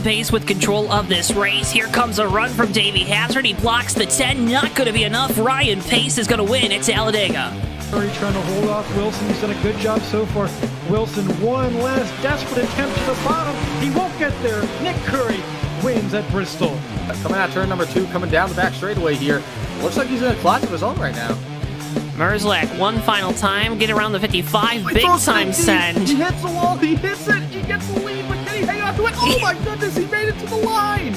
pace with control of this race. Here comes a run from Davey Hazard. He blocks the 10. Not going to be enough. Ryan Pace is going to win at Talladega. Curry trying to hold off Wilson. He's done a good job so far. Wilson, one last desperate attempt to the bottom. He won't get there. Nick Curry wins at Bristol. Coming out turn number 2, coming down the back straightaway here. Looks like he's in a class of his own right now. Merzlak, one final time, get around the 55, big time send. He hits the wall, he hits it, he gets the lead, but can he hang on to it? Oh my goodness, he made it to the line!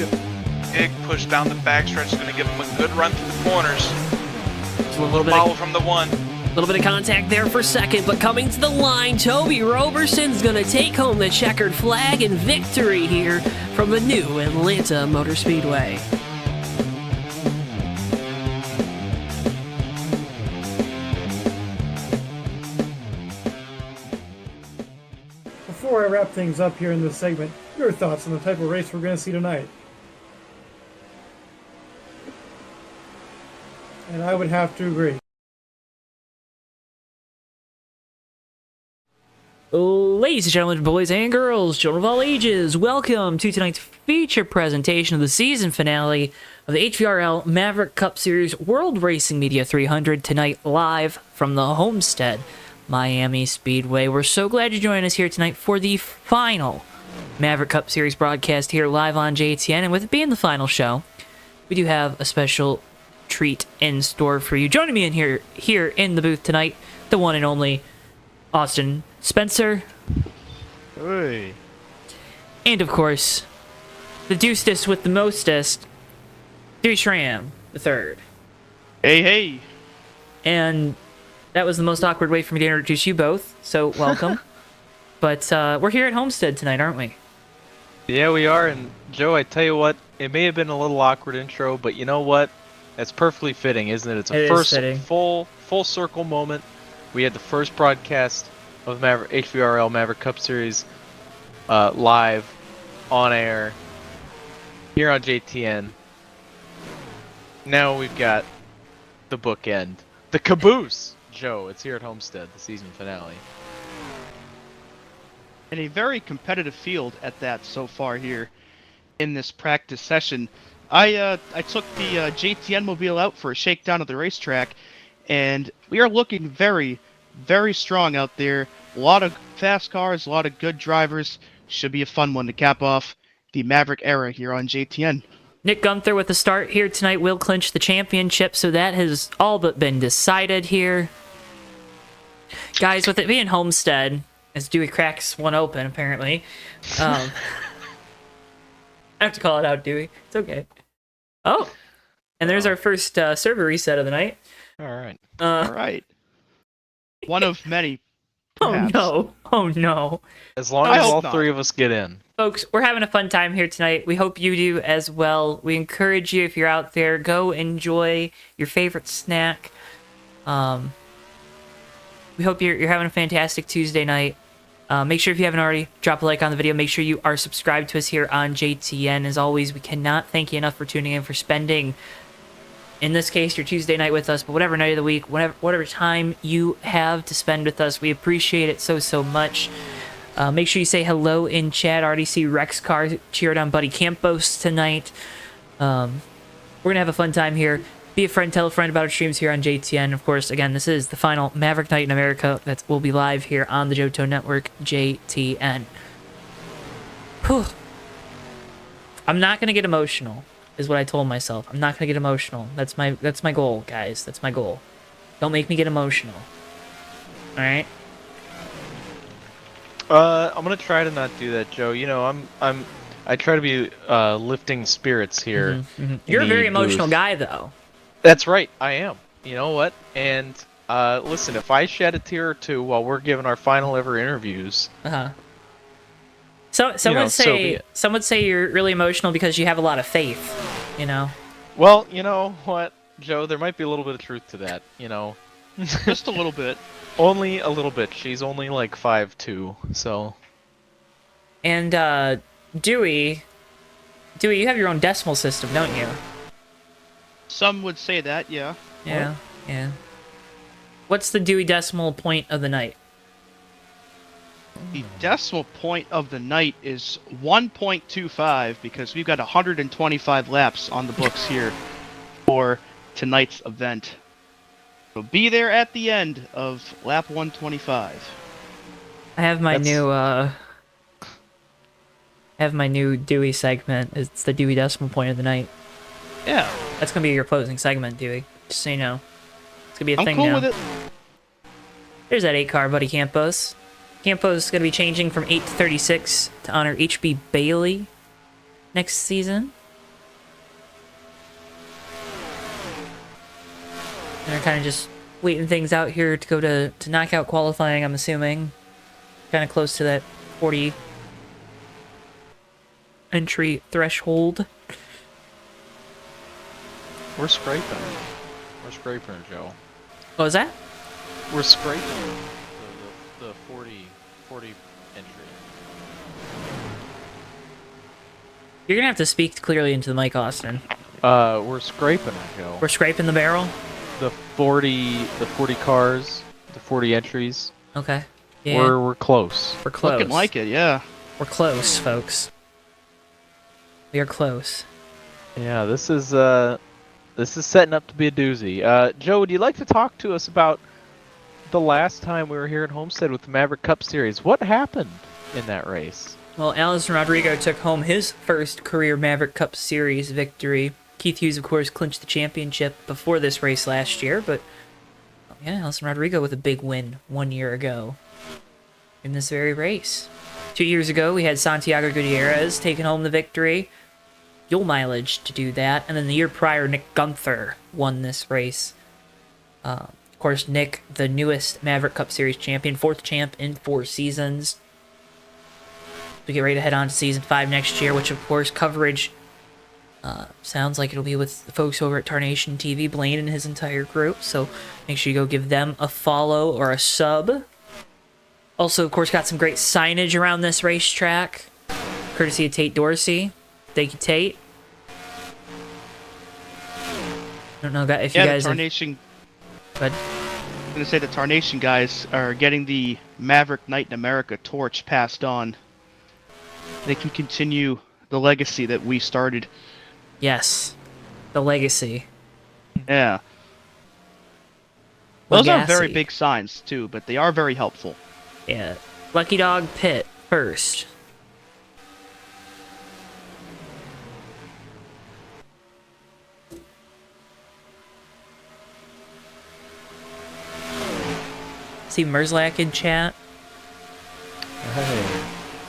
Big push down the backstretch is going to give him a good run through the corners. So a little bit follow from the 1. A little bit of contact there for second, but coming to the line, Toby Roberson's going to take home the checkered flag and victory here from the new Atlanta Motor Speedway. Before I wrap things up here in this segment, your thoughts on the type of race we're going to see tonight? And I would have to agree. Ladies and gentlemen, boys and girls, children of all ages, welcome to tonight's feature presentation of the season finale of the HVRL Maverick Cup Series World Racing Media 300, tonight live from the Homestead-Miami Speedway. We're so glad you joined us here tonight for the final Maverick Cup Series broadcast here live on JTN, and with it being the final show, we do have a special treat in store for you. Joining me in here in the booth tonight, the one and only Austin Spencer. Hey. And of course, the deucedest with the mostest, Dewey Schramm the third. Hey, hey. And that was the most awkward way for me to introduce you both, so welcome. But we're here at Homestead tonight, aren't we? Yeah, we are. And Joe, I tell you what, it may have been a little awkward intro, but you know what? That's perfectly fitting, isn't it? It's a first full circle moment. We had the first broadcast of HVRL Maverick Cup Series live on air here on JTN. Now we've got the bookend, the caboose. Joe, it's here at Homestead, the season finale. And a very competitive field at that so far here in this practice session. I took the JTN mobile out for a shakedown of the racetrack, and we are looking very, very strong out there. A lot of fast cars, a lot of good drivers. Should be a fun one to cap off the Maverick era here on JTN. Nick Gunther with the start here tonight will clinch the championship, so that has all but been decided here. Guys, with it being Homestead, as Dewey cracks one open, apparently. I have to call it out, Dewey. It's okay. Oh, and there's our first server reset of the night. All right. All right. One of many. Oh perhaps. no. Oh no. As long as all three of us get in. Folks, we're having a fun time here tonight. We hope you do as well. We encourage you, if you're out there, go enjoy your favorite snack. We hope you're having a fantastic Tuesday night. Make sure if you haven't already, drop a like on the video. Make sure you are subscribed to us here on JTN. As always, we cannot thank you enough for tuning in, for spending, in this case, your Tuesday night with us, but whatever night of the week, whatever time you have to spend with us, we appreciate it so much. Make sure you say hello in chat. I already see Rex Carr cheered on Buddy Campos tonight. We're going to have a fun time here. Be a friend, tell a friend about our streams here on JTN. Of course, again, this is the final Maverick Night in America that will be live here on the JoeTowNetwork, JTN. Whew. I'm not going to get emotional, is what I told myself. I'm not going to get emotional. That's my goal, guys. That's my goal. Don't make me get emotional. All right? I'm gonna try to not do that, Joe. You know, I try to be lifting spirits here. You're a very emotional guy, though. That's right, I am. You know what? And listen, if I shed a tear or two while we're giving our final ever interviews, Some would say you're really emotional because you have a lot of faith. You know. Well, you know what, Joe? There might be a little bit of truth to that. You know, Just a little bit. Only a little bit. She's only like 5'2", so. And Dewey, you have your own decimal system, don't you? Some would say that, yeah. Yeah. What's the Dewey decimal point of the night? The decimal point of the night is 1.25 because we've got 125 laps on the books here for tonight's event. So be there at the end of lap 125. I have my new Dewey segment. It's the Dewey decimal point of the night. Yeah. That's gonna be your closing segment, Dewey. Just so you know. It's gonna be a thing cool now. with it. There's that 8 car, buddy Campos. Campos is gonna be changing from 8 to 36 to honor HB Bailey next season. And they're kind of just waiting things out here to go to knockout qualifying, I'm assuming. Kind of close to that 40 entry threshold. We're scraping. We're scraping, Joe. What was that? We're scraping the 40 entry. You're gonna have to speak clearly into the mic, Austin. We're scraping it, Joe. We're scraping the barrel? The 40 cars, the 40 entries. Okay. Yeah. We're close. We're close. Looking like it, yeah. We're close, folks. We are close. Yeah, this is setting up to be a doozy. Joe, would you like to talk to us about the last time we were here at Homestead with the Maverick Cup Series? What happened in that race? Well, Allison Rodrigo took home his first career Maverick Cup Series victory. Keith Hughes, of course, clinched the championship before this race last year, but yeah, Allison Rodrigo with a big win 1 year ago in this very race. 2 years ago, we had Santiago Gutierrez taking home the victory. Fuel mileage to do that. And then the year prior, Nick Gunther won this race. Of course, Nick, the newest Maverick Cup Series champion, 4th champ in 4 seasons. We get ready to head on to Season 5 next year, which, of course, coverage sounds like it'll be with the folks over at Tarnation TV, Blaine and his entire group. So make sure you go give them a follow or a sub. Also, of course, got some great signage around this racetrack, courtesy of Tate Dorsey. Thank you, Tate. I don't know if you guys. The Tarnation. But I'm gonna say the Tarnation guys are getting the Maverick Night in America torch passed on. They can continue the legacy that we started. yes, the legacy. Yeah. Those are very Legacy. big signs too, but they are very helpful. Yeah, Lucky Dog Pit first. See Merzlak in chat. Hey.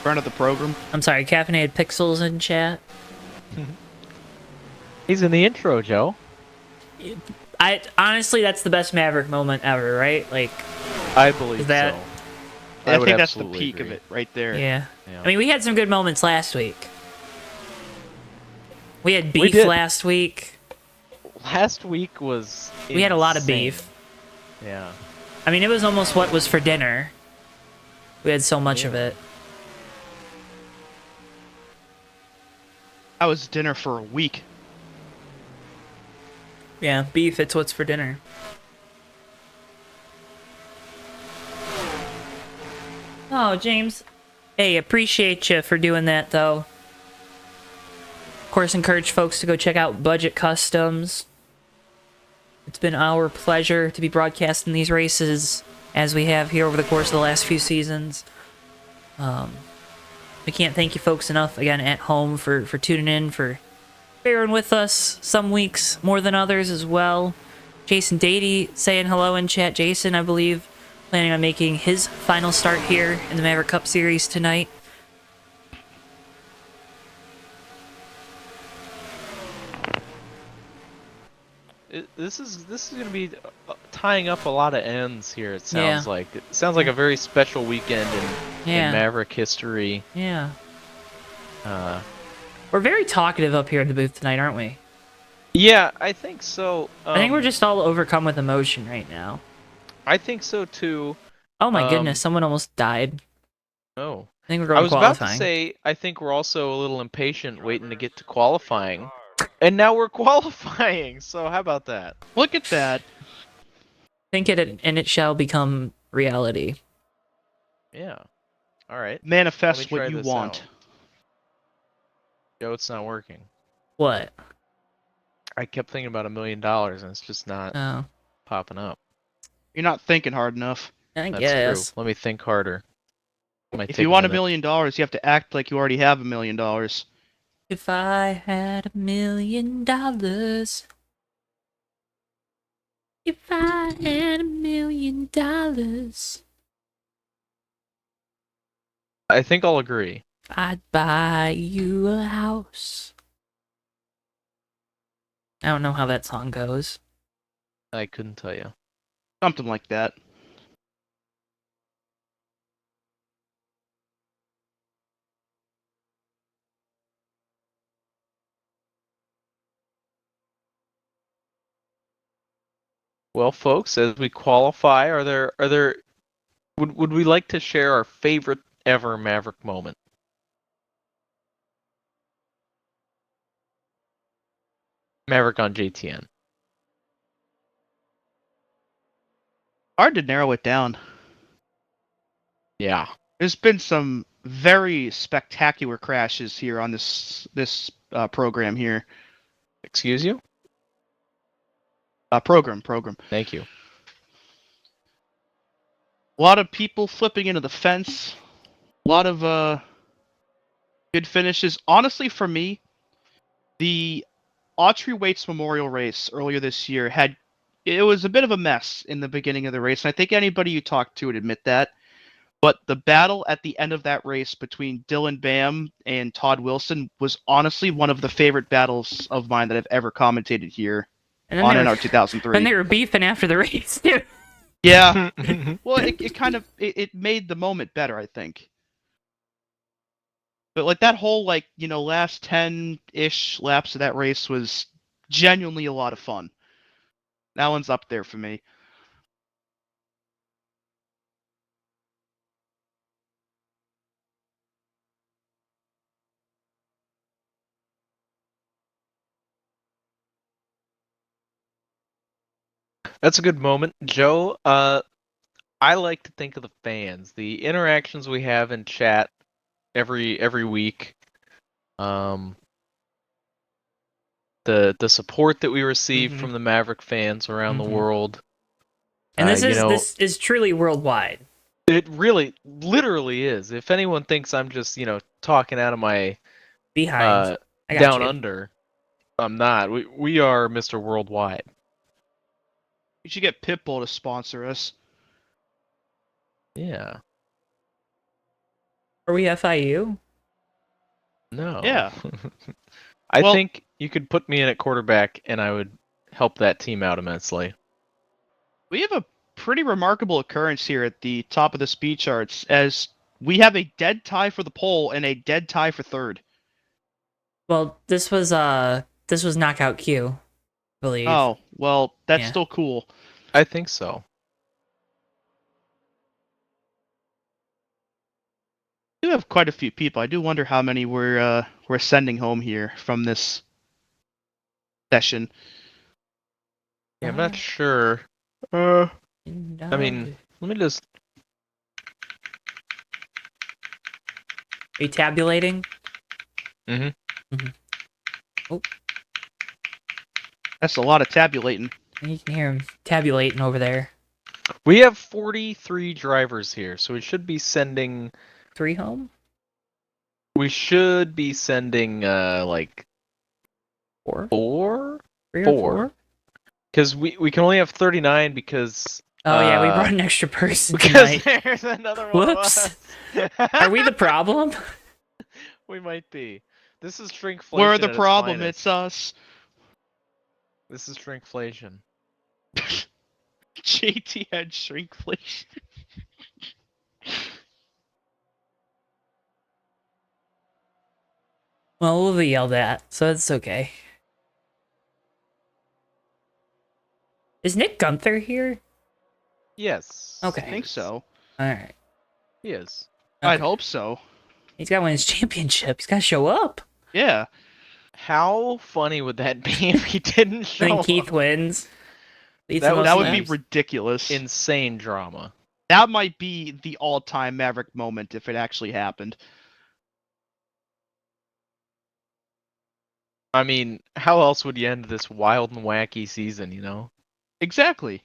Front of the program. I'm sorry, Caffeinated Pixels in chat. He's in the intro, Joe. I honestly, that's the best Maverick moment ever, right? Like, I believe Is that- so. I would think that's the absolutely peak agree. of it right there. yeah. Yeah. I mean, we had some good moments last week. We had We beef did. last week. Last week was We had a lot of insane. beef. Yeah. I mean, it was almost what was for dinner. We had so much of it. That was dinner for a week. Yeah, beef, it's what's for dinner. Oh, James. Hey, appreciate you for doing that, though. Of course, encourage folks to go check out Budget Customs. It's been our pleasure to be broadcasting these races as we have here over the course of the last few seasons. We can't thank you folks enough, again, at home for tuning in, for bearing with us some weeks more than others as well. Jason Dady saying hello in chat. Jason, I believe, planning on making his final start here in the Maverick Cup Series tonight. This is going to be tying up a lot of ends here. It sounds Yeah. like. It sounds like a very special weekend in Yeah. Maverick history. Yeah. Uh, We're very talkative up here in the booth tonight, aren't we? yeah, I think so. I think we're just all overcome with emotion right now. I think so too. Oh my goodness, someone almost died. Oh. I think we're I going was to about qualifying. to say, I think we're also a little impatient waiting to get to qualifying. And now we're qualifying, so how about that? Look at that. Think it and it shall become reality. Yeah. All right. Manifest Let me what try you this want. out. Joe, it's not working. What? I kept thinking about $1 million and it's just not Oh, popping up. You're not thinking hard enough. I That's guess. true. Let me think harder. Might If take you a want $1 minute. million, you have to act like you already have $1 million. If I had $1 million. If I had $1 million. I think I'll agree. I'd buy you a house. I don't know how that song goes. I couldn't tell you. Something like that. Well, folks, as we qualify, would we like to share our favorite ever Maverick moment? Maverick on JTN. Hard to narrow it down. Yeah. There's been some very spectacular crashes here on this program here. Excuse you? Program. Thank you. A lot of people flipping into the fence. A lot of good finishes. Honestly, for me, the Autry Waits Memorial Race earlier this year it was a bit of a mess in the beginning of the race, and I think anybody you talk to would admit that. But the battle at the end of that race between Dylan Bam and Todd Wilson was honestly one of the favorite battles of mine that I've ever commentated here on NR 2003. And they were beefing after the race, too. Yeah. Well, it made the moment better, I think. But like that whole last 10-ish laps of that race was genuinely a lot of fun. That one's up there for me. That's a good moment. Joe, I like to think of the fans, the interactions we have in chat every week, the support that we receive from the Maverick fans around the world. And this is truly worldwide. It really, literally is. If anyone thinks I'm just, talking out of my behind down under, I'm not. We are Mr. Worldwide. You should get Pitbull to sponsor us. Yeah. Are we FIU? No. Yeah. I think you could put me in at quarterback and I would help that team out immensely. We have a pretty remarkable occurrence here at the top of the speed charts, as we have a dead tie for the pole and a dead tie for third. Well, this was knockout Q, I believe. Oh, well, that's still cool. I think so. We do have quite a few people. I do wonder how many we're sending home here from this session. Yeah, I'm not sure. I mean, let me just... Are you tabulating? Oh. That's a lot of tabulating. You can hear him tabulating over there. We have 43 drivers here, so we should be sending... 3 home? We should be sending, 4? 4? 3 or 4? Because we can only have 39 because... Oh, yeah, we brought an extra person because tonight. there's another one. Whoops. Are we the problem? We might be. This is shrinkflation. We're the at problem. Its It's us. This is shrinkflation. JTN shrinkflation. Well, we'll be yelled at, so it's okay. Is Nick Gunther here? Yes. Okay. I think so. Alright. He is. Okay. I'd hope so. He's got to win his championship. He's got to show up. Yeah. How funny would that be if he didn't show Then up? Keith wins. That would be ridiculous. Insane drama. That might be the all-time Maverick moment if it actually happened. I mean, how else would you end this wild and wacky season, you know? Exactly.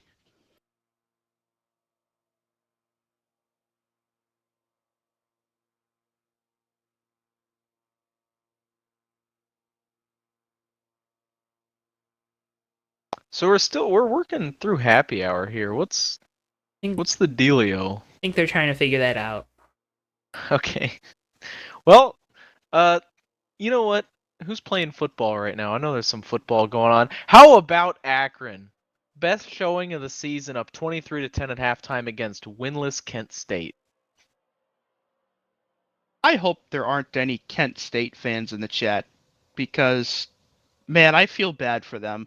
So we're working through happy hour here. What's the dealio? I think they're trying to figure that out. Okay. Well, you know what? Who's playing football right now? I know there's some football going on. How about Akron? Best showing of the season, up 23-10 at halftime against winless Kent State. I hope there aren't any Kent State fans in the chat because, man, I feel bad for them.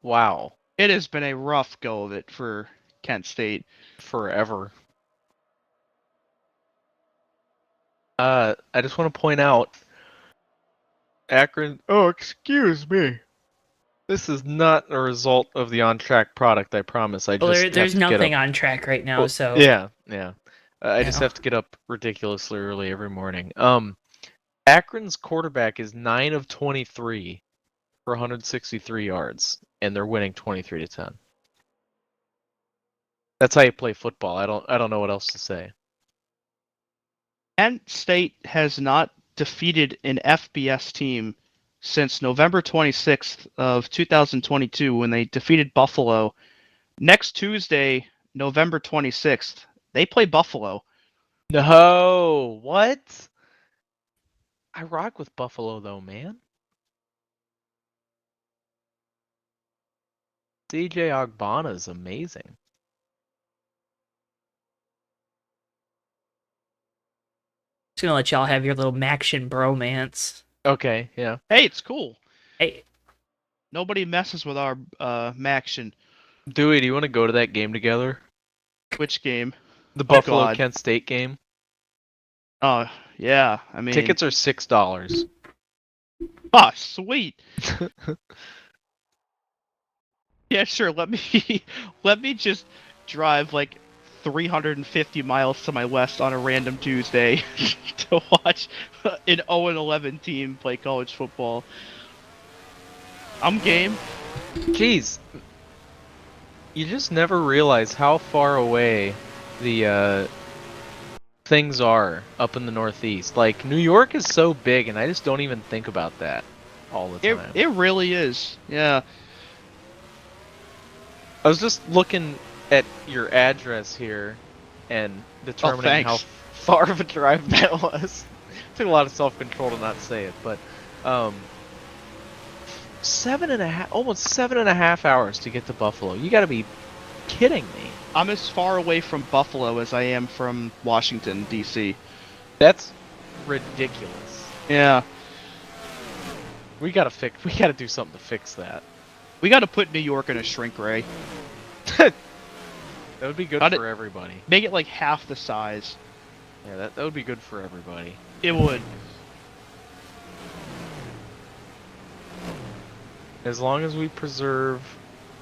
Wow. It has been a rough go of it for Kent State. Forever. I just want to point out, Akron. Oh, excuse me. This is not a result of the on-track product, I promise. There's nothing on track right now, so... Yeah. I just have to get up ridiculously early every morning. Akron's quarterback is 9 of 23 for 163 yards, and they're winning 23-10. That's how you play football. I don't know what else to say. Kent State has not defeated an FBS team since November 26th of 2022 when they defeated Buffalo. Next Tuesday, November 26th, they play Buffalo. No, what? I rock with Buffalo though, man. CJ Ogbonna is amazing. Just gonna let y'all have your little Maction bromance. Okay, yeah. Hey, it's cool. Hey. Nobody messes with our Maction. Dewey, do you want to go to that game together? Which game? The Buffalo Kent State game. Oh, yeah. I mean, tickets are $6. Oh, sweet. Yeah, sure. Let me just drive like 350 miles to my west on a random Tuesday to watch an 0-11 team play college football. I'm game. Jeez. You just never realize how far away the things are up in the Northeast. Like, New York is so big, and I just don't even think about that all the time. It really is. Yeah. I was just looking at your address here and determining how far of a drive that was. Took a lot of self-control to not say it, but 7.5, almost 7.5 hours to get to Buffalo. You got to be kidding me. I'm as far away from Buffalo as I am from Washington, D.C. That's ridiculous. Yeah. We gotta do something to fix that. We gotta put New York in a shrink ray. That would be good for everybody. Make it like half the size. Yeah, that would be good for everybody. It would. As long as we preserve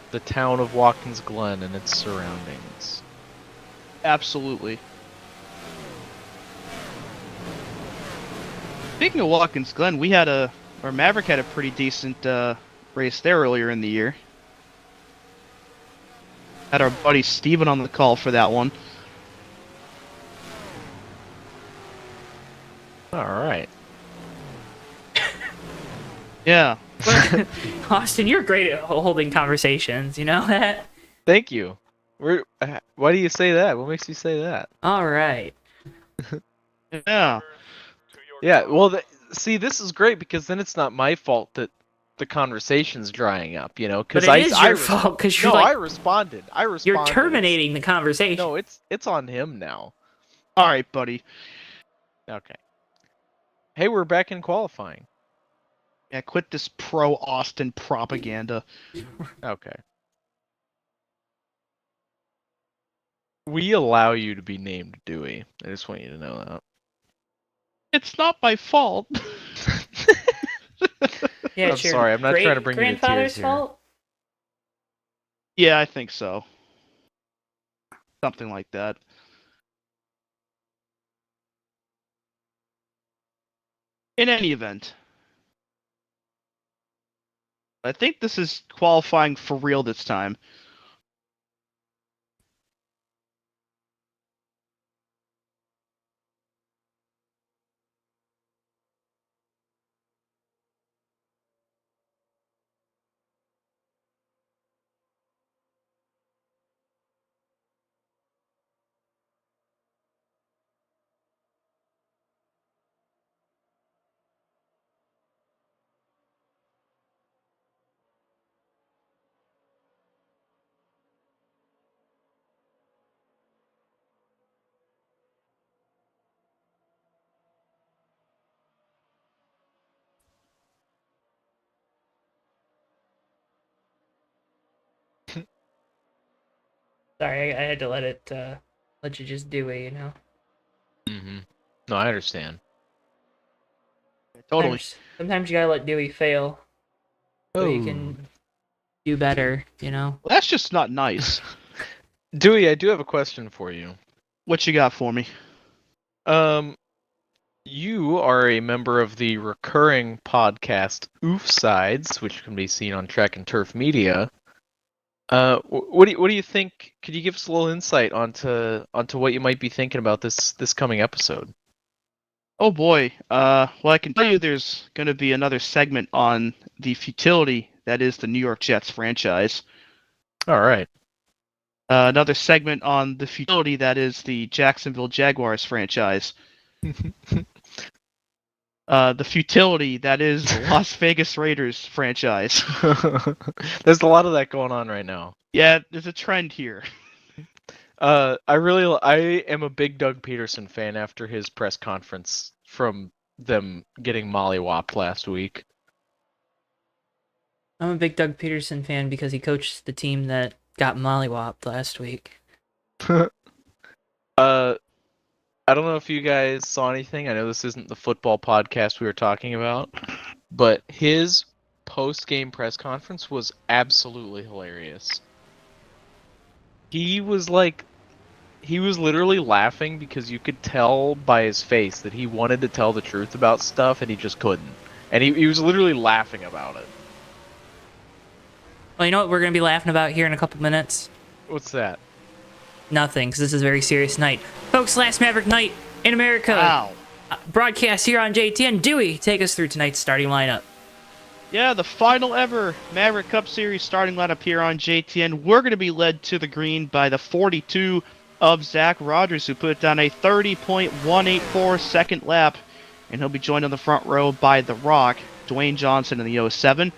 the town of Watkins Glen and its surroundings. Absolutely. Speaking of Watkins Glen, Maverick had a pretty decent race there earlier in the year. Had our buddy Steven on the call for that one. Alright. Yeah. Austin, you're great at holding conversations, you know that? Thank you. Why do you say that? What makes you say that? Alright. Yeah. Yeah, well, see, this is great because then it's not my fault that the conversation's drying up, you know? But it is your fault because you're I responded. You're terminating the conversation. No, it's on him now. All right, buddy. Okay. Hey, we're back in qualifying. Yeah, quit this pro-Austin propaganda. Okay. We allow you to be named Dewey. I just want you to know that. It's not my fault. Yeah, I'm sorry, I'm not trying to bring you to tears grandfather's here. fault? Yeah, I think so. Something like that. In any event, I think this is qualifying for real this time. Sorry, I had to let you just do it, Mm-hmm. No, I understand. Totally. Sometimes you gotta let Dewey fail so you Oh. can do better, Well, that's just not nice. Dewey, I do have a question for you. What you got for me? You are a member of the recurring podcast Oof Sides, which can be seen on Track and Turf Media. What do you think? Could you give us a little insight onto what you might be thinking about this coming episode? Oh boy. Well, I can tell you there's going to be another segment on the futility that is the New York Jets franchise. All right. Another segment on the futility that is the Jacksonville Jaguars franchise. The futility that is the Las Vegas Raiders franchise. There's a lot of that going on right now. Yeah, there's a trend here. I am a big Doug Peterson fan after his press conference from them getting mollywopped last week. I'm a big Doug Peterson fan because he coached the team that got mollywopped last week. I don't know if you guys saw anything. I know this isn't the football podcast we were talking about, but his post-game press conference was absolutely hilarious. He was literally laughing because you could tell by his face that he wanted to tell the truth about stuff and he just couldn't. And he was literally laughing about it. Well, you know what we're going to be laughing about here in a couple minutes? What's that? Nothing, because this is a very serious night. Folks, last Maverick night in America. Wow. Broadcast here on JTN. Dewey, take us through tonight's starting lineup. Yeah, the final ever Maverick Cup Series starting lineup here on JTN. We're going to be led to the green by the 42 of Zach Rogers, who put down a 30.184 second lap. And he'll be joined on the front row by The Rock, Dwayne Johnson in the 07.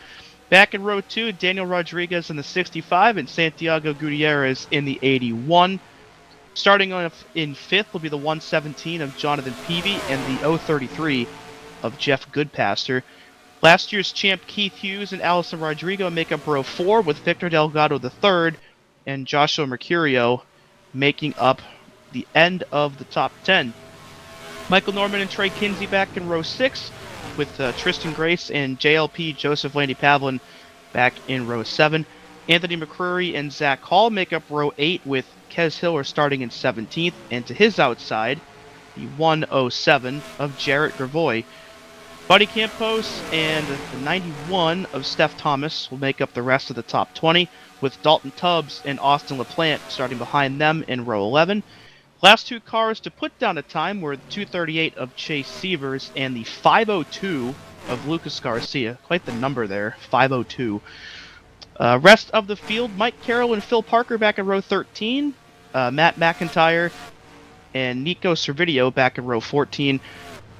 Back in row 2, Daniel Rodriguez in the 65 and Santiago Gutierrez in the 81. Starting off in 5th will be the 117 of Jonathan Peavy and the 033 of Jeff Goodpaster. Last year's champ Keith Hughes and Allison Rodrigo make up row 4 with Victor Delgado III and Joshua Mercurio making up the end of the top 10. Michael Norman and Trey Kinsey back in row 6 with Tristan Grace and JLP Joseph Landy Pavlin back in row 7. Anthony McCreary and Zach Hall make up row 8 with Kez Hiller starting in 17th, and to his outside, the 107 of Jarrett Gravoy. Buddy Campos and the 91 of Steph Thomas will make up the rest of the top 20, with Dalton Tubbs and Austin LaPlante starting behind them in row 11. Last two cars to put down a time were the 238 of Chase Severs and the 502 of Lucas Garcia. Quite the number there, 502. Rest of the field, Mike Carroll and Phil Parker back in row 13. Matt McIntyre and Nico Servideo back in row 14.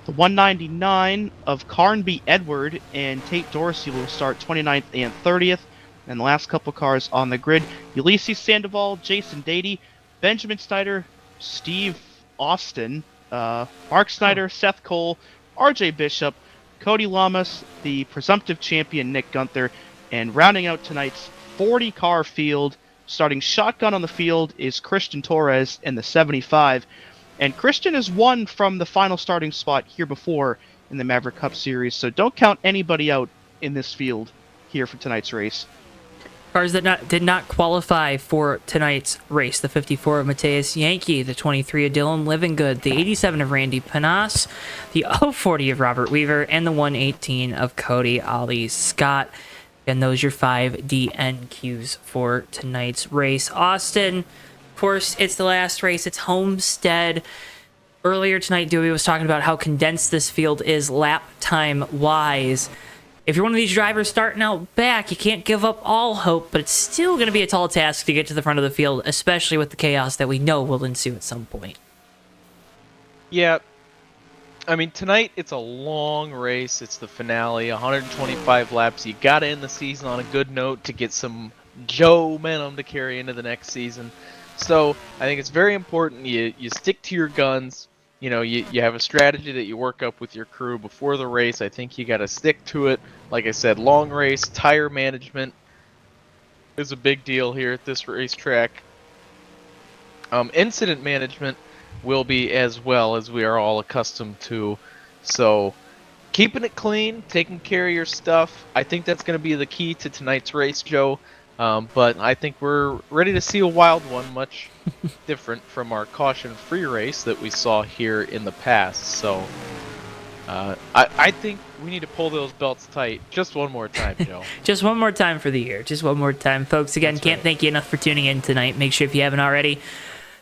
The 199 of Carnby Edward and Tate Dorsey will start 29th and 30th. And the last couple cars on the grid, Ulysses Sandoval, Jason Dady, Benjamin Snyder, Steve Austin, Mark Snyder, Seth Cole, RJ Bishop, Cody Lamas, the presumptive champion Nick Gunther, and rounding out tonight's 40-car field, starting shotgun on the field, is Christian Torres in the 75. And Christian has won from the final starting spot here before in the Maverick Cup Series, so don't count anybody out in this field here for tonight's race. Cars that did not qualify for tonight's race: the 54 of Mateus Yankee, the 23 of Dylan Livingood, the 87 of Randy Panas, the 040 of Robert Weaver, and the 118 of Cody Ali Scott. And those are your 5 DNQs for tonight's race. Austin, of course, it's the last race. It's Homestead. Earlier tonight, Dewey was talking about how condensed this field is lap time-wise. If you're one of these drivers starting out back, you can't give up all hope, but it's still going to be a tall task to get to the front of the field, especially with the chaos that we know will ensue at some point. Yeah. I mean, tonight it's a long race. It's the finale, 125 laps. You got to end the season on a good note to get some Joe momentum to carry into the next season. So I think it's very important you stick to your guns. You know, you have a strategy that you work up with your crew before the race. I think you got to stick to it. Like I said, long race, tire management is a big deal here at this racetrack. Incident management will be as well, as we are all accustomed to. So keeping it clean, taking care of your stuff, I think that's going to be the key to tonight's race, Joe. But I think we're ready to see a wild one, much different from our caution-free race that we saw here in the past. So I think we need to pull those belts tight just one more time, Joe. Just one more time for the year. Just one more time, folks. Again, can't thank you enough for tuning in tonight. Make sure if you haven't already,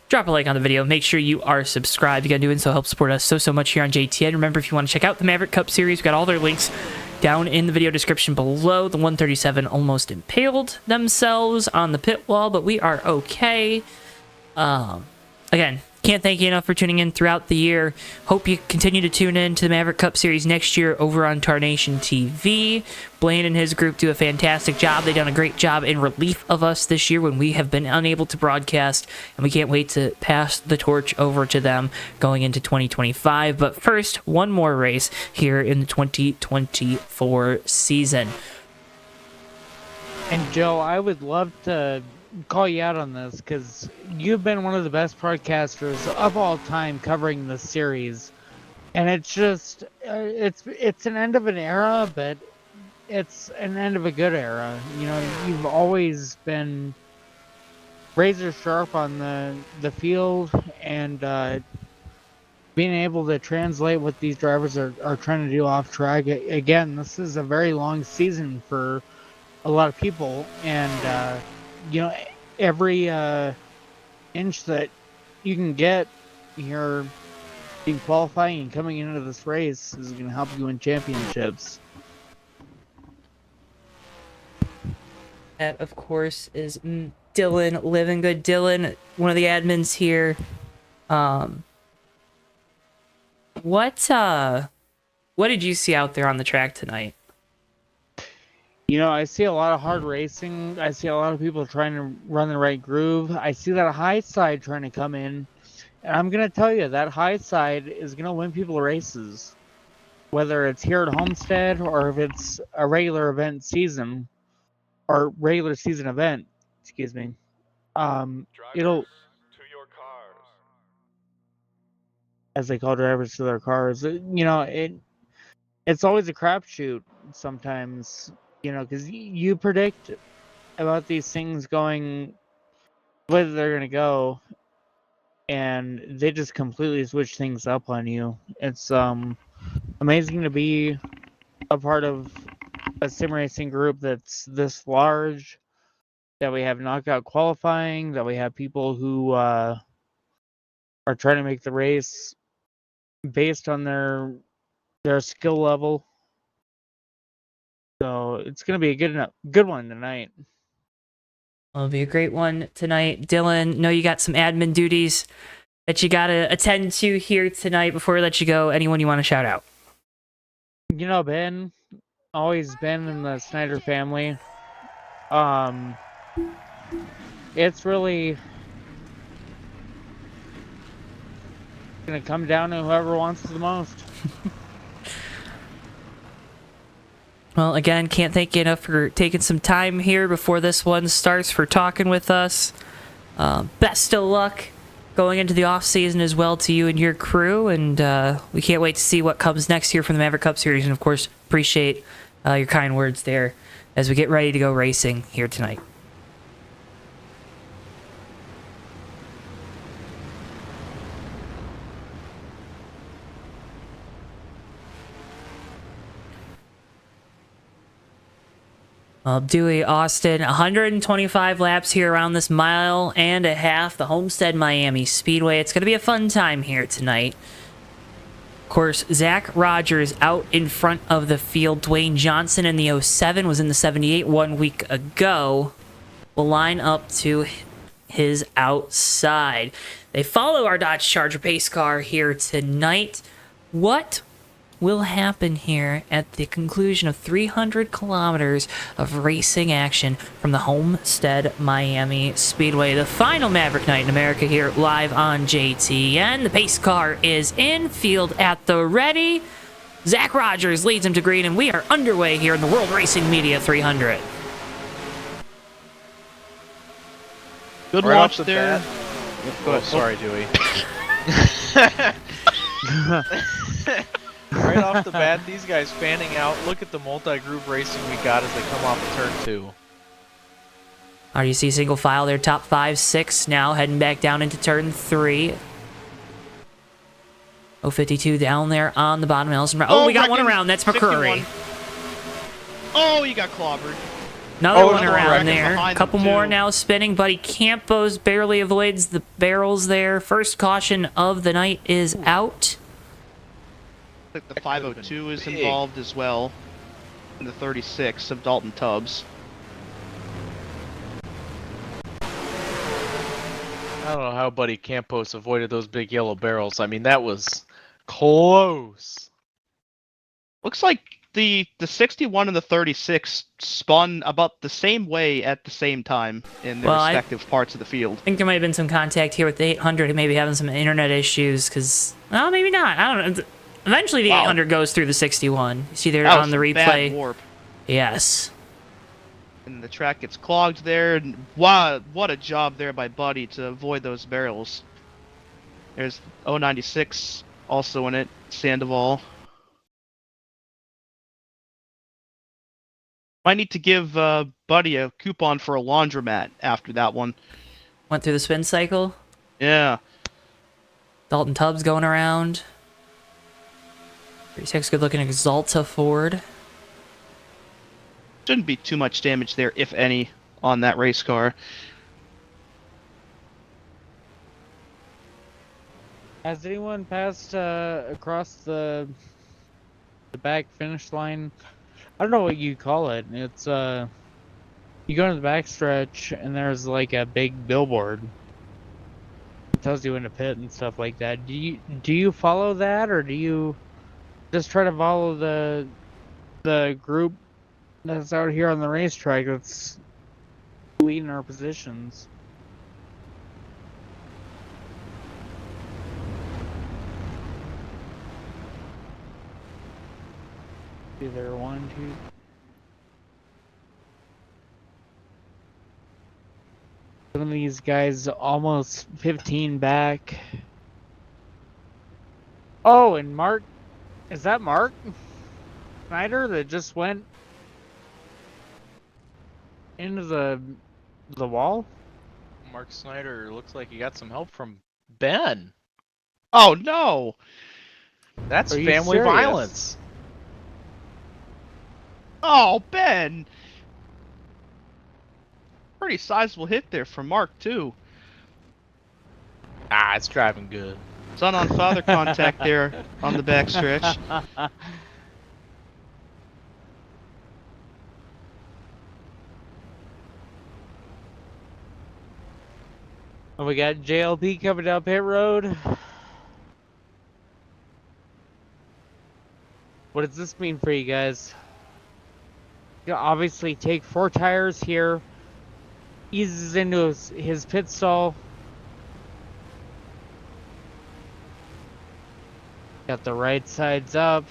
drop a like on the video. Make sure you are subscribed. Again, doing so helps support us so much here on JTN. Remember, if you want to check out the Maverick Cup Series, we've got all their links down in the video description below. The 137 almost impaled themselves on the pit wall, but we are okay. Again, can't thank you enough for tuning in throughout the year. Hope you continue to tune in to the Maverick Cup Series next year over on Tarnation TV. Blaine and his group do a fantastic job. They've done a great job in relief of us this year when we have been unable to broadcast, and we can't wait to pass the torch over to them going into 2025. But first, one more race here in the 2024 season. And Joe, I would love to call you out on this because you've been one of the best broadcasters of all time covering this series, and it's just it's an end of an era, but it's an end of a good era. You know, you've always been razor sharp on the field, and being able to translate what these drivers are trying to do off track. Again, this is a very long season for a lot of people, and you know, every inch that you can get here in qualifying and coming into this race is going to help you win championships. That, of course, is Dylan Livingood. Dylan, one of the admins here. What did you see out there on the track tonight? You know, I see a lot of hard racing. I see a lot of people trying to run the right groove. I see that high side trying to come in. And I'm going to tell you, that high side is going to win people races. Whether it's here at Homestead or if it's a regular event season, or regular season event, excuse me. It'll, as they call drivers to their cars, you know, it's always a crapshoot sometimes. You know, because you predict about these things going whether they're going to go, and they just completely switch things up on you. It's amazing to be a part of a sim racing group that's this large, that we have knockout qualifying, that we have people who are trying to make the race based on their skill level. So it's going to be a good one tonight. It'll be a great one tonight. Dylan, know you got some admin duties that you got to attend to here tonight. Before we let you go, anyone you want to shout out? You know, Ben, always been in the Snyder family. It's really going to come down to whoever wants the most. Well, again, can't thank you enough for taking some time here before this one starts, for talking with us. Best of luck going into the off-season as well to you and your crew, and we can't wait to see what comes next here from the Maverick Cup Series, and of course, appreciate your kind words there as we get ready to go racing here tonight. Well, Dewey, Austin, 125 laps here around this 1.5 miles, the Homestead-Miami Speedway. It's going to be a fun time here tonight. Of course, Zach Rogers out in front of the field. Dwayne Johnson in the 07 was in the 78 1 week ago. Will line up to his outside. They follow our Dodge Charger pace car here tonight. What will happen here at the conclusion of 300 kilometers of racing action from the Homestead-Miami Speedway? The final Maverick night in America here live on JTN. The pace car is in, field at the ready. Zach Rogers leads him to green, and we are underway here in the World Racing Media 300. Good Right launch off the there. Oh, sorry, Dewey. Right off the bat, these guys fanning out. Look at the multi-groove racing we got as they come off of turn 2. RDC single file there, top 5, 6 now, heading back down into turn 3. 052 down there on the bottom. Oh, we got one around. That's McCurry. 61. Oh, you got clobbered. Another one no, around Bracken there. A behind couple them, more too. now spinning. Buddy Campos barely avoids the barrels there. First caution of the night is out. I think the 502 is big. involved as well. And the 36 of Dalton Tubbs. I don't know how Buddy Campos avoided those big yellow barrels. I mean, that was close. Looks like the 61 and the 36 spun about the same way at the same time in their respective parts of the field. I think there might have been some contact here with the 800 and maybe having some internet issues because, well, maybe not. I don't know. Eventually the 800 goes through the 61. You see there That on the was replay. bad warp. Yes. And the track gets clogged there. And wow, what a job there by Buddy to avoid those barrels. There's 096 also in it, Sandoval. Might need to give Buddy a coupon for a laundromat after that one. Went through the spin cycle. Yeah. Dalton Tubbs going around. 36 good looking Exalta Ford. Shouldn't be too much damage there, if any, on that race car. Has anyone passed across the back finish line? I don't know what you call it. It's you go to the back stretch and there's like a big billboard. It tells you when to pit and stuff like that. Do you follow that, or do you just try to follow the group that's out here on the racetrack that's leading our positions? Either 1, 2. Some of these guys almost 15 back. Oh, and Mark, is that Mark Snyder that just went into the wall? Mark Snyder looks like he got some help from Ben. Oh no! That's Are you family serious? violence. Oh, Ben! Pretty sizable hit there from Mark, too. Ah, it's driving good. Son on father contact there on the backstretch. Oh, we got JLP coming down pit road. What does this mean for you guys? You know, obviously take 4 tires here. Eases into his pit stall. Got the right sides up.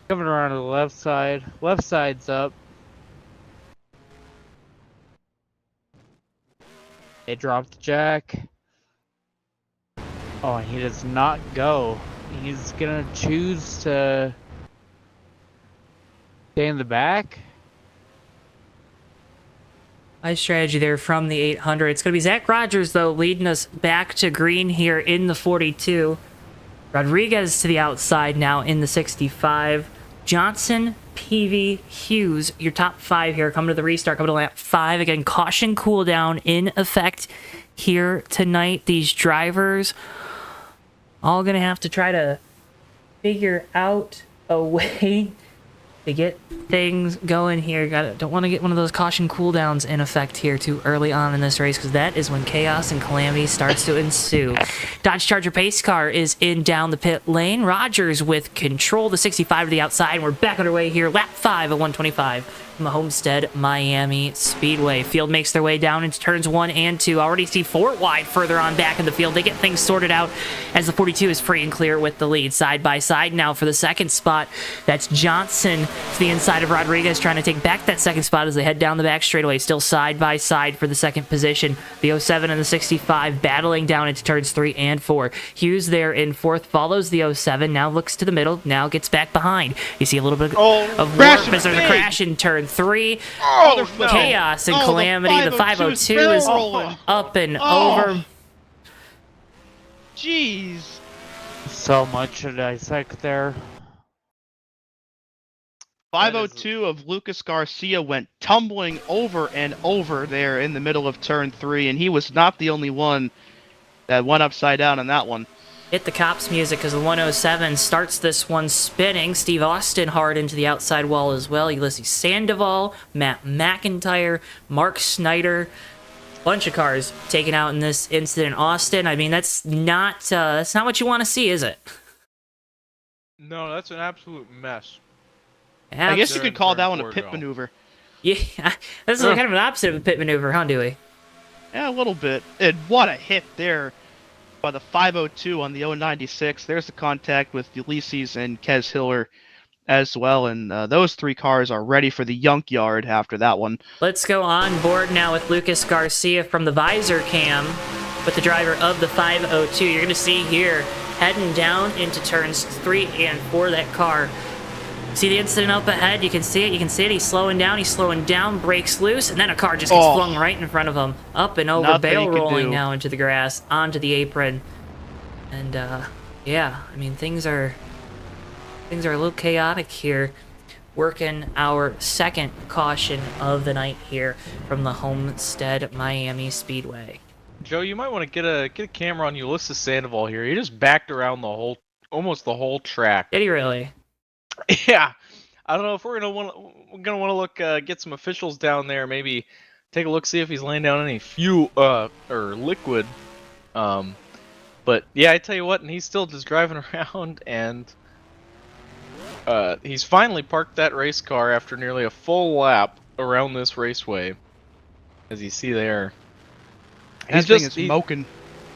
Coming around to the left side. Left side's up. They dropped the jack. Oh, and he does not go. He's gonna choose to stay in the back. Nice strategy there from the 800. It's going to be Zach Rogers, though, leading us back to green here in the 42. Rodriguez to the outside now in the 65. Johnson Peavy, Hughes, your top 5 here. Coming to the restart, coming to lap 5. Again, caution cooldown in effect here tonight. These drivers all going to have to try to figure out a way to get things going here. Don't want to get one of those caution cooldowns in effect here too early on in this race, because that is when chaos and calamity starts to ensue. Dodge Charger pace car is in down the pit lane. Rogers with control, the 65 to the outside, and we're back underway here. Lap 5 at 125 from the Homestead-Miami Speedway. Field makes their way down into turns 1 and 2. Already see 4 wide further on back in the field. They get things sorted out as the 42 is free and clear with the lead. Side by side now for the second spot. That's Johnson to the inside of Rodriguez, trying to take back that second spot as they head down the back straightaway. Still side by side for the second position. The 07 and the 65 battling down into turns 3 and 4. Hughes there in 4th, follows the 07, now looks to the middle, now gets back behind. You see a little bit of warp as there's a crash in turn 3. Oh, no. Chaos and calamity. The 502 is up and over. Jeez. So much to dissect there. 502 of Lucas Garcia went tumbling over and over there in the middle of turn 3, and he was not the only one that went upside down on that one. Hit the cops music as the 107 starts this one spinning. Steve Austin hard into the outside wall as well. Ulysses Sandoval, Matt McIntyre, Mark Snyder. Bunch of cars taken out in this incident. Austin, I mean, that's not what you want to see, is it? No, that's an absolute mess. I guess you could call that one a pit maneuver. Yeah, this is kind of an opposite of a pit maneuver, huh, Dewey? Yeah, a little bit. And what a hit there by the 502 on the 096. There's the contact with Ulysses and Kez Hiller as well, and those 3 cars are ready for the Junkyard after that one. Let's go on board now with Lucas Garcia from the visor cam with the driver of the 502. You're going to see here, heading down into turns 3 and 4, that car. See the incident up ahead? You can see it. He's slowing down, brakes loose, and then a car just gets flung right in front of him. Up and over, bail rolling now into the grass, onto the apron. And, yeah, I mean, things are a little chaotic here. Working our second caution of the night here from the Homestead-Miami Speedway. Joe, you might want to get a camera on Ulysses Sandoval here. He just backed around almost the whole track. Did he really? Yeah, I don't know if we're gonna want to look get some officials down there. Maybe take a look, see if he's laying down any fuel or liquid. But yeah, I tell you what, and he's still just driving around, and he's finally parked that race car after nearly a full lap around this raceway. As you see there, He's just smoking.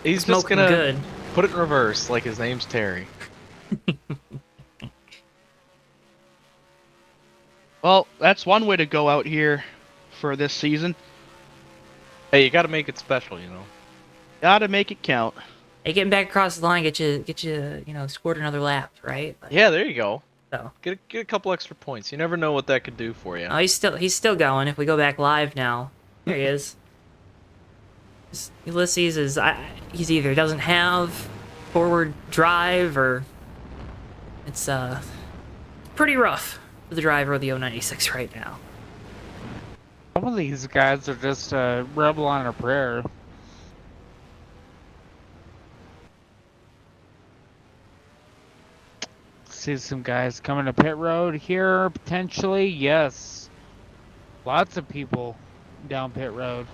He's smoking just gonna good. Put it in reverse, like his name's Terry. Well, that's one way to go out here for this season. Hey, you got to make it special, you know. Gotta make it count. Hey, getting back across the line, get you, scored another lap, right? Yeah, there you go. So get a couple extra points. You never know what that could do for you. oh, he's still going. If we go back live now, there he is. Ulysses is he's either doesn't have forward drive or it's pretty rough for the driver of the 096 right now. Some of these guys are just a rebel on a prayer. See some guys coming to pit road here, potentially. Yes. Lots of people down pit road.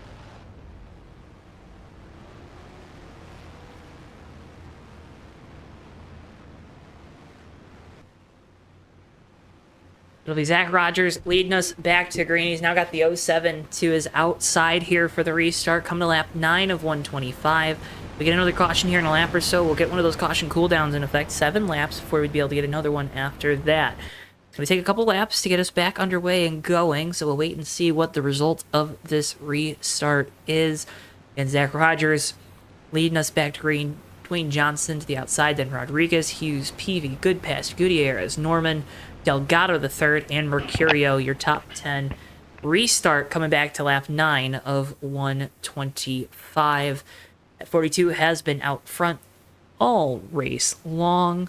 It'll be Zach Rogers leading us back to green. He's now got the 07 to his outside here for the restart. Coming to lap 9 of 125. We get another caution here in a lap or so. We'll get one of those caution cooldowns in effect. 7 laps before we'd be able to get another one after that. It's going to take a couple laps to get us back underway and going, so we'll wait and see what the result of this restart is. And Zach Rogers leading us back to green. Dwayne Johnson to the outside, then Rodriguez, Hughes, Peavy, Goodpast, Gutierrez, Norman, Delgado the third, and Mercurio, your top 10. Restart coming back to lap 9 of 125. 42 has been out front all race long.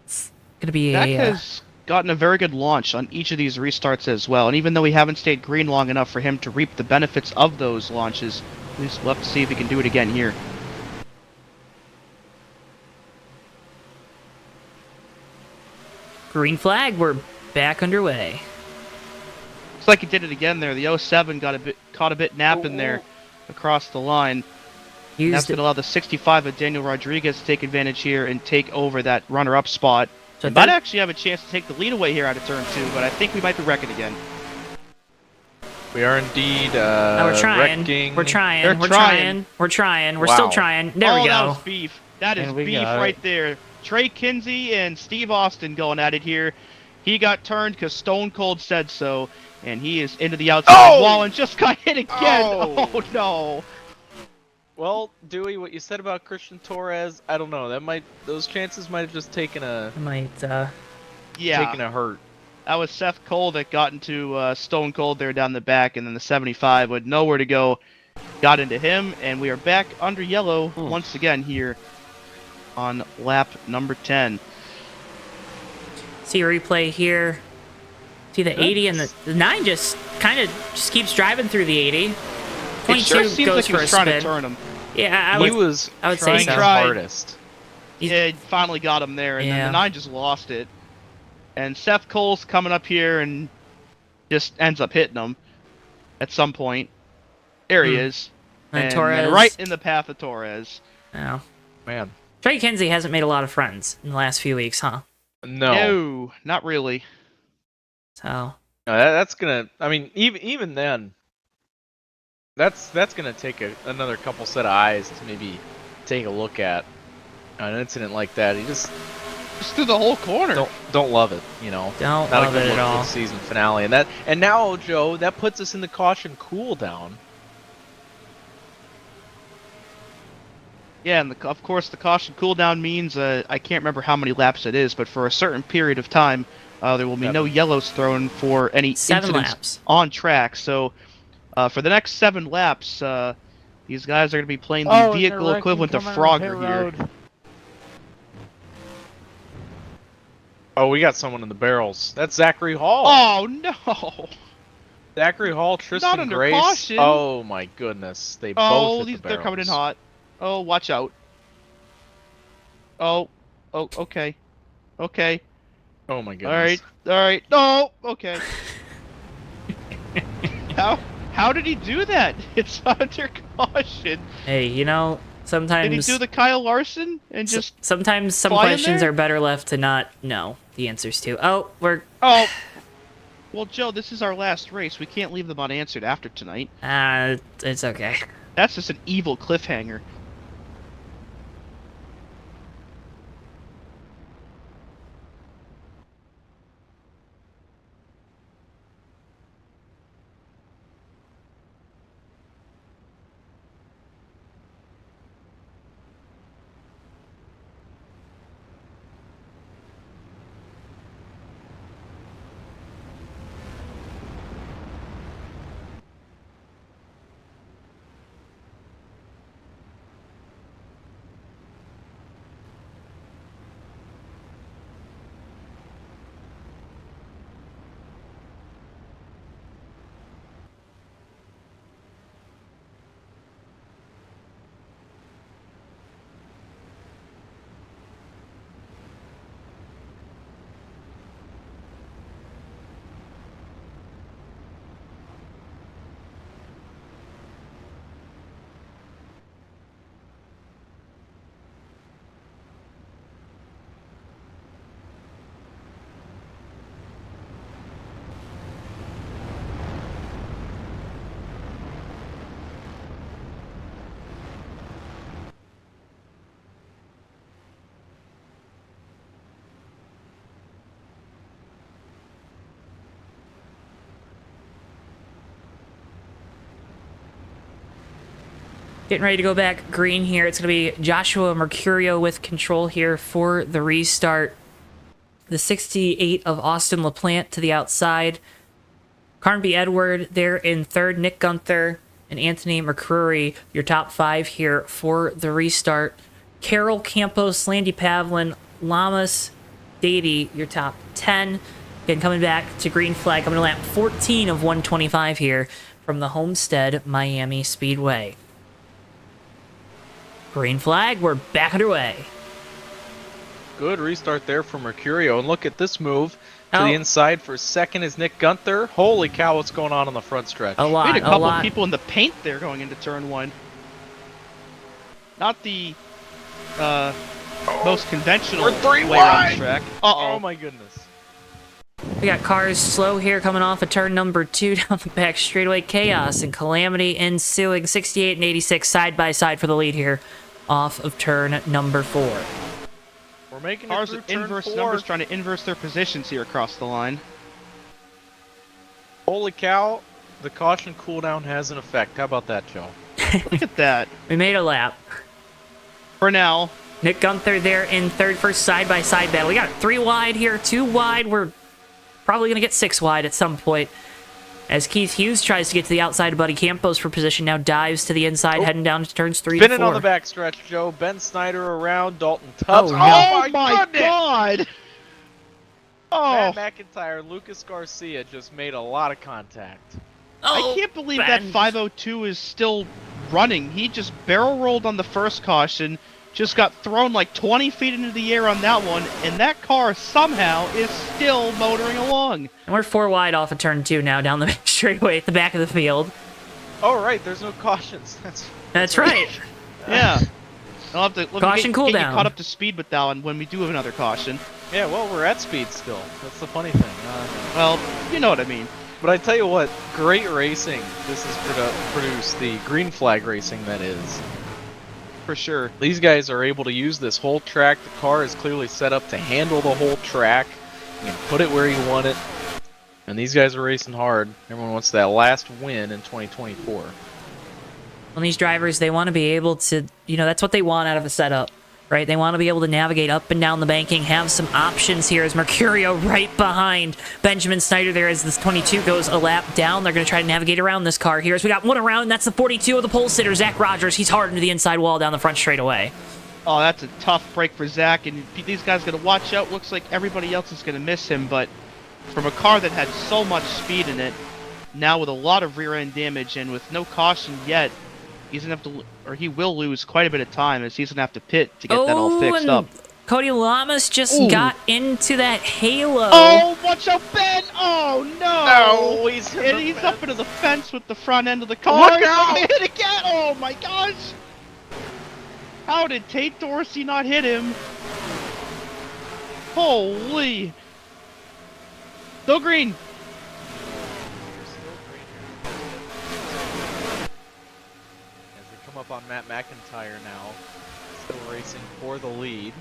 It's going to be Zach has gotten a very good launch on each of these restarts as well. And even though we haven't stayed green long enough for him to reap the benefits of those launches, at least we'll have to see if he can do it again here. Green flag, we're back underway. Looks like he did it again there. The 07 caught a bit napping there across the line. That's going to allow the 65 of Daniel Rodriguez to take advantage here and take over that runner-up spot. So might actually have a chance to take the lead away here out of turn 2, but I think we might be wrecking again. We are indeed we're trying. wrecking. We're trying. We're still trying. There we go. That was beef. That is beef right there. Trey Kinsey and Steve Austin going at it here. He got turned because Stone Cold said so, and he is into the outside wall and just got hit again. Oh no. Well, Dewey, what you said about Christian Torres, I don't know. Those chances might have just taken a taken a hurt. That was Seth Cole that got into Stone Cold there down the back, and then the 75 with nowhere to go got into him, and we are back under yellow once again here on lap number 10. See a replay here. See the 80 and the 9 just kind of keeps driving through the 80. 22 it sure seems goes like he for was a trying spin. to turn him. Yeah, he was I would trying say so. his hardest. Yeah, he finally got him there, and then the 9 just lost it. And Seth Cole's coming up here and just ends up hitting him at some point. There he is. And Torres. Right in the path of Torres. Oh. Man. Trey Kinsey hasn't made a lot of friends in the last few weeks, huh? No, not really. So. No, that's gonna. I mean, even then, that's gonna take another couple set of eyes to maybe take a look at an incident like that. He just through the whole corner. Don't love it, you know. Don't Not love a good it look at for all. the season finale, and now, Joe, that puts us in the caution cool down. Yeah, and of course the caution cooldown means I can't remember how many laps it is, but for a certain period of time, there will be no yellows thrown for any 7 incidents laps on track. So for the next 7 laps, these guys are going to be playing the vehicle equivalent of Frogger here. Oh, we got someone in the barrels. That's Zachary Hall. Oh no! Zachary Hall, Tristan Not under Grace. caution. Oh my goodness, they both hit the barrels. They're coming in hot. Oh, watch out. Oh, okay. Okay. Oh my goodness. Alright. No! Okay. How did he do that? It's under caution. Hey, you know, sometimes... Did he do the Kyle Larson and just sometimes some questions are better left to not know the answers to. Oh, we're... Oh! Well, Joe, this is our last race. We can't leave them unanswered after tonight. It's okay. That's just an evil cliffhanger. Getting ready to go back green here. It's going to be Joshua Mercurio with control here for the restart. The 68 of Austin LaPlante to the outside. Carnby Edward there in third. Nick Gunther and Anthony McCrory, your top 5 here for the restart. Carol Campos, Landy Pavlin, Lamas, Direct 80, your top 10. Again, coming back to green flag, coming to lap 14 of 125 here from the Homestead-Miami Speedway. Green flag, we're back underway. Good restart there for Mercurio. And look at this move to the inside for second is Nick Gunther. Holy cow, what's going on the front stretch? A lot, we had a couple of people in the paint there going into turn 1. Not the most conventional way around the track. Oh my goodness. We got cars slow here coming off of turn number 2 down the back straightaway. Chaos and Calamity ensuing. 68 and 86 side by side for the lead here off of turn number 4. We're making cars it at through inverse turn 4. numbers trying to inverse their positions here across the line. Holy cow, the caution cooldown has an effect. How about that, Joe? Look at that. We made a lap. For now. Nick Gunther there in third for side-by-side battle. We got 3 wide here, 2 wide. We're probably going to get 6 wide at some point. As Keith Hughes tries to get to the outside of Buddy Campos for position, now dives to the inside, heading down to turns 3 to 4. Spinning on the backstretch, Joe. Ben Snyder around, Dalton Tubbs. Oh, oh my God! Oh, Matt McIntyre, Lucas Garcia just made a lot of contact. Oh, I can't believe that 502 is still running. He just barrel rolled on the first caution, just got thrown like 20 feet into the air on that one, and that car somehow is still motoring along. And we're 4 wide off of turn 2 now, down the straightaway at the back of the field. Oh, right, there's no cautions. That's right. Yeah. I'll have to Caution get you cooldown. caught up to speed with that one when we do have another caution. Yeah, well, we're at speed still. That's the funny thing. Well, you know what I mean. But I tell you what, great racing this has produced, the green flag racing that is. For sure. These guys are able to use this whole track. The car is clearly set up to handle the whole track. You can put it where you want it. And these guys are racing hard. Everyone wants that last win in 2024. Well, these drivers, they want to be able to, that's what they want out of a setup, right? They want to be able to navigate up and down the banking, have some options here as Mercurio right behind Benjamin Snyder there as this 22 goes a lap down. They're going to try to navigate around this car here as we got one around, and that's the 42 of the pole sitter, Zach Rogers. He's hard into the inside wall down the front straightaway. Oh, that's a tough break for Zach, and these guys got to watch out. Looks like everybody else is going to miss him, but from a car that had so much speed in it, now with a lot of rear-end damage and with no caution yet, he's gonna have to, or he will lose quite a bit of time as he's gonna have to pit to get that all fixed up. Cody Lamas just got into that halo. Oh, watch out, Ben! Oh no! No, he's up into the fence with the front end of the car. Look out! He's gonna hit again! Oh my gosh! How did Tate Dorsey not hit him? Holy! Still green. Up on Matt McIntyre now, still racing for the lead.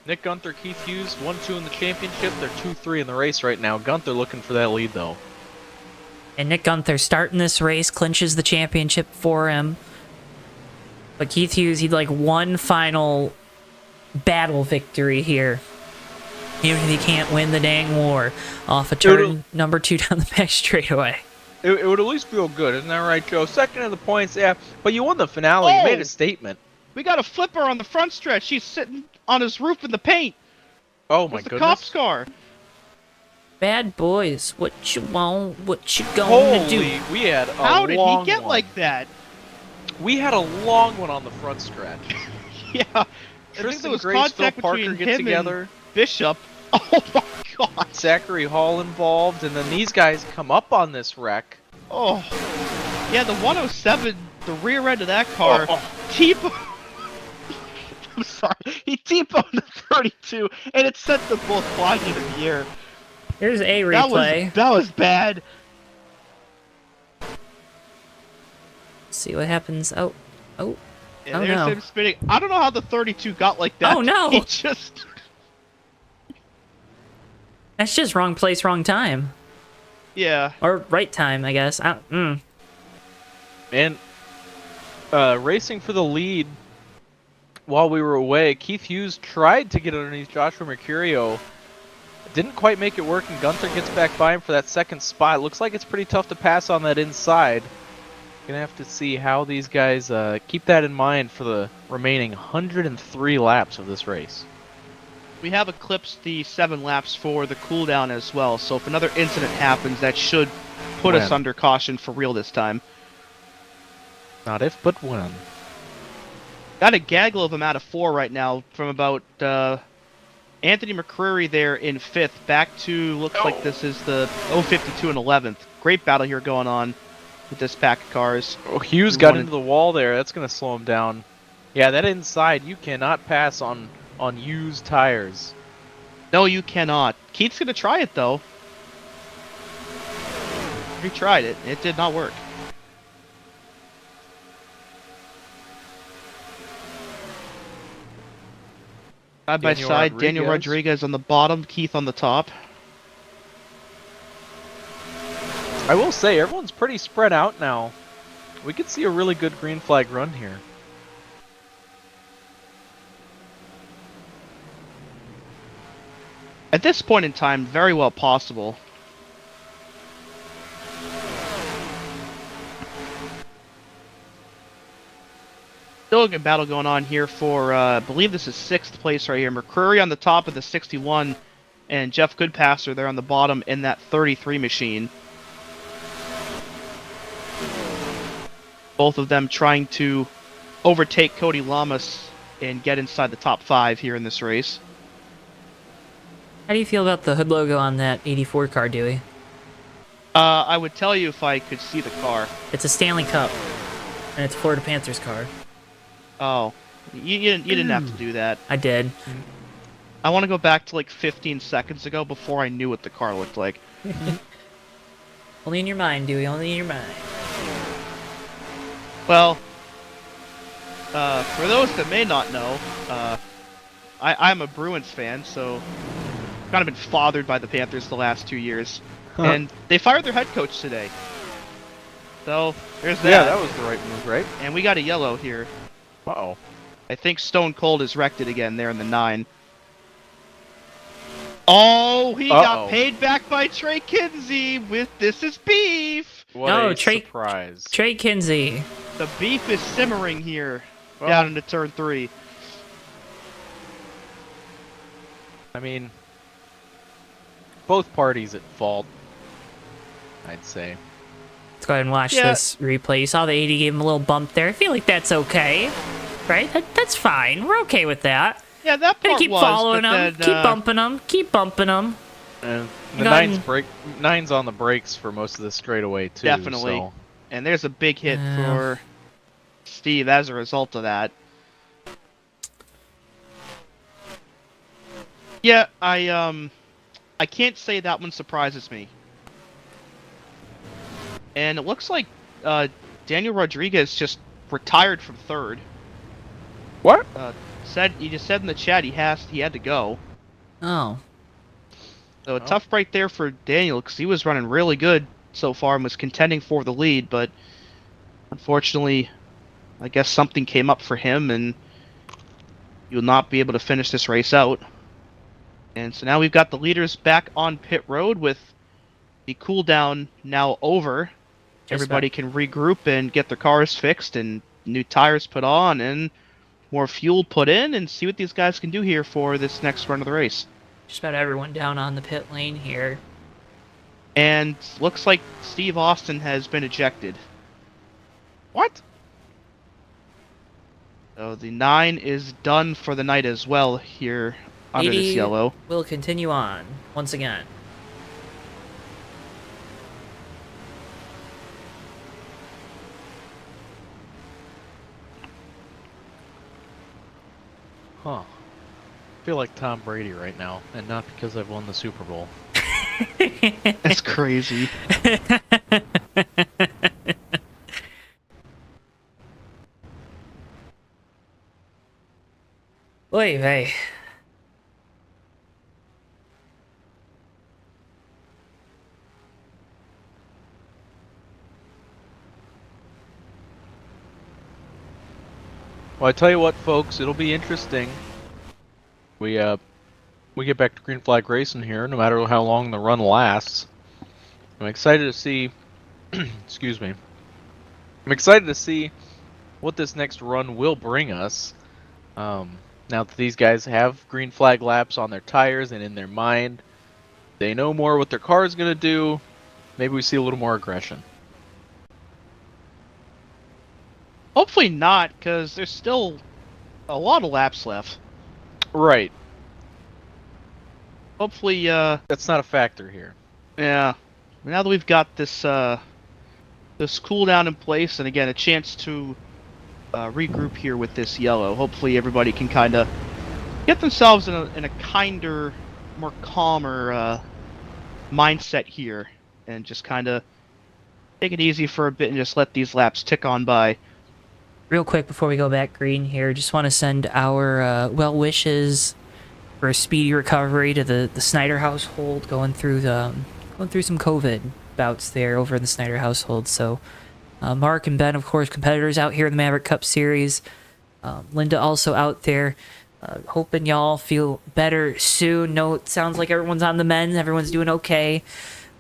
Nick Gunther, Keith Hughes, 1-2 in the championship. They're 2-3 in the race right now. Gunther looking for that lead though. And Nick Gunther starting this race, clinches the championship for him. But Keith Hughes, he'd like one final battle victory here. Even if he can't win the dang war off of turn number 2 down the back straightaway. It would at least feel good, isn't that right, Joe? Second in the points, yeah. But you won the finale. You made a statement. We got a flipper on the front stretch. He's sitting on his roof in the paint. Oh my goodness. goodness. The cop's car. Bad boys, what you want? What you gonna do? We had a How did long he get one. like that? We had a long one on the front stretch. Yeah. I think Tristan there was Grace, Phil contact Parker between get him together. and Bishop. Oh my god. Zachary Hall involved, and then these guys come up on this wreck. Oh. Yeah, the 107, the rear end of that car, I'm sorry. He T-boned the 32, and it sent them both flying into the air. Here's a replay. That was bad. Let's see what happens. Oh. Yeah, Oh, there's no. him spinning. I don't know how the 32 got like that. Oh, no. He just... That's just wrong place, wrong time. Yeah. Or right time, I guess. And racing for the lead while we were away, Keith Hughes tried to get underneath Joshua Mercurio. Didn't quite make it work, and Gunther gets back by him for that second spot. Looks like it's pretty tough to pass on that inside. Gonna have to see how these guys keep that in mind for the remaining 103 laps of this race. We have eclipsed the 7 laps for the cooldown as well, so if another incident happens, that should put us under caution for real this time. Not if, but when. Got a gaggle of them out of 4 right now, from about Anthony McCreary there in 5th, back to, looks like this is the 052 in 11th. Great battle here going on with this pack of cars. Oh, Hughes got into the wall there. That's going to slow him down. Yeah, that inside, you cannot pass on used tires. No, you cannot. Keith's going to try it, though. He tried it. It did not work. Side by side, Daniel Rodriguez on the bottom, Keith on the top. I will say, everyone's pretty spread out now. We could see a really good green flag run here. At this point in time, very well possible. Still a good battle going on here for, I believe this is 6th place right here. McCreary on the top of the 61, and Jeff Goodpasser there on the bottom in that 33 machine. Both of them trying to overtake Cody Lamas and get inside the top 5 here in this race. How do you feel about the hood logo on that 84 car, Dewey? I would tell you if I could see the car. It's a Stanley Cup, and it's a Florida Panthers car. Oh, you didn't have to do that. I did. I want to go back to like 15 seconds ago before I knew what the car looked like. Only in your mind, Dewey, only in your mind. Well, for those that may not know, I'm a Bruins fan, so kind of been fathered by the Panthers the last 2 years. And they fired their head coach today. So, there's that. Yeah, that was the right move, right? And we got a yellow here. Uh-oh. I think Stone Cold is wrecked it again there in the 9. Oh, he got paid back by Trey Kinsey with This Is Beef! What a surprise. Trey Kinsey. The beef is simmering here down into turn 3. I mean, both parties at fault, I'd say. Let's go ahead and watch this replay. You saw the 80 gave him a little bump there. I feel like that's okay, right? That's fine. We're okay with that. Yeah, that part keep following him, keep bumping him, keep bumping him. And the nine's on the brakes for most of this straightaway too. Definitely. So. And there's a big hit for Steve as a result of that. Yeah, I can't say that one surprises me. And it looks like Daniel Rodriguez just retired from 3rd. What? He just said in the chat he had to go. Oh. So a tough break there for Daniel because he was running really good so far and was contending for the lead, but unfortunately, I guess something came up for him and he will not be able to finish this race out. And so now we've got the leaders back on pit road with the cooldown now over. Everybody can regroup and get their cars fixed and new tires put on and more fuel put in and see what these guys can do here for this next run of the race. Just about everyone down on the pit lane here. And looks like Steve Austin has been ejected. What? So the 9 is done for the night as well here under this yellow. Will continue on once again. Huh. I feel like Tom Brady right now, and not because I've won the Super Bowl. That's crazy. Oy vey. Well, I tell you what, folks, it'll be interesting. We get back to green flag racing here, no matter how long the run lasts. I'm excited to see. Excuse me. I'm excited to see what this next run will bring us. Now Now that these guys have green flag laps on their tires and in their mind, they know more what their car is going to do. Maybe we see a little more aggression. Hopefully not, because there's still a lot of laps left. Right. Hopefully, That's not a factor here. yeah. Now that we've got this this cooldown in place, and again a chance to regroup here with this yellow, hopefully everybody can kind of get themselves in a kinder, more calmer mindset here, and just kind of take it easy for a bit and just let these laps tick on by. Real quick before we go back green here, just want to send our well wishes for a speedy recovery to the Snyder household, going through some COVID bouts there over in the Snyder household. So Mark and Ben, of course, competitors out here in the Maverick Cup Series. Linda also out there. Hoping y'all feel better soon. No, it sounds like everyone's on the mend. Everyone's doing okay.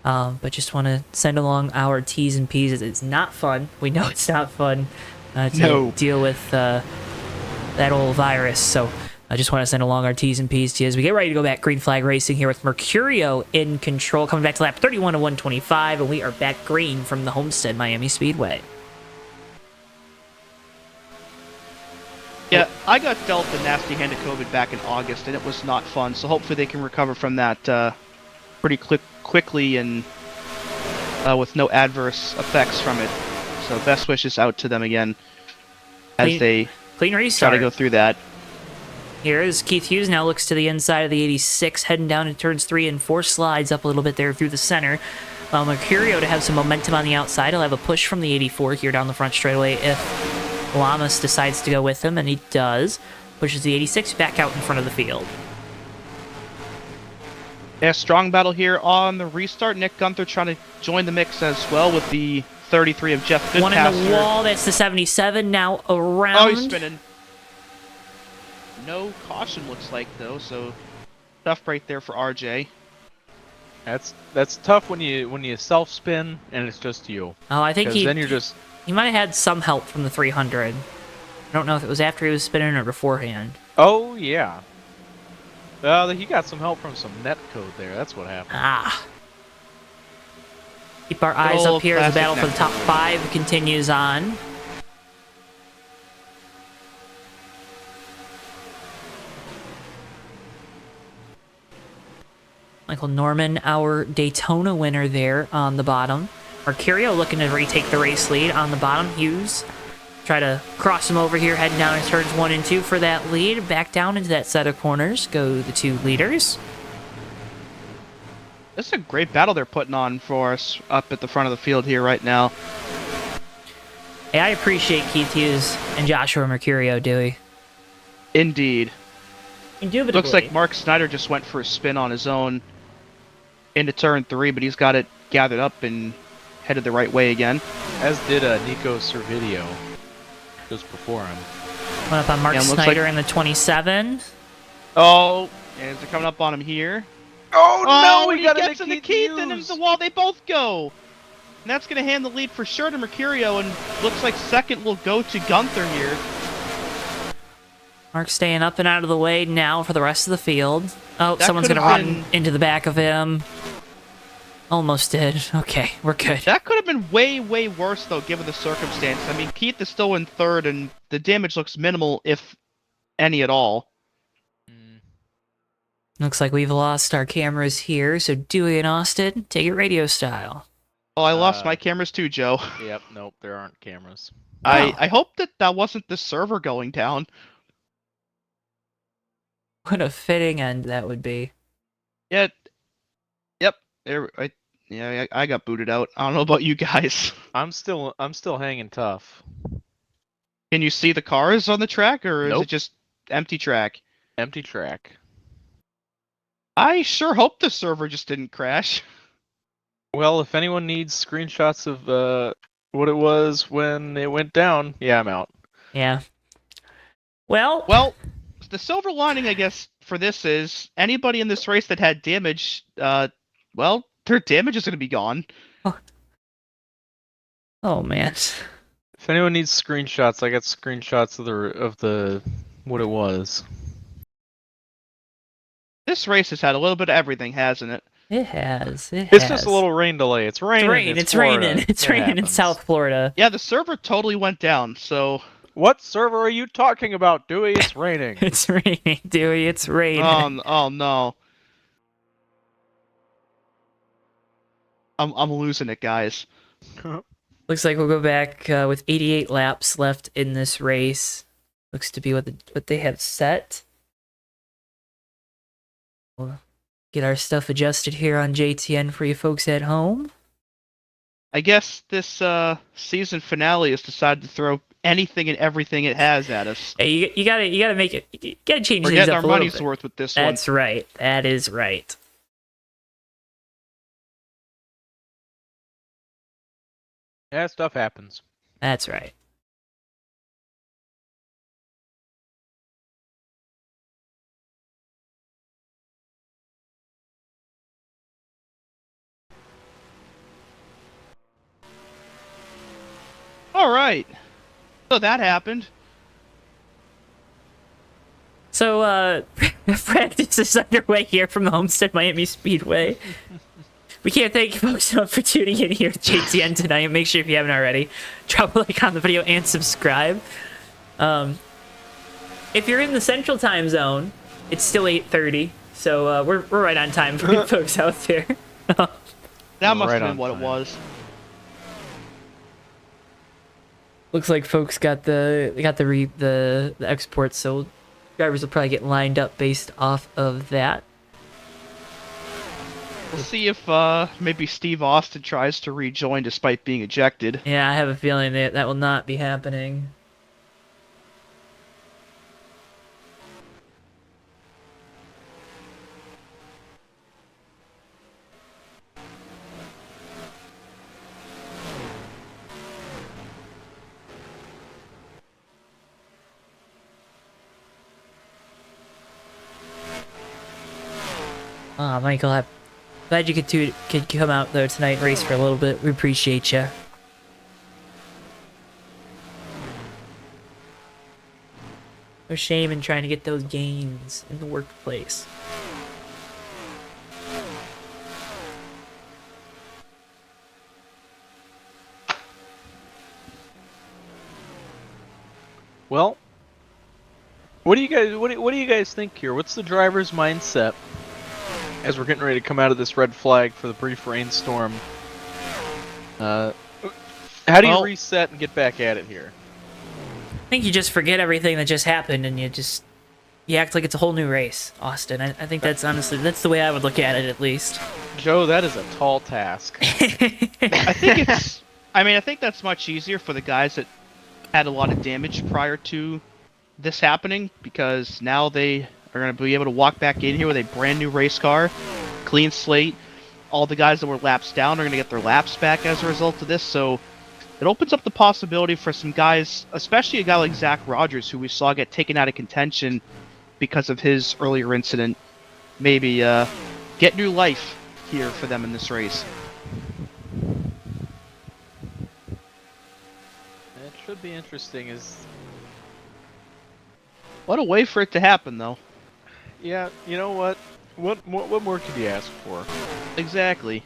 But just want to send along our T's and P's. It's not fun. We know it's not fun to deal with that old virus. So I just want to send along our T's and P's to you as we get ready to go back green flag racing here with Mercurio in control. Coming back to lap 31 to 125. And we are back green from the Homestead-Miami Speedway. Yeah, I got dealt the nasty hand of COVID back in August, and it was not fun. So hopefully they can recover from that pretty quickly and with no adverse effects from it. So best wishes out to them again as they clean restart. try to go through that. Here is Keith Hughes, now looks to the inside of the 86, heading down to turns 3 and 4, slides up a little bit there through the center. Mercurio to have some momentum on the outside. He'll have a push from the 84 here down the front straightaway if Lamas decides to go with him, and he does. Pushes the 86 back out in front of the field. Yeah, strong battle here on the restart. Nick Gunther trying to join the mix as well with the 33 of Jeff Goodpaster. One in the wall, that's the 77, now around. Oh, he's spinning. No caution looks like, though, so tough right there for RJ. That's tough when you self spin and it's just you. Oh, I think then you're just. He might have had some help from the 300. I don't know if it was after he was spinning or beforehand. Oh yeah. He got some help from some net code there. That's what happened. Ah. Keep our eyes up here as the battle for the top 5 continues on. Michael Norman, our Daytona winner there on the bottom. Mercurio looking to retake the race lead on the bottom. Hughes try to cross him over here, heading down in turns 1 and 2 for that lead. Back down into that set of corners go the 2 leaders. This is a great battle they're putting on for us up at the front of the field here right now. Hey, I appreciate Keith Hughes and Joshua Mercurio, Dewey. Indeed. Indubitably. Looks like Mark Snyder just went for a spin on his own into turn 3, but he's got it gathered up and headed the right way again. As did Nico Servideo just before him. One up on Mark Snyder in the 27. Oh, and they're coming up on him here. Oh no, he gets into Keith and into the wall. They both go. And that's going to hand the lead for sure to Mercurio, and looks like second will go to Gunther here. Mark staying up and out of the way now for the rest of the field. Oh, someone's going to run into the back of him. Almost did. Okay, we're good. That could have been way, way worse, though, given the circumstance. I mean, Keith is still in third, and the damage looks minimal, if any at all. Looks like we've lost our cameras here, so Dewey and Austin, take it radio style. Oh, I lost my cameras too, Joe. Yep, nope, there aren't cameras. I hope that wasn't the server going down. What a fitting end that would be. Yeah. Yep. I got booted out. I don't know about you guys. I'm still hanging tough. Can you see the cars on the track, or is Nope. it just empty track? Empty track. I sure hope the server just didn't crash. Well, if anyone needs screenshots of what it was when it went down, yeah, I'm out. Yeah. Well, the silver lining, I guess, for this is anybody in this race that had damage, well, their damage is going to be gone. oh man. If anyone needs screenshots, I got screenshots of the what it was. This race has had a little bit of everything, hasn't it? It has. It's just a little rain delay. It's raining. It's raining. It's raining in happens. South Florida. Yeah, the server totally went down, so... What server are you talking about, Dewey? It's raining. It's raining, Dewey. It's raining. Oh no. I'm losing it, guys. Looks like we'll go back with 88 laps left in this race. Looks to be what they have set. We'll get our stuff adjusted here on JTN for you folks at home. I guess this season finale has decided to throw anything and everything it has at us. Hey, you gotta make it. You gotta change We're things getting up our a little money's bit. worth with this That's right. That is right. Yeah, stuff happens. That's right. All right. So that happened. So, practice is underway here from the Homestead-Miami Speedway. We can't thank you folks enough for tuning in here at JTN tonight. Make sure if you haven't already, drop a like on the video and subscribe. If you're in the Central Time Zone, it's still 8:30, so we're right on time for you folks out there. That must Right have on been what time. it was. Looks like folks got the exports, so drivers will probably get lined up based off of that. We'll see if maybe Steve Austin tries to rejoin despite being ejected. Yeah, I have a feeling that will not be happening. Ah, Michael, I'm glad you could come out there tonight and race for a little bit. We appreciate you. No shame in trying to get those gains in the workplace. Well, what do you guys think here? What's the driver's mindset as we're getting ready to come out of this red flag for the brief rainstorm? How do you reset and get back at it here? I think you just forget everything that just happened and you act like it's a whole new race, Austin. I think that's honestly, that's the way I would look at it, at least. Joe, that is a tall task. I think that's much easier for the guys that had a lot of damage prior to this happening, because now they are going to be able to walk back in here with a brand new race car, clean slate. All the guys that were laps down are going to get their laps back as a result of this, so it opens up the possibility for some guys, especially a guy like Zach Rogers, who we saw get taken out of contention because of his earlier incident, maybe get new life here for them in this race. It should be interesting. What a way for it to happen, though. Yeah, you know what? What more could you ask for? Exactly.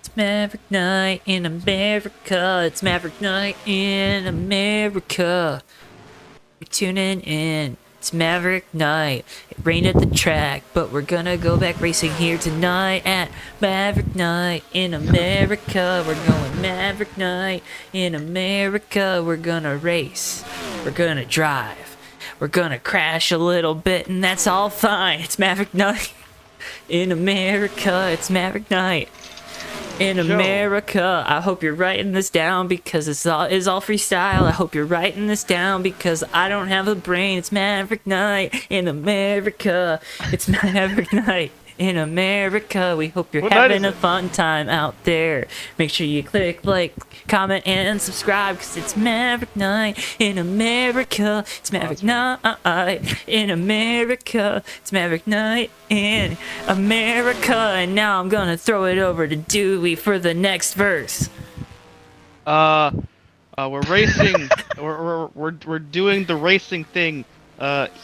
It's Maverick Night in America. It's Maverick Night in America. You're tuning in. It's Maverick Night. It rained at the track, but we're gonna go back racing here tonight at Maverick Night in America. We're going Maverick Night in America. We're gonna race. We're gonna drive. We're gonna crash a little bit, and that's all fine. It's Maverick Night in America. It's Maverick Night in America. I hope you're writing this down because it's all freestyle. I hope you're writing this down because I don't have a brain. It's Maverick Night in America. It's Maverick Night in America. We hope you're having a fun time out there. Make sure you click like, comment, and subscribe because it's Maverick Night in America. It's Maverick Night in America. It's Maverick Night in America. And now I'm gonna throw it over to Dewey for the next verse. We're racing. we're doing the racing thing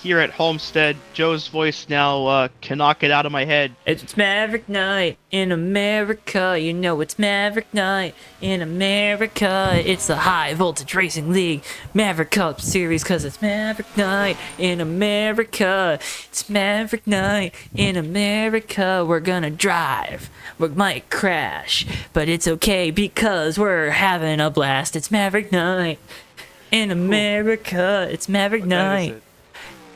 here at Homestead. Joe's voice now cannot get out of my head. It's Maverick Night in America. You know it's Maverick Night in America. It's the High Voltage Racing League Maverick Cup Series, cause it's Maverick Night in America. It's Maverick Night in America. We're gonna drive. We might crash, but it's okay because we're having a blast. It's Maverick Night in America. It's Maverick Night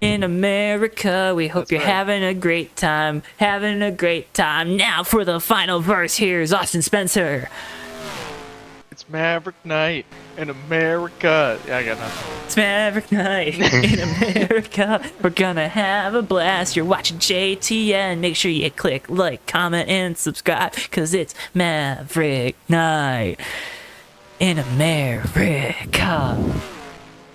in America. We hope you're having a great time. Having a great time. Now for the final verse, here's Austin Spencer. It's Maverick Night in America. Yeah, I got nothing. It's Maverick Night in America. We're gonna have a blast. You're watching JTN. Make sure you click like, comment, and subscribe, cause it's Maverick Night in America.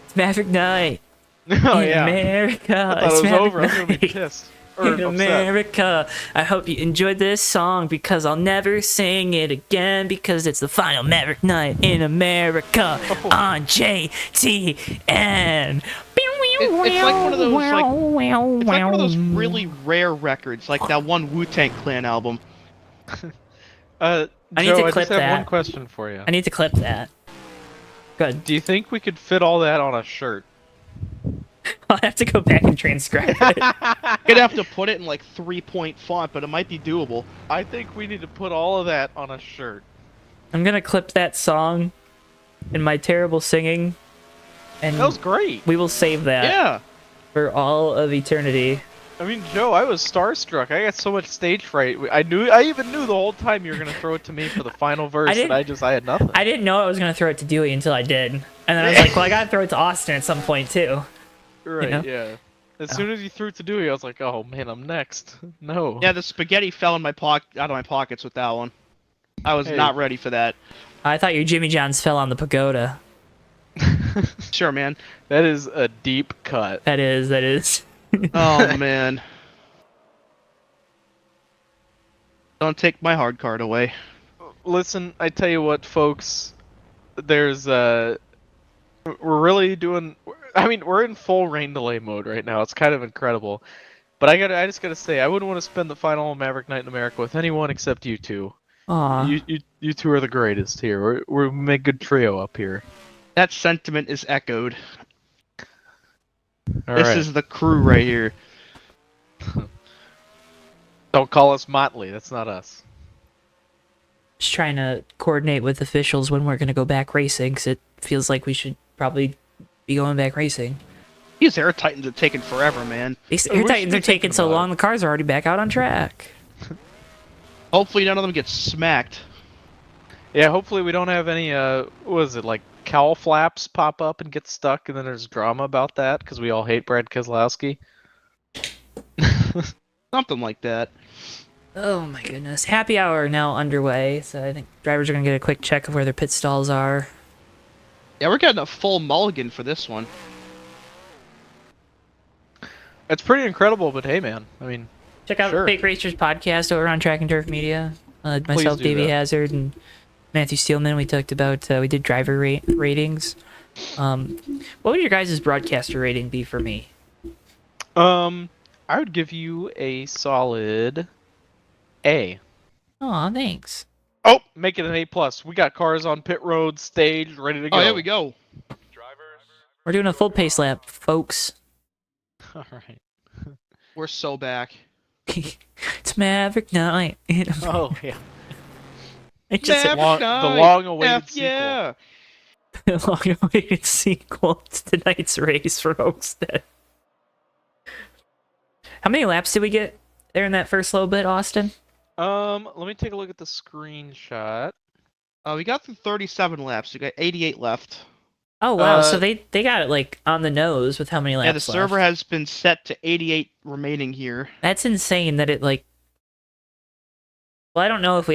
It's Maverick Night Oh in yeah. America. I thought It's it was Maverick over. I'm gonna be Night pissed. Or in upset. America. I hope you enjoyed this song because I'll never sing it again because it's the final Maverick Night in America on JTN. It's like one of those it's like one of those really rare records, like that one Wu-Tang Clan album. I need Joe, to I clip just have that. one question for you. I need to clip that. Good. Do you think we could fit all that on a shirt? I'll have to go back and transcribe it. Gonna have to put it in like 3-point font, but it might be doable. I think we need to put all of that on a shirt. I'm gonna clip that song and my terrible singing, and That was great. we will save that Yeah. for all of eternity. I mean, Joe, I was starstruck. I got so much stage fright. I even knew the whole time you were gonna throw it to me for the final verse, and I had nothing. I didn't know I was gonna throw it to Dewey until I did, and then I was like, well, I gotta throw it to Austin at some point too. Right, know? yeah. As soon as you threw it to Dewey, I was like, oh man, I'm next. No. Yeah, the spaghetti fell in my out of my pockets with that one. I was not ready for that. I thought your Jimmy Johns fell on the pagoda. Sure, man. That is a deep cut. That is. Oh man. Don't take my hard card away. Listen, I tell you what, folks. There's we're really doing. I mean, we're in full rain delay mode right now. It's kind of incredible. But I just gotta say, I wouldn't want to spend the final Maverick Night in America with anyone except you two. Aw. You two are the greatest here. We make a good trio up here. That sentiment is echoed. All This right. is the crew right here. Don't call us Motley. That's not us. Just trying to coordinate with officials when we're gonna go back racing, because it feels like we should probably be going back racing. These Air Titans are taking forever, man. These we Air should Titans be are taking thinking so about long, the cars are already back out on track. Hopefully none of them get smacked. Yeah, hopefully we don't have any, what is it, like cowl flaps pop up and get stuck, and then there's drama about that, because we all hate Brad Keselowski. Something like that. Oh my goodness. Happy hour now underway, so I think drivers are going to get a quick check of where their pit stalls are. Yeah, we're getting a full mulligan for this one. It's pretty incredible, but hey, man, I mean, Check out Sure. Fake Racers podcast over on Track and Turf Media. Myself, do Davey that. Hazard, and Matthew Steelman. We talked about, we did driver ratings. What would your guys' broadcaster rating be for me? I would give you a solid A. Aw, thanks. Oh, make it an A+. We got cars on pit road, stage, ready to go. Oh, here we go. We're doing a full pace lap, folks. All right. We're so back. It's Maverick Night. Oh, yeah. It just Maverick long- the Night, long-awaited F yeah. a long-awaited sequel to tonight's race for Homestead. How many laps did we get there in that first little bit, Austin? Let me take a look at the screenshot. We got through 37 laps. We got 88 left. Oh wow, so they got it like on the nose with how many laps Yeah, the server left. has been set to 88 remaining here. That's insane that it like. Well, I don't know if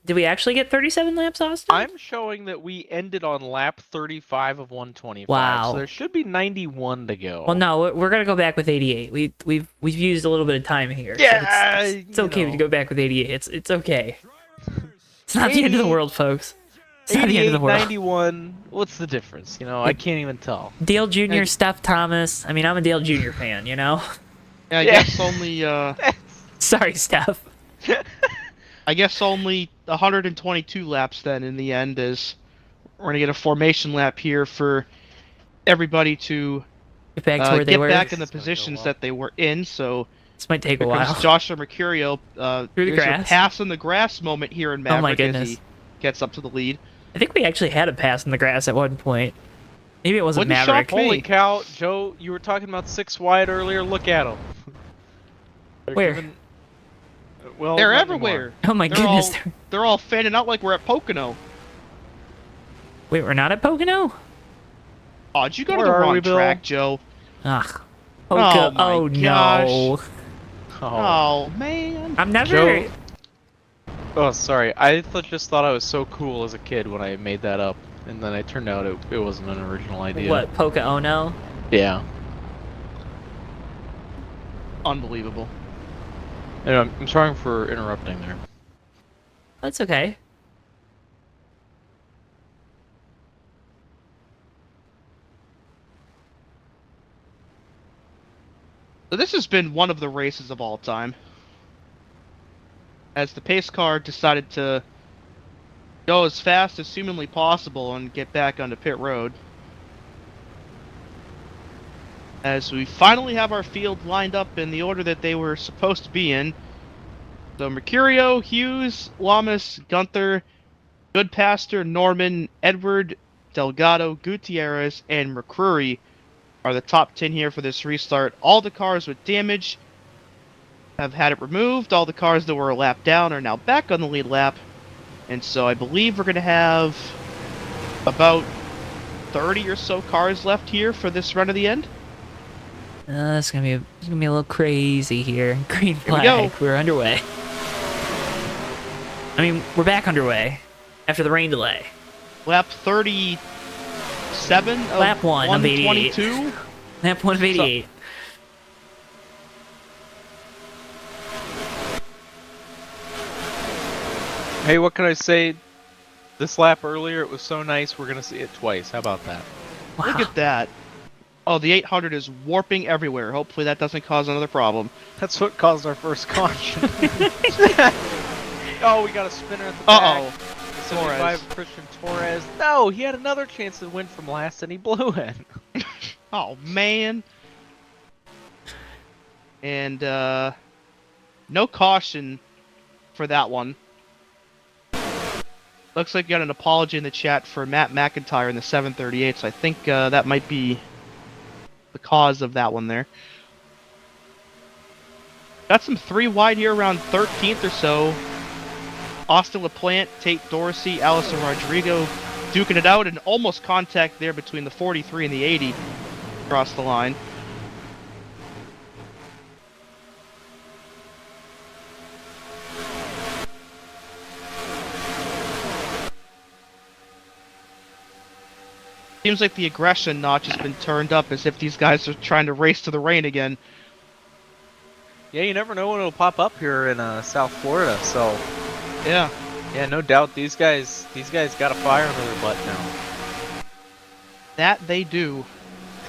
did we actually get 37 laps, Austin? I'm showing that we ended on lap 35 of 125. Wow. So there should be 91 to go. Well, no, we're gonna go back with 88. We've used a little bit of time here. So Yeah, it's you okay know. to go back with 88. It's okay. It's not the end of the world, folks. It's not the end of the 88, world. 91. What's the difference? You know, I can't even tell. Dale Jr., Steph Thomas. I mean, I'm a Dale Jr. fan, you know? Yeah, I guess only Sorry, Steph. I guess only 122 laps then in the end, as we're gonna get a formation lap here for everybody to Get back to where they get were. back in the positions that they were in. So This might take a here while. comes Joshua Mercurio. Through the there's grass. a pass in the grass moment here in Oh my Maverick as goodness. he gets up to the lead. I think we actually had a pass in the grass at one point. Maybe it wasn't Wouldn't Maverick. shock me. Holy cow, Joe, you were talking about 6 wide earlier. Look at them. Where? Well, They're not everywhere. anymore. Oh my They're goodness. They're all fanning out like we're at Pocono. Wait, we're not at Pocono? Oh, did you go Where to the are wrong we, Bill? track, Joe? Ugh. Oh Poco. my Oh, gosh. no. Oh. Oh, man. I'm never. Joe- Oh, sorry. I just thought I was so cool as a kid when I made that up, and then it turned out it wasn't an original idea. What, Poco-Ono? Yeah. Unbelievable. Anyway, I'm sorry for interrupting there. That's okay. So this has been one of the races of all time, as the pace car decided to go as fast as humanly possible and get back onto pit road. As we finally have our field lined up in the order that they were supposed to be in. So Mercurio, Hughes, Lamas, Gunther, Goodpaster, Norman, Edward, Delgado, Gutierrez, and McCreary are the top 10 here for this restart. All the cars with damage have had it removed. All the cars that were a lap down are now back on the lead lap. And so I believe we're going to have about 30 or so cars left here for this run to the end. It's gonna be a little crazy here. Green Here we flag. go. We're underway. I mean, we're back underway after the rain delay. Lap 37 of Lap 1 of 88. 122. Lap 1 of 88. Hey, what can I say? This lap earlier, it was so nice, we're gonna see it twice. How about that? Wow. Look at that. Oh, the 800 is warping everywhere. Hopefully that doesn't cause another problem. That's what caused our first caution. Oh, we got a spinner at the Uh-oh. back. 75 Christian Torres. No, he had another chance to win from last, and he blew it. Oh, man. And, no caution for that one. Looks like you got an apology in the chat for Matt McIntyre in the 738, so I think that might be the cause of that one there. Got some 3 wide here around 13th or so. Austin LaPlante, Tate Dorsey, Allison Rodrigo duking it out, and almost contact there between the 43 and the 80 across the line. Seems like the aggression notch has been turned up, as if these guys are trying to race to the rain again. Yeah, you never know when it'll pop up here in South Florida, so Yeah. yeah, no doubt these guys got a fire under their butt now. That they do.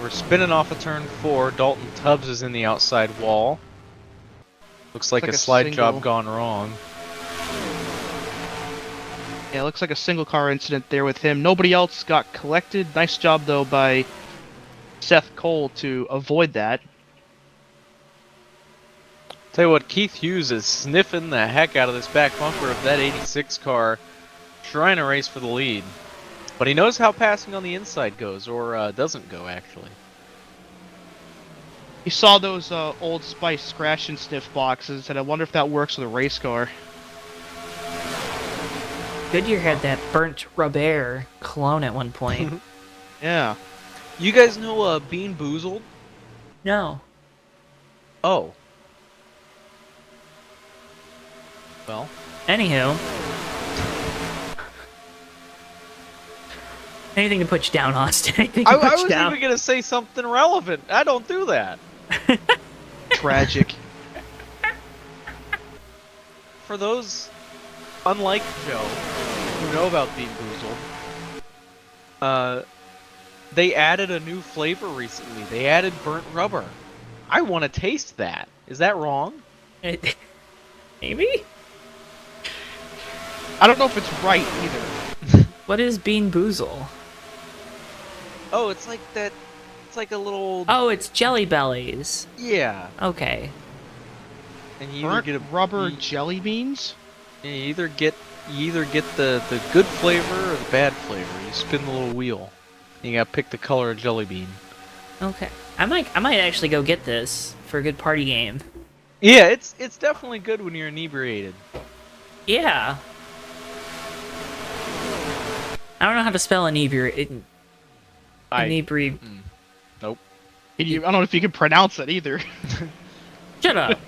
We're spinning off of turn 4. Dalton Tubbs is in the outside wall. Looks like, like a a slide single. job gone wrong. Yeah, looks like a single car incident there with him. Nobody else got collected. Nice job, though, by Seth Cole to avoid that. Tell you what, Keith Hughes is sniffing the heck out of this back bumper of that 86 car, trying to race for the lead. But he knows how passing on the inside goes, or doesn't go, actually. You saw those Old Spice scratch and sniff boxes, and I wonder if that works with a race car. Goodyear had that burnt Robert cologne at one point. Yeah. You guys know Bean Boozled? No. Oh. Well. Anywho. Anything to put you down, Austin. Anything to I put was you down. even going to say something relevant. I don't do that. Tragic. For those, unlike Joe, who know about Bean Boozled, they added a new flavor recently. They added burnt rubber. I want to taste that. Is that wrong? Maybe? I don't know if it's right either. What is Bean Boozle? Oh, it's like that. It's like a little. Oh, it's Jelly Bellies. Yeah. Okay. And you either Burnt get a rubber jelly beans? You either get the good flavor or the bad flavor. You spin the little wheel. You gotta pick the color of jelly bean. Okay. I might actually go get this for a good party game. Yeah, it's definitely good when you're inebriated. Yeah. I don't know how to spell inebriate. Nope. I don't know if you can pronounce it either. Shut up.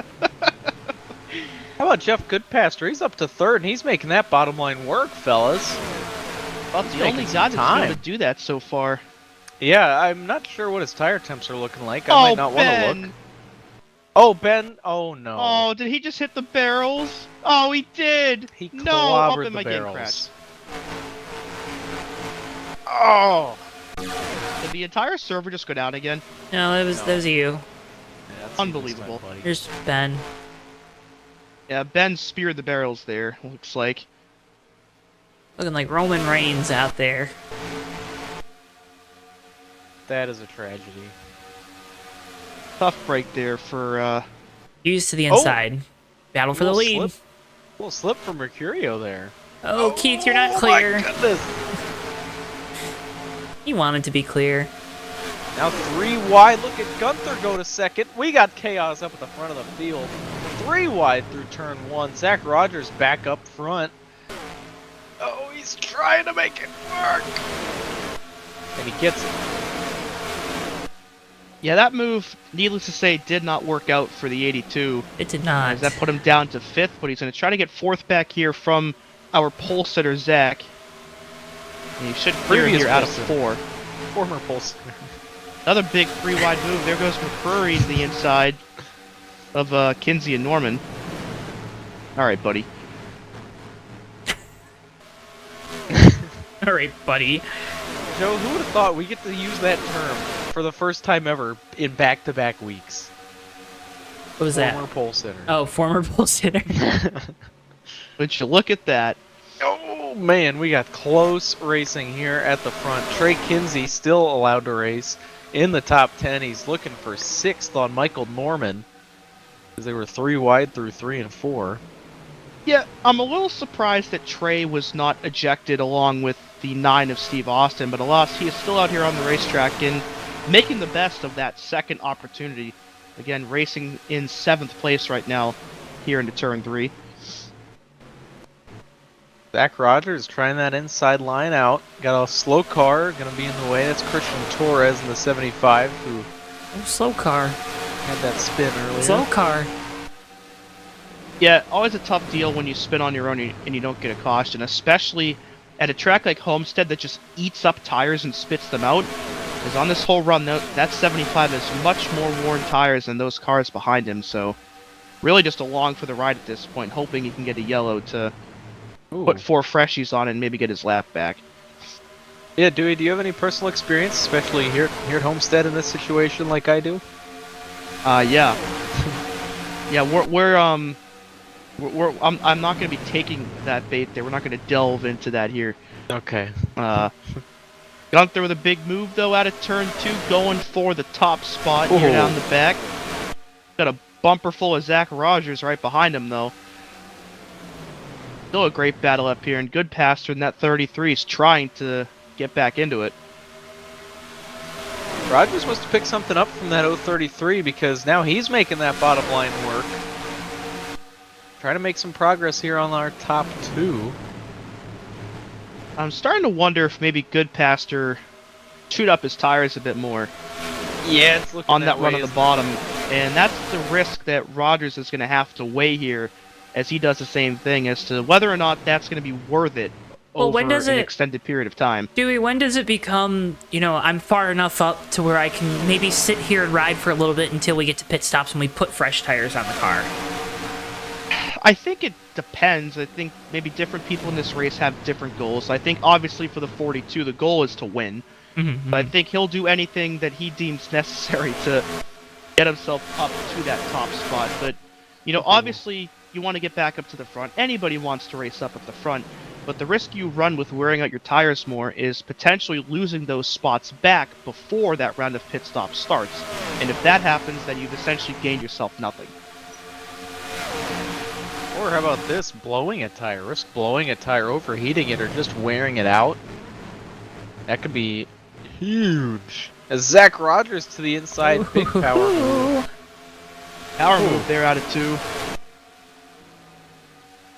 How about Jeff Goodpaster? He's up to third, and he's making that bottom line work, fellas. About the only guy that's been able to do that so far. Yeah, I'm not sure what his tire temps are looking like. I might not want to look. Oh, Ben. Oh, no. Oh, did he just hit the barrels? Oh, he did. He no, up in the my game crash. barrels. Oh. Did the entire server just go down again? No, that was you. Yeah, that's Unbelievable. Here's Ben. Yeah, Ben speared the barrels there, looks like. Looking like Roman Reigns out there. That is a tragedy. Tough break there for, Used to the inside. Battle for the lead. Little slip from Mercurio there. Oh, Keith, you're not clear. My goodness. You wanted to be clear. Now 3 wide. Look at Gunther go to second. We got chaos up at the front of the field. 3 wide through turn 1. Zach Rogers back up front. Oh, he's trying to make it work. And he gets it. Yeah, that move, needless to say, did not work out for the 82. It did not. As that put him down to 5th, but he's going to try to get 4th back here from our pole sitter, Zach. And he should clear here out of 4. Former pole sitter. Another big 3 wide move. There goes McCrory to the inside of Kinsey and Norman. Alright, buddy. Alright, buddy. Joe, who would have thought we get to use that term for the first time ever in back-to-back weeks? What was that? Former pole sitter. Oh, former pole sitter. Would you look at that? Oh, man, we got close racing here at the front. Trey Kinsey still allowed to race in the top 10. He's looking for 6th on Michael Norman, because they were 3 wide through 3 and 4. Yeah, I'm a little surprised that Trey was not ejected along with the 9 of Steve Austin, but alas, he is still out here on the racetrack and making the best of that second opportunity. Again, racing in 7th place right now here into turn 3. Zach Rogers trying that inside line out. Got a slow car, going to be in the way. That's Christian Torres in the 75, who Oh, slow car. had that spin earlier. Slow car. Yeah, always a tough deal when you spin on your own and you don't get a caution, especially at a track like Homestead that just eats up tires and spits them out. Because on this whole run, that 75 has much more worn tires than those cars behind him, so really just along for the ride at this point, hoping he can get a yellow to put 4 freshies on and maybe get his lap back. Yeah, Dewey, do you have any personal experience, especially here at Homestead in this situation like I do? Yeah. Yeah, I'm not going to be taking that bait there. We're not going to delve into that here. Okay. Gunther with a big move, though, out of turn 2, going for the top spot here down the back. Got a bumper full of Zach Rogers right behind him, though. Still a great battle up here, and Goodpaster in that 33 is trying to get back into it. Rogers must have picked something up from that 033 because now he's making that bottom line work. Trying to make some progress here on our top 2. I'm starting to wonder if maybe Goodpaster chewed up his tires a bit more. Yeah, it's looking on that run way, at the bottom, and that's the risk that Rogers is going to have to weigh here as he does the same thing as to whether or not that's going to be worth it over an extended period of time. Dewey, when does it become, I'm far enough up to where I can maybe sit here and ride for a little bit until we get to pit stops and we put fresh tires on the car? I think it depends. I think maybe different people in this race have different goals. I think obviously for the 42, the goal is to win. Mm-hmm. But I think he'll do anything that he deems necessary to get himself up to that top spot. But, you know, obviously you want to get back up to the front. Anybody wants to race up at the front. But the risk you run with wearing out your tires more is potentially losing those spots back before that round of pit stops starts. And if that happens, then you've essentially gained yourself nothing. Or how about this? Blowing a tire. Risk blowing a tire, overheating it, or just wearing it out. That could be huge. As Zach Rogers to the inside, big power move. Power move there out of 2.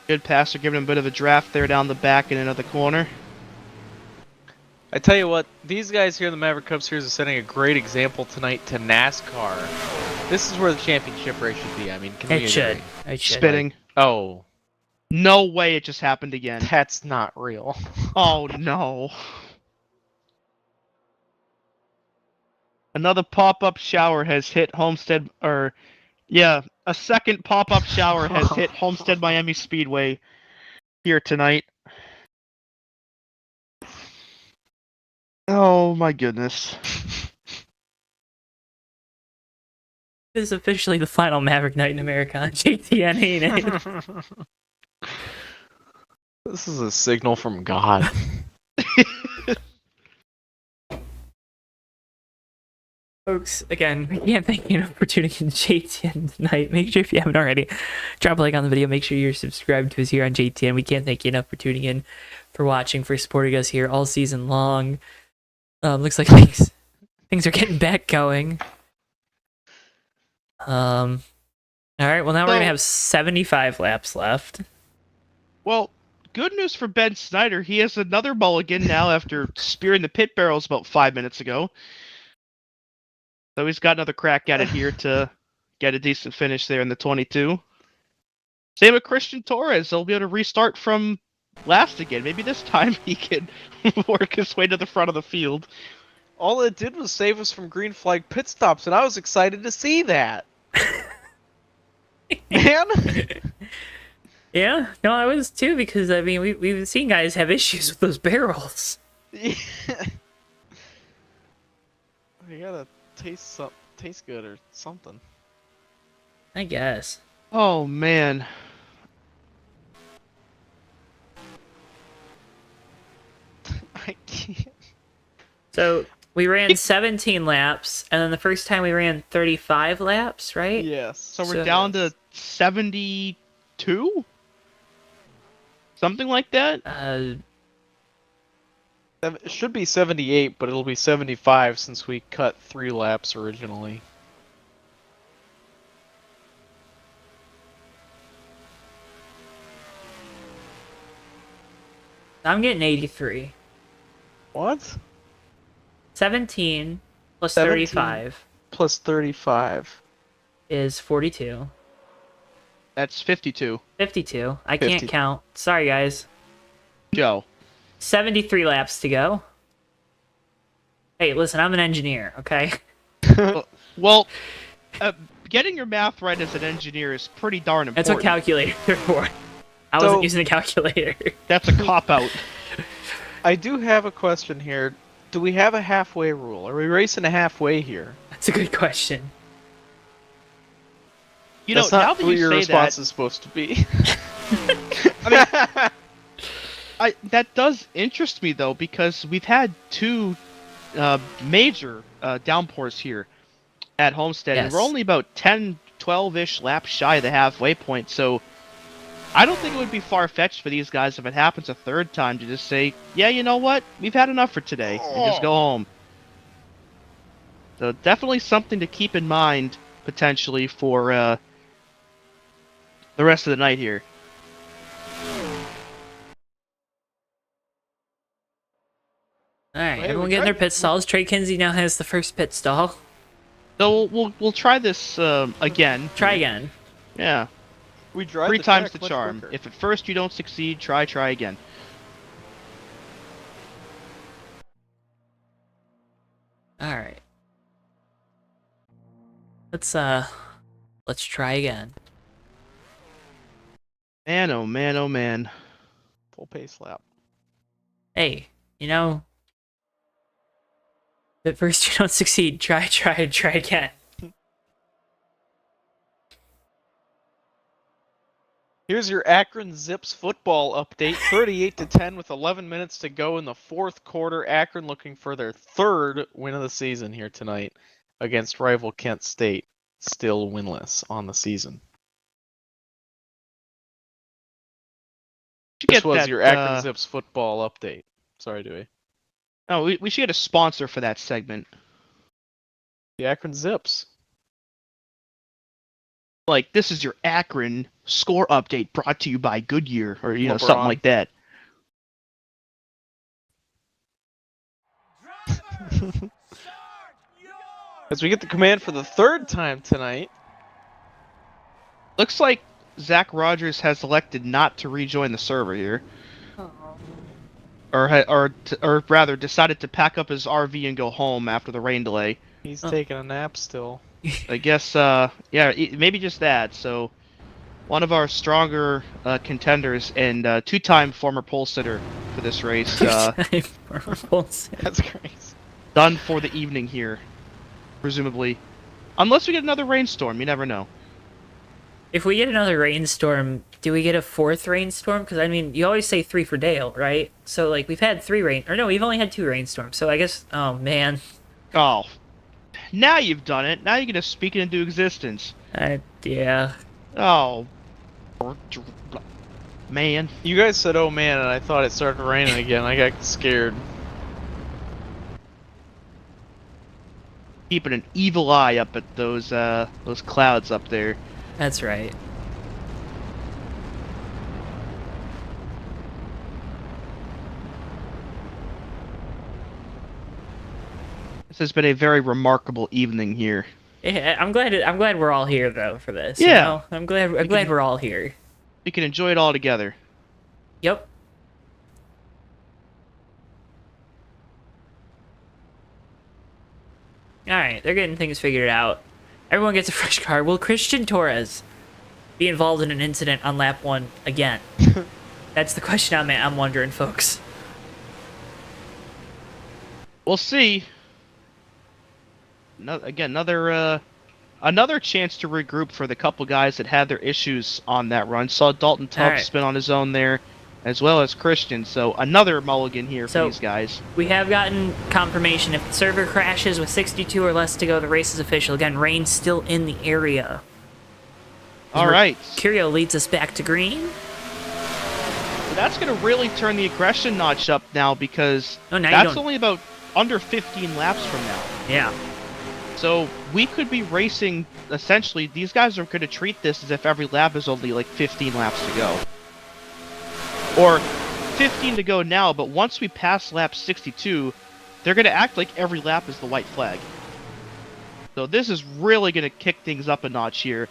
Good passer, giving him a bit of a draft there down the back in another corner. I tell you what, these guys here in the Maverick Cup Series are setting a great example tonight to NASCAR. This is where the championship race should be. I mean, can we It should. agree? It should. Spitting. Oh, No way it just happened again. that's not real. Oh no. Another pop-up shower has hit Homestead, or yeah, a second pop-up shower has hit Homestead-Miami Speedway here tonight. Oh my goodness. This is officially the final Maverick night in America on JTN, ain't it? This is a signal from God. Folks, again, we can't thank you enough for tuning in to JTN tonight. Make sure if you haven't already, drop a like on the video. Make sure you're subscribed to us here on JTN. We can't thank you enough for tuning in, for watching, for supporting us here all season long. Looks like things are getting back going. All right, well now we're gonna have 75 laps left. Well, good news for Ben Snyder. He has another mulligan now after spearing the pit barrels about 5 minutes ago. So he's got another crack at it here to get a decent finish there in the 22. Same with Christian Torres. He'll be able to restart from last again. Maybe this time he can work his way to the front of the field. All it did was save us from green flag pit stops, and I was excited to see that. Man! Yeah, no, I was too, because I mean we've seen guys have issues with those barrels. Yeah. You gotta taste good or something. I guess. Oh man. I can't. So we ran 17 laps, and then the first time we ran 35 laps, right? Yes. So we're down to 72? Something like that? It should be 78, but it'll be 75 since we cut 3 laps originally. I'm getting 83. What? 17 plus 17 35 plus 35 is 42. That's 52. 52. I 50. can't count. Sorry, guys. Joe. 73 laps to go. Hey, listen, I'm an engineer, okay? Well, getting your math right as an engineer is pretty darn important. That's what calculators are for. I wasn't using a calculator. That's a cop-out. I do have a question here. Do we have a halfway rule? Are we racing a halfway here? That's a good question. You know, That's now not that what you your say response that, is supposed to be. I mean, that does interest me though, because we've had 2 major downpours here at Homestead, and we're Yes. only about 10, 12-ish laps shy of the halfway point. So I don't think it would be far-fetched for these guys if it happens a third time to just say, yeah, you know what, we've had enough for today, and just go home. So definitely something to keep in mind potentially for the rest of the night here. Alright, Hey, everyone we getting their tried- pit stalls. Trey Kinsey now has the first pit stall. So we'll try this again. Try again. Yeah. We drive 3 the times track the much charm. quicker. If at first you don't succeed, try again. Alright. Let's try again. Man, oh man, oh man. Full pace lap. Hey, at first you don't succeed. Try again. Here's your Akron Zips football update. 38-10 with 11 minutes to go in the fourth quarter. Akron looking for their third win of the season here tonight against rival Kent State. Still winless on the season. This was your Akron Zips football update. Sorry, Dewey. Oh, we should get a sponsor for that segment. The Akron Zips. Like, this is your Akron score update brought to you by Goodyear, or, LeBron. something like that. As we get the command for the third time tonight. Looks like Zach Rogers has elected not to rejoin the server here. Or rather, decided to pack up his RV and go home after the rain delay. He's taking a nap still. I guess, maybe just that. So, one of our stronger contenders and two-time former pole sitter for this race. That's crazy. Done for the evening here, presumably. Unless we get another rainstorm, you never know. If we get another rainstorm, do we get a fourth rainstorm? Because, I mean, you always say 3 for Dale, right? So, like, we've had 3 rain... Or no, we've only had 2 rainstorms. So I guess... Oh, man. Oh. Now you've done it. Now you're going to speak it into existence. Yeah. Oh. Man. You guys said, oh man, and I thought it started raining again. I got scared. Keeping an evil eye up at those clouds up there. That's right. This has been a very remarkable evening here. Yeah, I'm glad we're all here though for this. Yeah. I'm glad we're all here. We can enjoy it all together. Yep. Alright, they're getting things figured out. Everyone gets a fresh car. Will Christian Torres be involved in an incident on lap 1 again? That's the question I'm wondering, folks. We'll see. Another chance to regroup for the couple guys that had their issues on that run. Saw Dalton Tubbs spin on his own there, as well as Christian. So another mulligan here for these guys. We have gotten confirmation. If the server crashes with 62 or less to go, the race is official. Again, rain's still in the area. All right. Curio leads us back to green. That's going to really turn the aggression notch up now because that's only about under 15 laps from now. Yeah. So we could be racing, essentially, these guys are going to treat this as if every lap is only like 15 laps to go. Or 15 to go now, but once we pass lap 62, they're going to act like every lap is the white flag. So this is really going to kick things up a notch here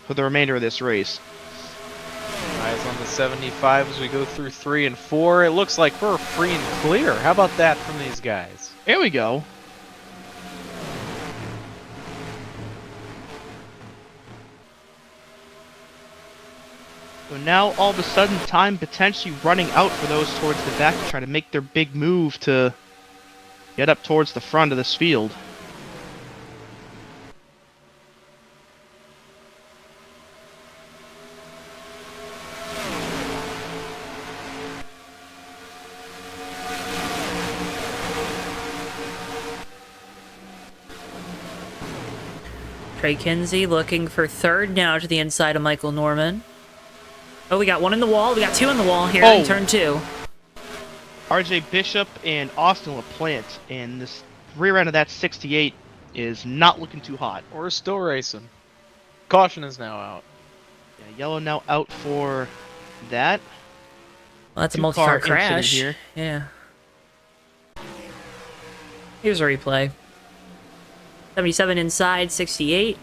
for the remainder of this race. Eyes on the 75 as we go through 3 and 4. It looks like we're free and clear. How about that from these guys? There we go. So now, all of a sudden, time potentially running out for those towards the back to try to make their big move to get up towards the front of this field. Trey Kinsey looking for third now to the inside of Michael Norman. Oh, we got one in the wall. We got 2 in the wall here in turn 2. RJ Bishop and Austin LaPlante, and this rear end of that 68 is not looking too hot. We're still racing. Caution is now out. Yeah, yellow now out for that. Well, that's a multi-car crash. Here. Yeah. Here's a replay. 77 inside, 68.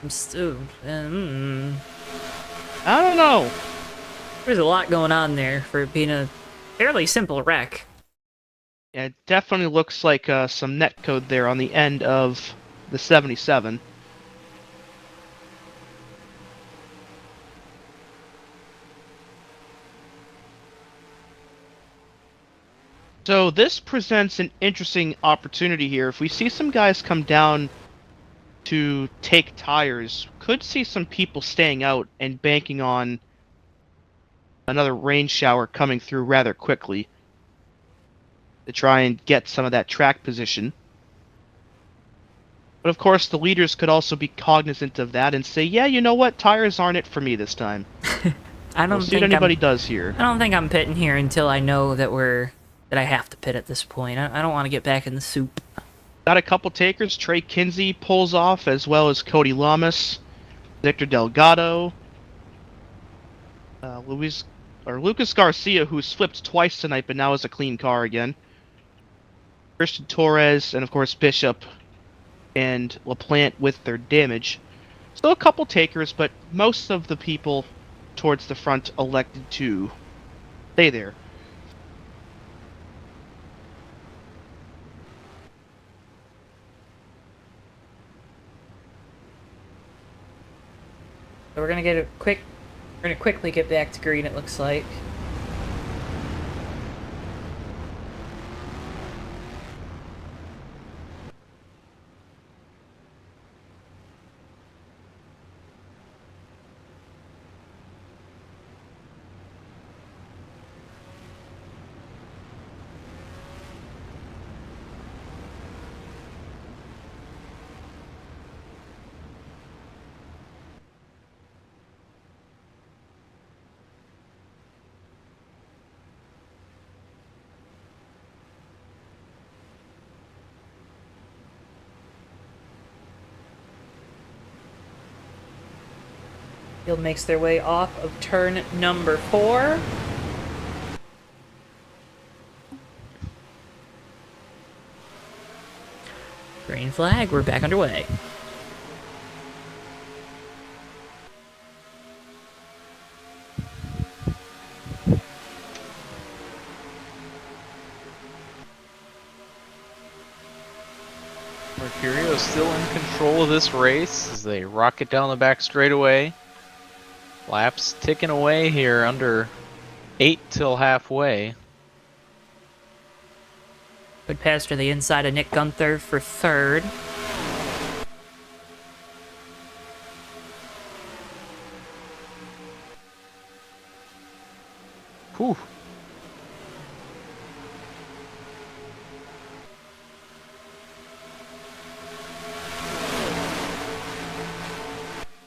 I'm still... I don't know. There's a lot going on there for being a fairly simple wreck. Yeah, it definitely looks like some netcode there on the end of the 77. So this presents an interesting opportunity here. If we see some guys come down to take tires, could see some people staying out and banking on another rain shower coming through rather quickly to try and get some of that track position. But of course, the leaders could also be cognizant of that and say, yeah, you know what, tires aren't it for me this time. I don't We'll see what think anybody does here. I don't think I'm pitting here until I know that I have to pit at this point. I don't want to get back in the soup. Got a couple takers. Trey Kinsey pulls off, as well as Cody Lamas, Victor Delgado, Lucas Garcia, who's flipped twice tonight, but now has a clean car again. Christian Torres, and of course Bishop and LaPlante with their damage. Still a couple takers, but most of the people towards the front elected to stay there. So we're gonna quickly get back to green, it looks like. Field makes their way off of turn number 4. Green flag, we're back underway. Mercurio is still in control of this race as they rocket down the back straightaway. Laps ticking away here, under 8 till halfway. Good pass to the inside of Nick Gunther for 3rd. Whew.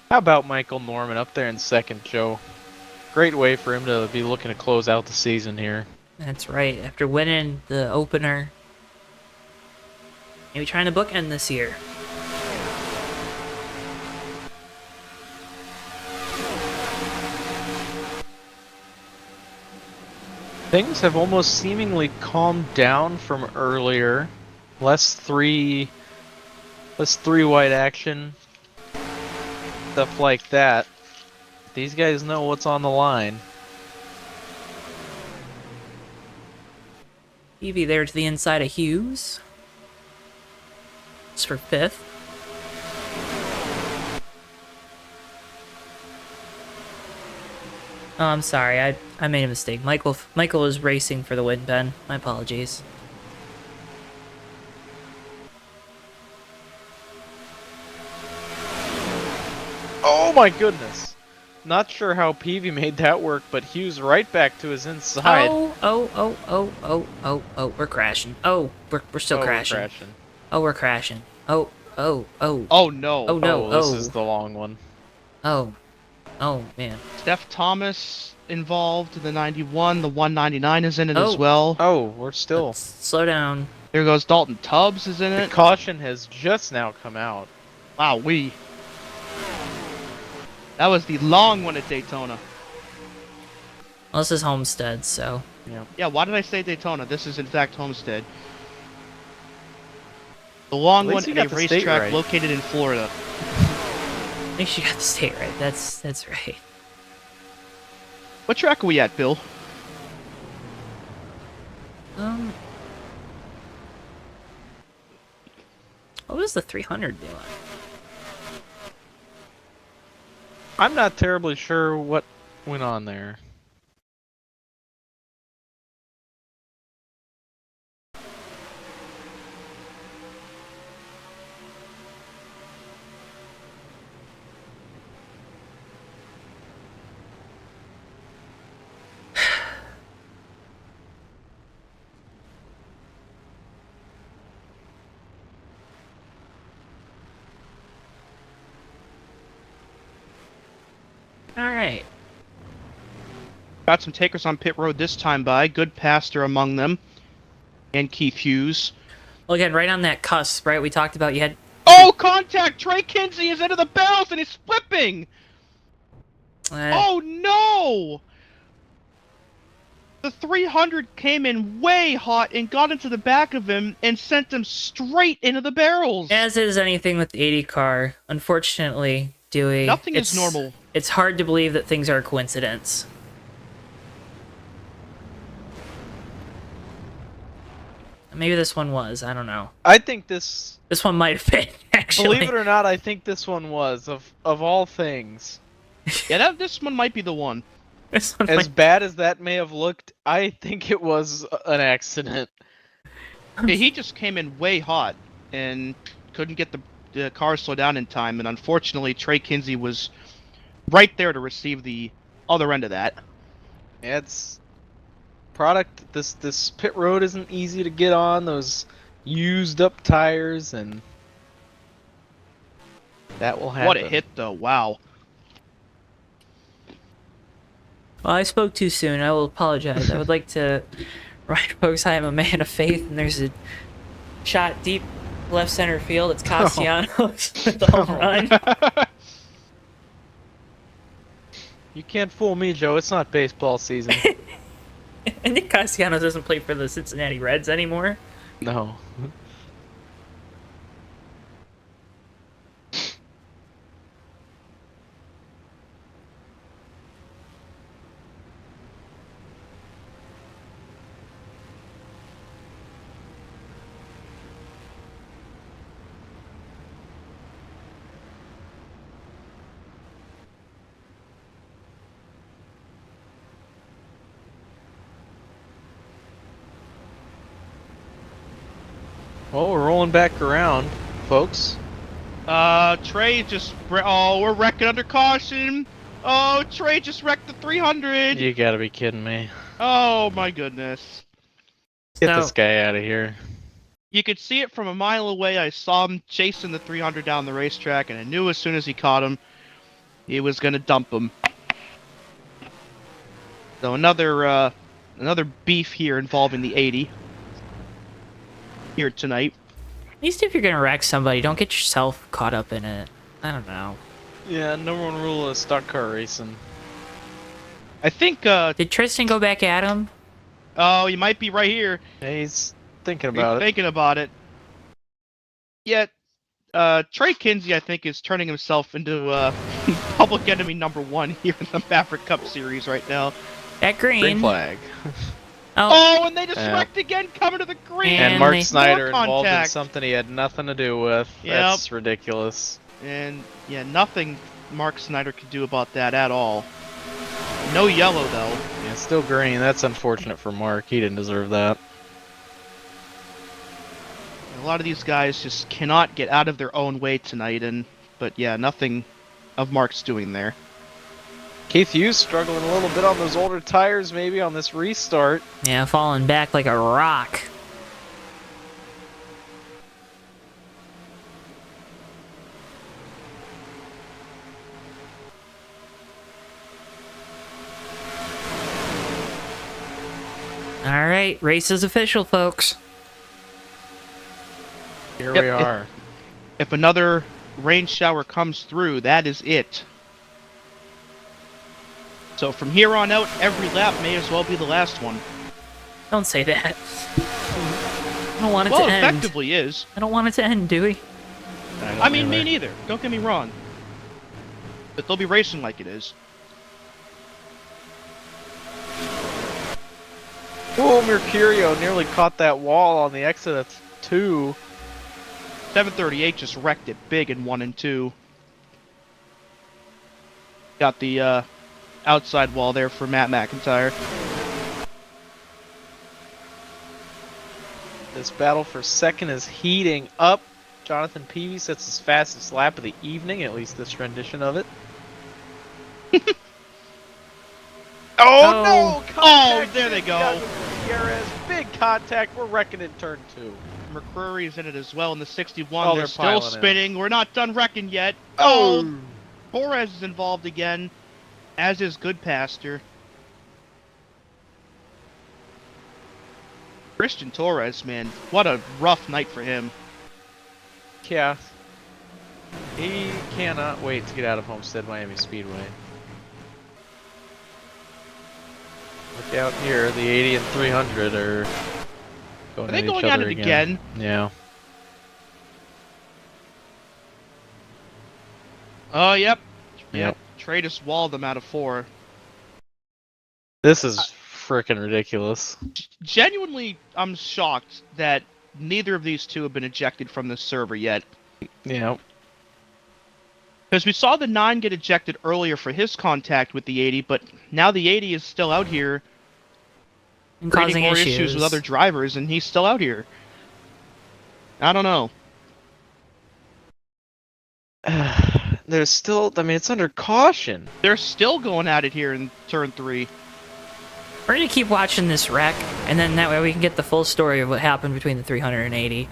How about Michael Norman up there in 2nd, Joe? Great way for him to be looking to close out the season here. That's right, after winning the opener. Maybe trying to bookend this year. Things have almost seemingly calmed down from earlier. Less three wide action. Stuff like that. These guys know what's on the line. Evie there to the inside of Hughes. It's for 5th. Oh, I'm sorry. I made a mistake. Michael is racing for the win, Ben. My apologies. Oh my goodness. Not sure how Peavy made that work, but Hughes right back to his inside. Oh, we're crashing. Oh, we're still crashing. We're crashing. Oh, we're crashing. Oh. Oh no. Oh no. Oh, this is the long one. Oh man. Steph Thomas involved in the 91. The 199 is in it Oh. as well. Oh, we're still. Let's slow down. There goes Dalton Tubbs is in The it. caution has just now come out. Wow, that was the long one at Daytona. Well, this is Homestead, so. Yeah, why did I say Daytona? This is in fact Homestead. The long At one least you at a got the state racetrack right. located in Florida. At least you got the state right. That's right. What track are we at, Bill? What was the 300 doing? I'm not terribly sure what went on there. All right. Got some takers on pit road this time by. Good pastor among them. And Keith Hughes. Well, again, right on that cusp, right? We talked about you had... Oh, contact! Trey Kinsey is into the barrels and he's flipping! Oh, no! The 300 came in way hot and got into the back of him and sent him straight into the barrels. As is anything with the 80 car, unfortunately, Dewey... Nothing is normal. It's hard to believe that things are a coincidence. Maybe this one was. I don't know. I think this one might have been, actually. Believe it or not, I think this one was, of all things. Yeah, this one might be the one. As bad as that may have looked, I think it was an accident. Yeah, he just came in way hot and couldn't get the car slowed down in time, and unfortunately Trey Kinsey was right there to receive the other end of that. Yeah, it's product. This pit road isn't easy to get on. Those used up tires, and that will happen. What a hit, though! Wow. Well, I spoke too soon. I will apologize. I would like to write, folks, I am a man of faith, and there's a shot deep left center field. It's Castellanos with the home run. You can't fool me, Joe. It's not baseball season. And Nick Castellanos doesn't play for the Cincinnati Reds anymore. No. Well, we're rolling back around, folks. Trey just... Oh, we're wrecking under caution. Oh, Trey just wrecked the 300. You gotta be kidding me. Oh, my goodness. Get this guy out of here. You could see it from a mile away. I saw him chasing the 300 down the racetrack, and I knew as soon as he caught him, he was going to dump him. So another beef here involving the 80. Here tonight. At least if you're gonna wreck somebody, don't get yourself caught up in it. I don't know. Yeah, number one rule of stock car racing. I think, Did Tristan go back at him? Oh, you might be right here. Yeah, he's thinking about it. Thinking about it. Yet, Trey Kinsey, I think, is turning himself into public enemy #1 here in the Maverick Cup Series right now. At green. Green flag. Oh, and they just wrecked again, coming to the green. And Mark Snyder More involved in contact. something he had nothing to do with. Yep. That's ridiculous. And, yeah, nothing Mark Snyder could do about that at all. No yellow, though. Yeah, still green. That's unfortunate for Mark. He didn't deserve that. A lot of these guys just cannot get out of their own way tonight, but yeah, nothing of Mark's doing there. Keith Hughes struggling a little bit on those older tires, maybe on this restart. Yeah, falling back like a rock. All right, race is official, folks. Here we are. If another rain shower comes through, that is it. So from here on out, every lap may as well be the last one. Don't say that. I don't want it to end. Well, it effectively is. I don't want it to end, Dewey. I mean, me neither. Don't get me wrong. But they'll be racing like it is. Oh, Mercurio nearly caught that wall on the exit of 2. 738 just wrecked it big in 1 and 2. Got the outside wall there for Matt McIntyre. This battle for second is heating up. Jonathan Peavy sets his fastest lap of the evening, at least this rendition of it. Oh no! Oh, there they go. Gutierrez, big contact. We're wrecking in turn 2. McCrory's in it as well in the 61. They're still piling in. spinning. We're not done wrecking yet. Oh, Torres is involved again. As is Goodpaster. Christian Torres, man, what a rough night for him. Yeah. He cannot wait to get out of Homestead-Miami Speedway. Look out here, the 80 and 300 are going Are they at going each at other it again? Yeah. Oh, yep. Yep. Trey just walled them out of 4. This is freaking ridiculous. Genuinely, I'm shocked that neither of these two have been ejected from this server yet. Yeah. Because we saw the 9 get ejected earlier for his contact with the 80, but now the 80 is still out here And creating causing more issues. issues with other drivers, and he's still out here. I don't know. There's still, I mean, it's under caution. They're still going at it here in turn 3. We're going to keep watching this wreck, and then that way we can get the full story of what happened between the 380.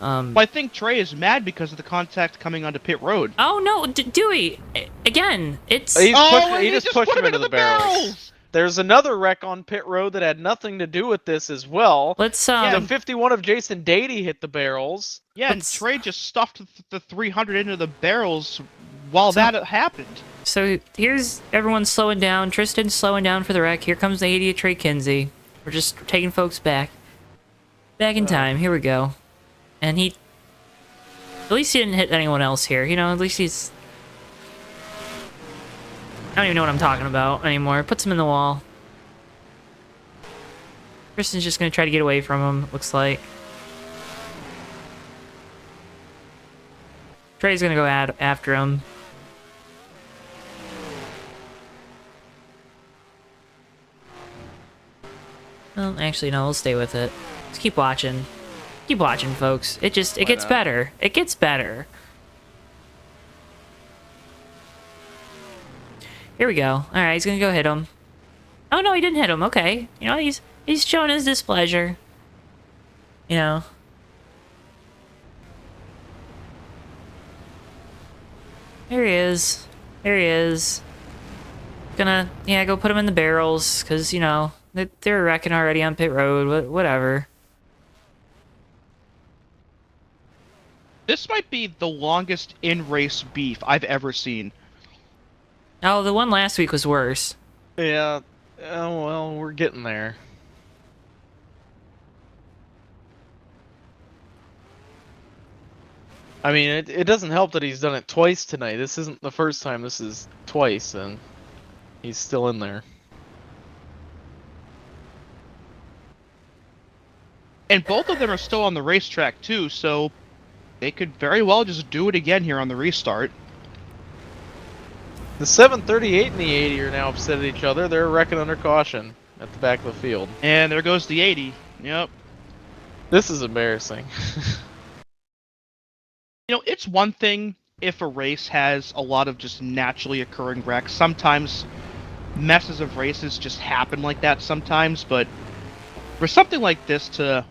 Well, I think Trey is mad because of the contact coming onto pit road. Oh no, Dewey! Again, it's... He and just pushed him into the barrels. There's another wreck on pit road that had nothing to do with this as well. Let's, The 51 of Jason Dady hit the barrels. Yeah, and Trey just stuffed the 300 into the barrels while that happened. So here's everyone slowing down. Tristan's slowing down for the wreck. Here comes the 80 of Trey Kinsey. We're just taking folks back. Back in time. Here we go. And he... At least he didn't hit anyone else here. You know, at least he's... I don't even know what I'm talking about anymore. Puts him in the wall. Tristan's just going to try to get away from him, looks like. Trey's going to go after him. Well, actually, no, we'll stay with it. Just keep watching. Keep watching, folks. It gets better. It gets better. Here we go. Alright, he's gonna go hit him. Oh, no, he didn't hit him. Okay. You know, he's showing his displeasure. You know. There he is. There he is. Gonna, yeah, go put him in the barrels, because, you know, they're wrecking already on pit road. Whatever. This might be the longest in-race beef I've ever seen. Oh, the one last week was worse. Yeah. Oh, well, we're getting there. I mean, it doesn't help that he's done it twice tonight. This isn't the first time. This is twice, and he's still in there. And both of them are still on the racetrack, too, so they could very well just do it again here on the restart. The 738 and the 80 are now upset at each other. They're wrecking under caution at the back of the field. And there goes the 80. Yep. This is embarrassing. You know, it's one thing if a race has a lot of just naturally occurring wrecks. Sometimes messes of races just happen like that sometimes, but for something like this to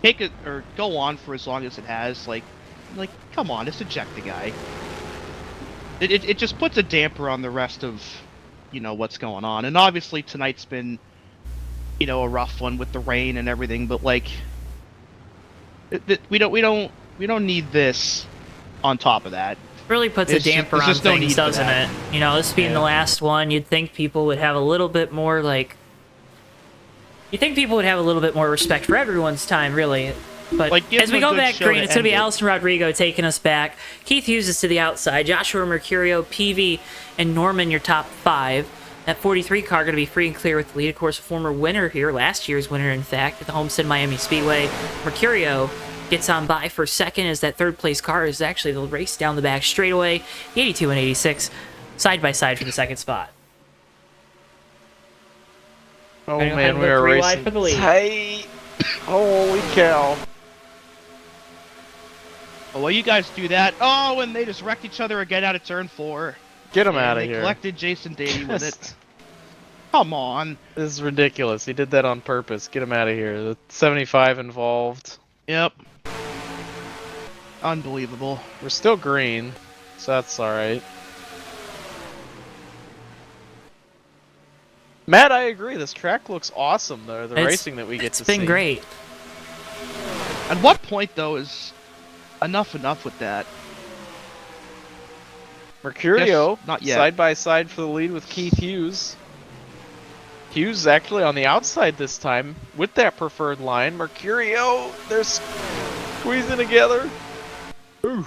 take it or go on for as long as it has, like come on, just eject the guy. It just puts a damper on the rest of, you know, what's going on. And obviously tonight's been, you know, a rough one with the rain and everything, but like we don't need this on top of that. Really puts a damper on things, doesn't it? You know, this being the last one, you'd think people would have a little bit more, like... You'd think people would have a little bit more respect for everyone's time, really. But like, as we go back green, it's going to be Allison Rodrigo taking us back. Keith Hughes is to the outside. Joshua Mercurio, PV, and Norman, your top 5. That 43 car going to be free and clear with the lead. Of course, a former winner here, last year's winner, in fact, at the Homestead-Miami Speedway. Mercurio gets on by for second as that third-place car is actually the race down the back straightaway. The 82 and 86 side-by-side for the second spot. Oh, man, we are racing tight. Holy cow. Oh, well, you guys do that. Oh, and they just wrecked each other again out of turn 4. Get him out of here. They collected Jason Dady with it. Come on. This is ridiculous. He did that on purpose. Get him out of here. The 75 involved. Yep. Unbelievable. We're still green, so that's alright. Matt, I agree. This track looks awesome. The It's- racing that we get to see. It's been great. At what point, though, is enough with that? Mercurio, Yes, not yet. side by side for the lead with Keith Hughes. Hughes is actually on the outside this time with that preferred line. Mercurio, they're squeezing together. Ooh.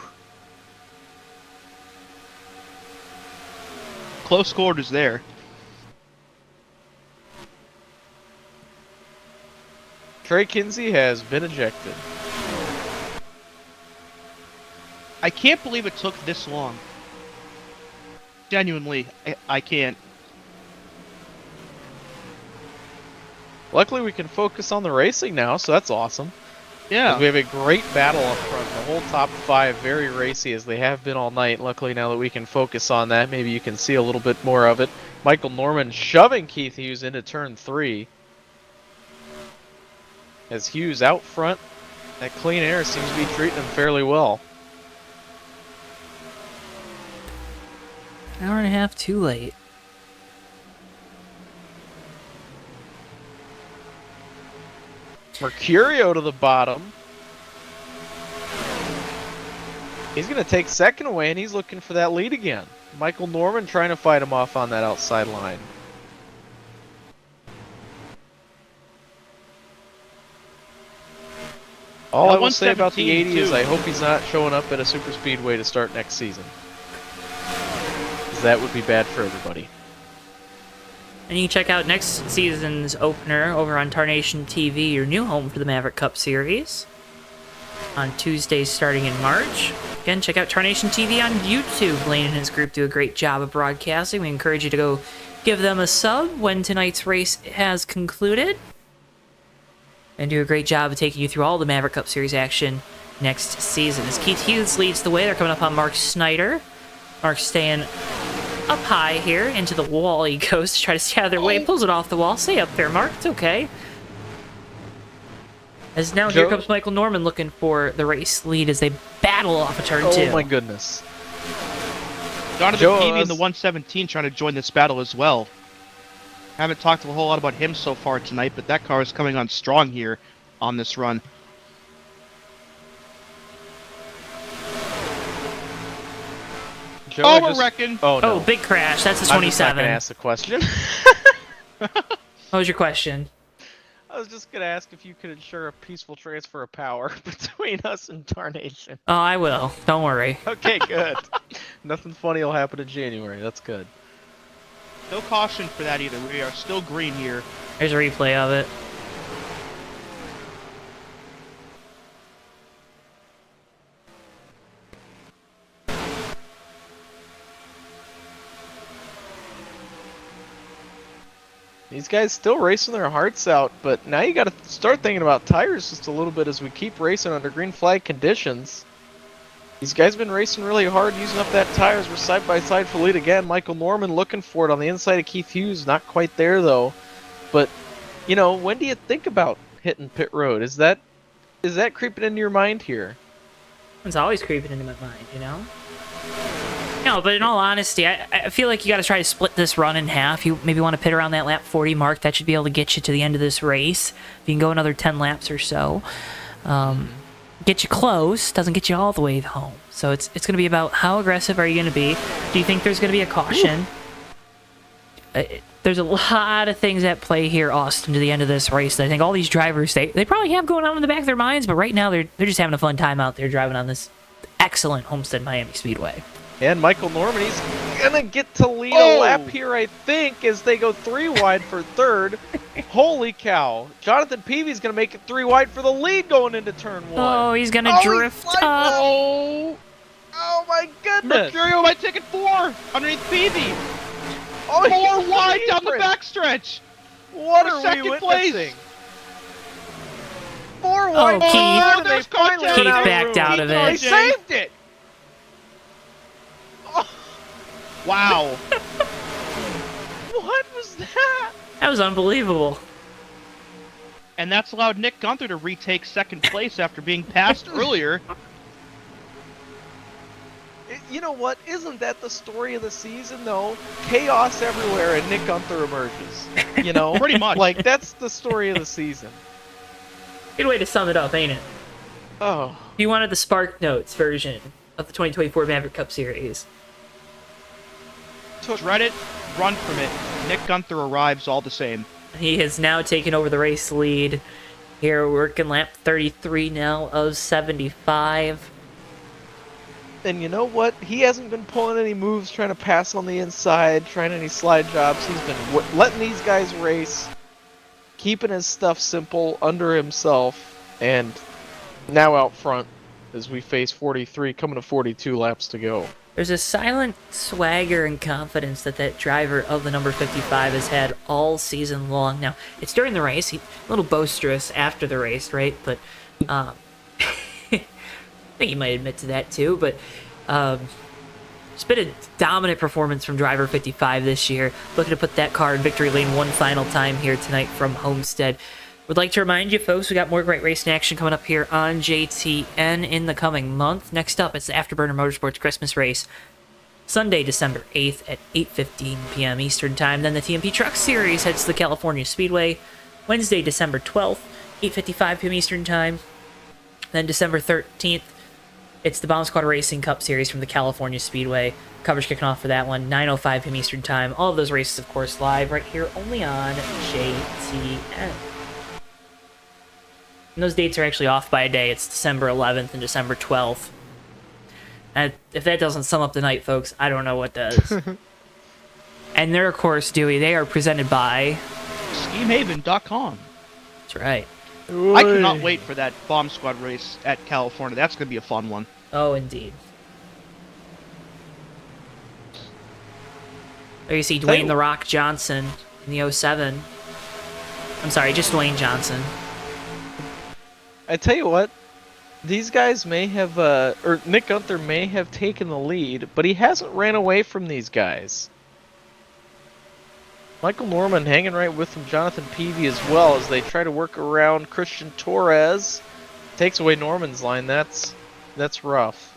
Close quarters there. Trey Kinsey has been ejected. I can't believe it took this long. Genuinely, I can't. Luckily, we can focus on the racing now, so that's awesome. Yeah. We have a great battle up front. The whole top 5 very racy as they have been all night. Luckily, now that we can focus on that, maybe you can see a little bit more of it. Michael Norman shoving Keith Hughes into turn 3. As Hughes out front, that clean air seems to be treating him fairly well. Hour and a half too late. Mercurio to the bottom. He's going to take second away, and he's looking for that lead again. Michael Norman trying to fight him off on that outside line. All I will say about the 80 is I hope he's not showing up at a super speedway to start next season. Because that would be bad for everybody. And you can check out next season's opener over on Tarnation TV, your new home for the Maverick Cup Series, on Tuesdays starting in March. Again, check out Tarnation TV on YouTube. Lane and his group do a great job of broadcasting. We encourage you to go give them a sub when tonight's race has concluded, and do a great job of taking you through all the Maverick Cup Series action next season. As Keith Hughes leads the way, they're coming up on Mark Snyder. Mark's staying up high here, into the wall he goes to try to stay out of their way, pulls it off the wall. Stay up there, Mark, it's okay. As now here comes Michael Norman looking for the race lead as they battle off of turn 2. Oh my goodness. Jonathan Peavy in the 117 trying to join this battle as well. Haven't talked a whole lot about him so far tonight, but that car is coming on strong here on this run. Joe, I reckon. Oh, no. Oh, big crash. That's the I'm just not 27. going to ask the question. What was your question? I was just going to ask if you could ensure a peaceful transfer of power between us and Tarnation. Oh, I will. Don't worry. Okay, good. Nothing funny will happen in January. That's good. No caution for that either. We are still green here. There's a replay of it. These guys still racing their hearts out, but now you got to start thinking about tires just a little bit as we keep racing under green flag conditions. These guys been racing really hard, using up that tires. We're side by side for lead again. Michael Norman looking for it on the inside of Keith Hughes. Not quite there though. But you know, when do you think about hitting pit road? Is that creeping into your mind here? It's always creeping into my mind, you know? No, but in all honesty, I feel like you got to try to split this run in half. You maybe want to pit around that lap 40 mark. That should be able to get you to the end of this race. If you can go another 10 laps or so. Get you close, doesn't get you all the way home. So it's going to be about how aggressive are you going to be? Do you think there's going to be a caution? There's a lot of things at play here, Austin, to the end of this race. I think all these drivers, they probably have going on in the back of their minds, but right now they're just having a fun time out there driving on this excellent Homestead-Miami Speedway. And Michael Norman, he's gonna get to lead a lap here, I think, as they go 3 wide for third. Holy cow. Jonathan Peavy's gonna make it 3 wide for the lead going into turn 1. Oh, he's gonna drift up. Oh my goodness. Mercurio might take it 4 underneath Peavy. Oh, 4 wide down the backstretch. What are second we place. witnessing? 4 wide. Keith. There's Keith backed out of They it. saved it. Wow. What was that? That was unbelievable. And that's allowed Nick Gunther to retake second place after being passed earlier. You know what? Isn't that the story of the season, though? Chaos everywhere, and Nick Gunther emerges. You know? Pretty much. Like, that's the story of the season. Good way to sum it up, ain't it? Oh. If you wanted the Spark Notes version of the 2024 Maverick Cup Series. Dread it, run from it. Nick Gunther arrives all the same. He has now taken over the race lead. Here, working lap 33 now of 75. And you know what? He hasn't been pulling any moves, trying to pass on the inside, trying any slide jobs. He's been letting these guys race, keeping his stuff simple under himself, and now out front as we face 43, coming to 42 laps to go. There's a silent swagger and confidence that driver of the number 55 has had all season long. Now, it's during the race. He's a little boisterous after the race, right? But I think he might admit to that too. But it's been a dominant performance from driver 55 this year. Looking to put that car in victory lane one final time here tonight from Homestead. Would like to remind you, folks, we got more great racing action coming up here on JTN in the coming month. Next up, it's the Afterburner Motorsports Christmas Race, Sunday, December 8th at 8:15 p.m. Eastern Time. Then the TMP Truck Series heads to the California Speedway, Wednesday, December 12th, 8:55 p.m. Eastern Time. Then December 13th, it's the Bomb Squad Racing Cup Series from the California Speedway. Coverage kicking off for that one, 9:05 p.m. Eastern Time. All of those races, of course, live right here only on JTN. And those dates are actually off by a day. It's December 11th and December 12th. And if that doesn't sum up the night, folks, I don't know what does. And they're, of course, Dewey, they are presented by SchemeHaven.com. That's right. I cannot wait for that Bomb Squad race at California. That's going to be a fun one. Oh, indeed. There you see Dwayne "The Rock" Johnson in the 07. I'm sorry, just Dwayne Johnson. I tell you what, these guys may have, or Nick Gunther may have taken the lead, but he hasn't ran away from these guys. Michael Norman hanging right with him, Jonathan Peavy as well, as they try to work around Christian Torres. Takes away Norman's line. That's rough.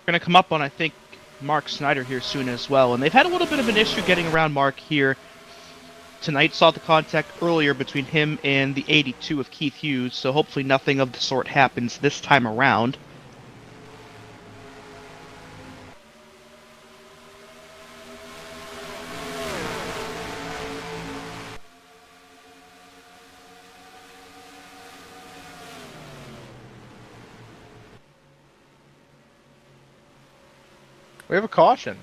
Going to come up on, I think, Mark Snyder here soon as well. And they've had a little bit of an issue getting around Mark here tonight. Saw the contact earlier between him and the 82 of Keith Hughes, so hopefully nothing of the sort happens this time around. We have a caution.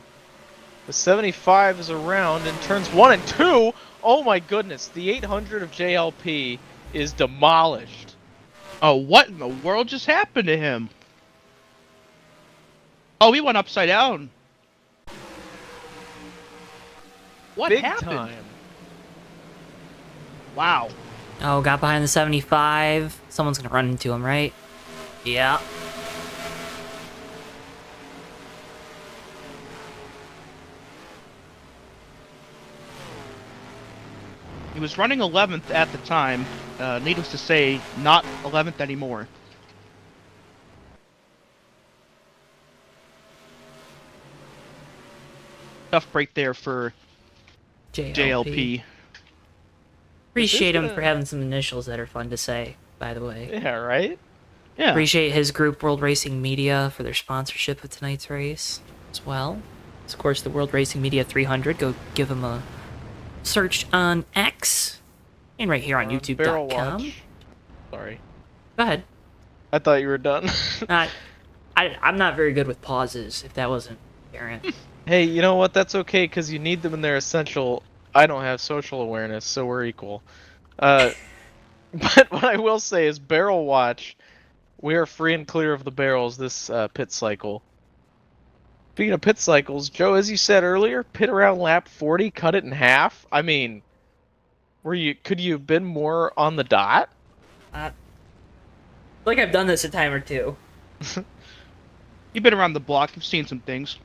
The 75 is around in turns 1 and 2. Oh my goodness, the 800 of JLP is demolished. Oh, what in the world just happened to him? Oh, he went upside down. What Big happened? time. Wow. Oh, got behind the 75. Someone's going to run into him, right? Yeah. He was running 11th at the time. Needless to say, not 11th anymore. Tough break there for JLP. Appreciate him for having some initials that are fun to say, by the way. Yeah, right? Yeah. Appreciate his group, World Racing Media, for their sponsorship of tonight's race as well. Of course, the World Racing Media 300. Go give them a search on X and right here on YouTube.com. Sorry. Go ahead. I thought you were done. I'm not very good with pauses, if that wasn't apparent. Hey, you know what? That's okay, because you need them and they're essential. I don't have social awareness, so we're equal. But what I will say is barrel watch. We are free and clear of the barrels this pit cycle. Speaking of pit cycles, Joe, as you said earlier, pit around lap 40, cut it in half. I mean, could you have been more on the dot? Like I've done this a time or two. You've been around the block. You've seen some things.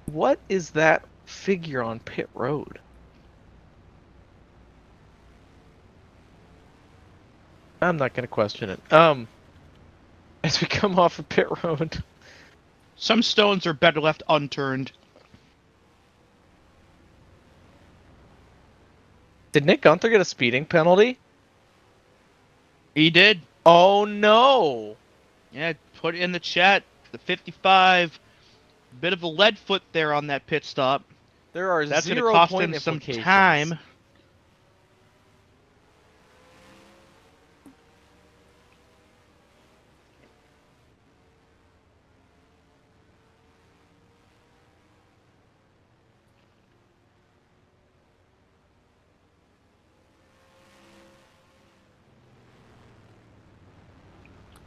What is that figure on pit road? I'm not gonna question it. As we come off of pit road, Some stones are better left unturned. did Nick Gunther get a speeding penalty? He did. Oh no! Yeah, put it in the chat. The 55. Bit of a lead foot there on that pit stop. There are That's going to 0 cost point him some implications. time.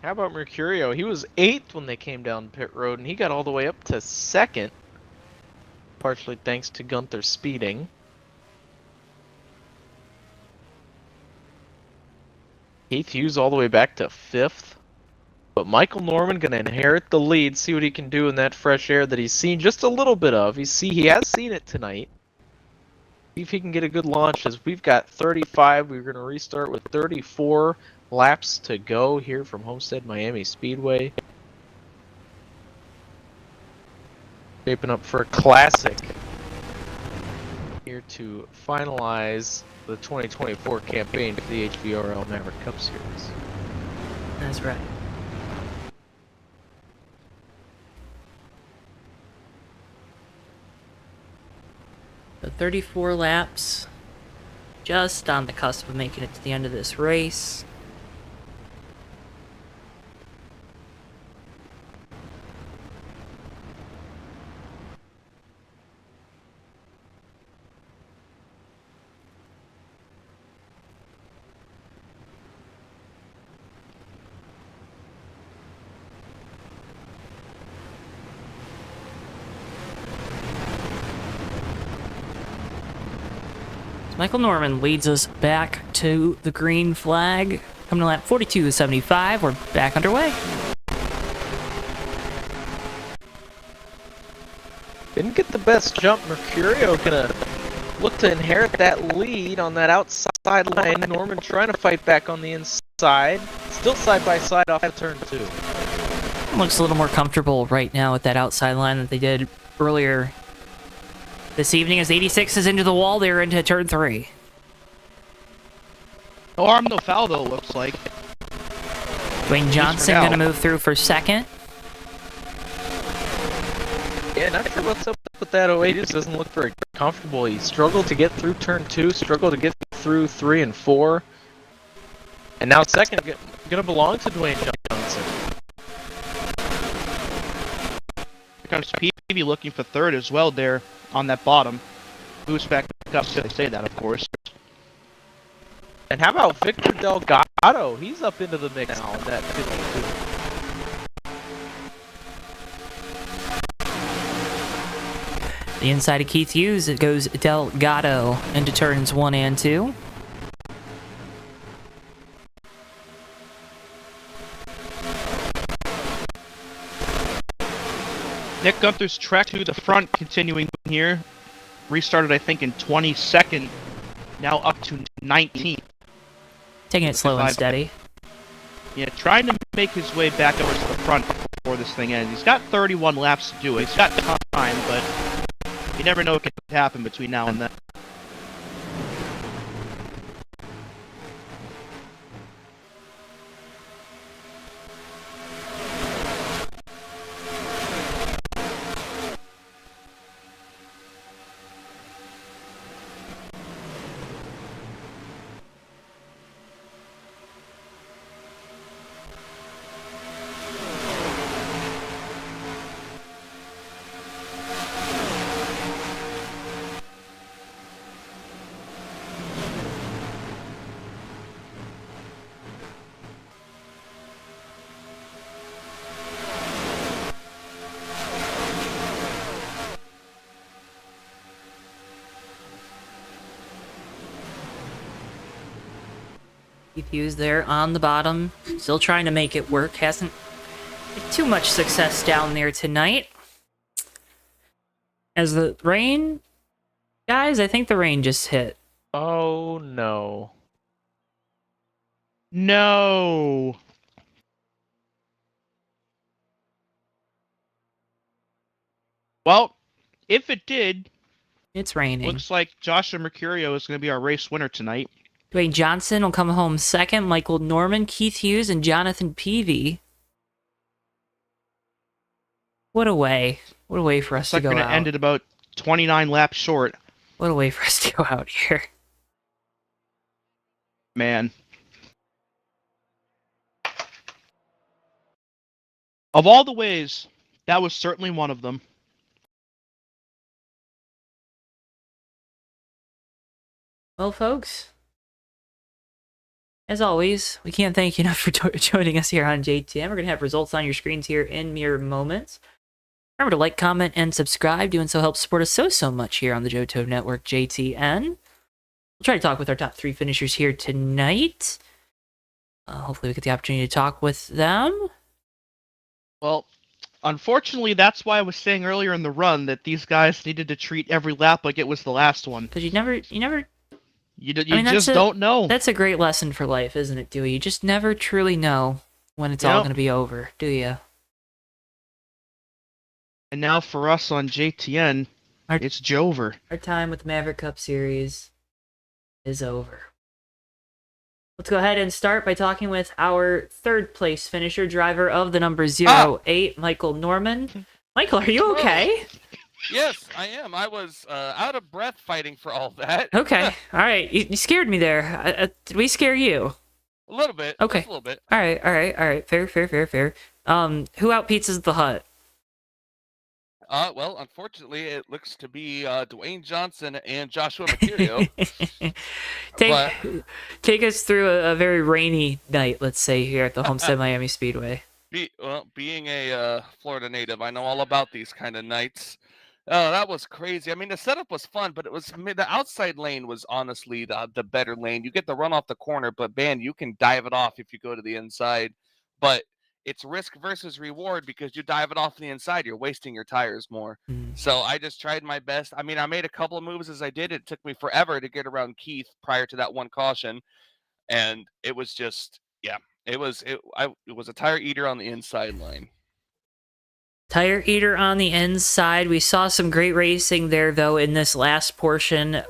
How about Mercurio? He was 8th when they came down pit road, and he got all the way up to 2nd, partially thanks to Gunther speeding. Keith Hughes all the way back to 5th. But Michael Norman going to inherit the lead, see what he can do in that fresh air that he's seen just a little bit of. He has seen it tonight. See if he can get a good launch, as we've got 35. We're going to restart with 34 laps to go here from Homestead-Miami Speedway. Shaping up for a classic here to finalize the 2024 campaign for the HVRL Maverick Cup Series. That's right. So 34 laps. Just on the cusp of making it to the end of this race. Michael Norman leads us back to the green flag. Coming to lap 42.75. We're back underway. Didn't get the best jump. Mercurio gonna look to inherit that lead on that outside line. Norman trying to fight back on the inside. Still side by side off of turn 2. Looks a little more comfortable right now with that outside line that they did earlier this evening, as 86 is into the wall. They're into turn 3. No harm, no foul, though, looks like. Dwayne Johnson now. going to move through for second. Yeah, not sure what's up with that 08. He just doesn't look very comfortable. He struggled to get through turn 2, struggled to get through 3 and 4. And now second gonna belong to Dwayne Johnson. Here comes Peavy looking for third as well there on that bottom. Boost back up, so they say that, of course. And how about Victor Delgado? He's up into the mix now on that 52. The inside of Keith Hughes, it goes Delgado into turns 1 and 2. Nick Gunther's track to the front continuing here. Restarted, I think, in 22nd. Now up to 19th. Taking it slow and steady. Yeah, trying to make his way back over to the front before this thing ends. He's got 31 laps to do it. He's got time, but you never know what can happen between now and then. Keith Hughes there on the bottom, still trying to make it work. Hasn't had too much success down there tonight. As the rain, guys, I think the rain just hit. Oh no. No. Well, if it did, It's raining. looks like Joshua Mercurio is going to be our race winner tonight. Dwayne Johnson will come home second. Michael Norman, Keith Hughes, and Jonathan Peavy. What a way. What a way for us to go out. It's going to end at about 29 laps short. What a way for us to go out here. Man. Of all the ways, that was certainly one of them. Well, folks, as always, we can't thank you enough for joining us here on JTN. We're going to have results on your screens here in mere moments. Remember to like, comment, and subscribe. Doing so helps support us so much here on the JoeTowNetwork JTN. We'll try to talk with our top 3 finishers here tonight. Hopefully we get the opportunity to talk with them. Well, unfortunately, that's why I was saying earlier in the run that these guys needed to treat every lap like it was the last one. Because you never You just don't know. That's a great lesson for life, isn't it, Dewey? You just never truly know when it's all going to be over, do you? And now for us on JTN, it's Jover. Our time with the Maverick Cup Series is over. Let's go ahead and start by talking with our 3rd place finisher, driver of the number 08, Michael Norman. Michael, are you okay? Yes, I am. I was out of breath fighting for all that. Okay. All right. You scared me there. Did we scare you? A little bit. Okay. Just a little bit. All right. Fair. Who outpizzas the Hut? Well, unfortunately, it looks to be Dwayne Johnson and Joshua Mercurio. Take us through a very rainy night, let's say, here at the Homestead-Miami Speedway. Being a Florida native, I know all about these kind of nights. Oh, that was crazy. I mean, the setup was fun, but the outside lane was honestly the better lane. You get the run off the corner, but man, you can dive it off if you go to the inside. But it's risk versus reward because you dive it off the inside, you're wasting your tires more. So I just tried my best. I mean, I made a couple of moves as I did. It took me forever to get around Keith prior to that one caution, and it was just it was a tire eater on the inside line. Tire eater on the inside. We saw some great racing there, though, in this last portion.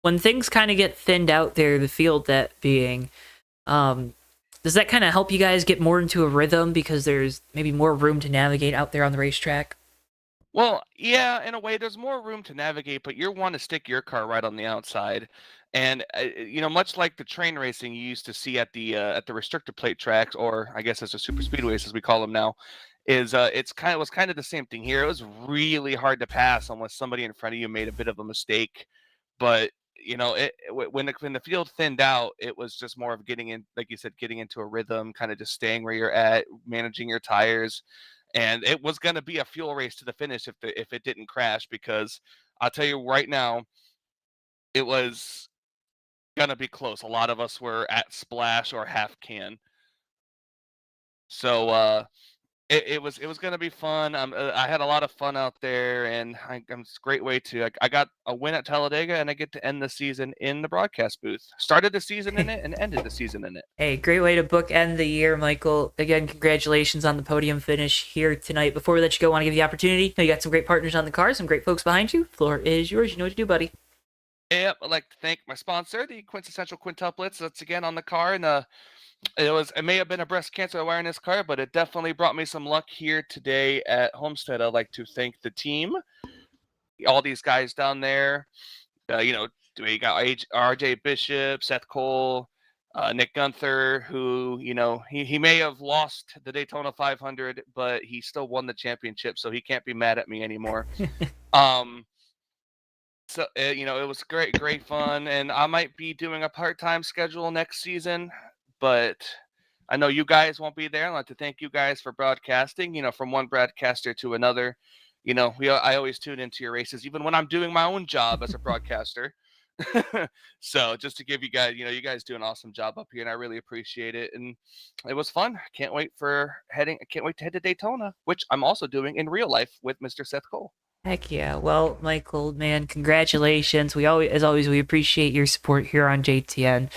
When things kind of get thinned out there, the field that being, does that kind of help you guys get more into a rhythm because there's maybe more room to navigate out there on the racetrack? Well, yeah, in a way, there's more room to navigate, but you want to stick your car right on the outside. And much like the train racing you used to see at the restrictor plate tracks, or I guess as the super speedways as we call them now, was kind of the same thing here. It was really hard to pass unless somebody in front of you made a bit of a mistake. But when the field thinned out, it was just more of getting in, like you said, getting into a rhythm, kind of just staying where you're at, managing your tires. And it was going to be a fuel race to the finish if it didn't crash, because I'll tell you right now, it was going to be close. A lot of us were at splash or half can. So it was going to be fun. I had a lot of fun out there, and it's a great way to. I got a win at Talladega, and I get to end the season in the broadcast booth. Started the season in it and ended the season in it. Hey, great way to bookend the year, Michael. Again, congratulations on the podium finish here tonight. Before we let you go, I want to give you the opportunity. You got some great partners on the car, some great folks behind you. Floor is yours. You know what to do, buddy. Yep, I'd like to thank my sponsor, the Quintessential Quintuplets. That's again on the car, and it may have been a breast cancer awareness car, but it definitely brought me some luck here today at Homestead. I'd like to thank the team, all these guys down there. We got RJ Bishop, Seth Cole, Nick Gunther, who he may have lost the Daytona 500, but he still won the championship, so he can't be mad at me anymore. So it was great fun, and I might be doing a part-time schedule next season, but I know you guys won't be there. I'd like to thank you guys for broadcasting, from one broadcaster to another. I always tune into your races, even when I'm doing my own job as a broadcaster. So just to give you guys, you guys do an awesome job up here, and I really appreciate it. And it was fun. I can't wait to head to Daytona, which I'm also doing in real life with Mr. Seth Cole. Heck yeah. Well, Michael, man, congratulations. As always, we appreciate your support here on JTN.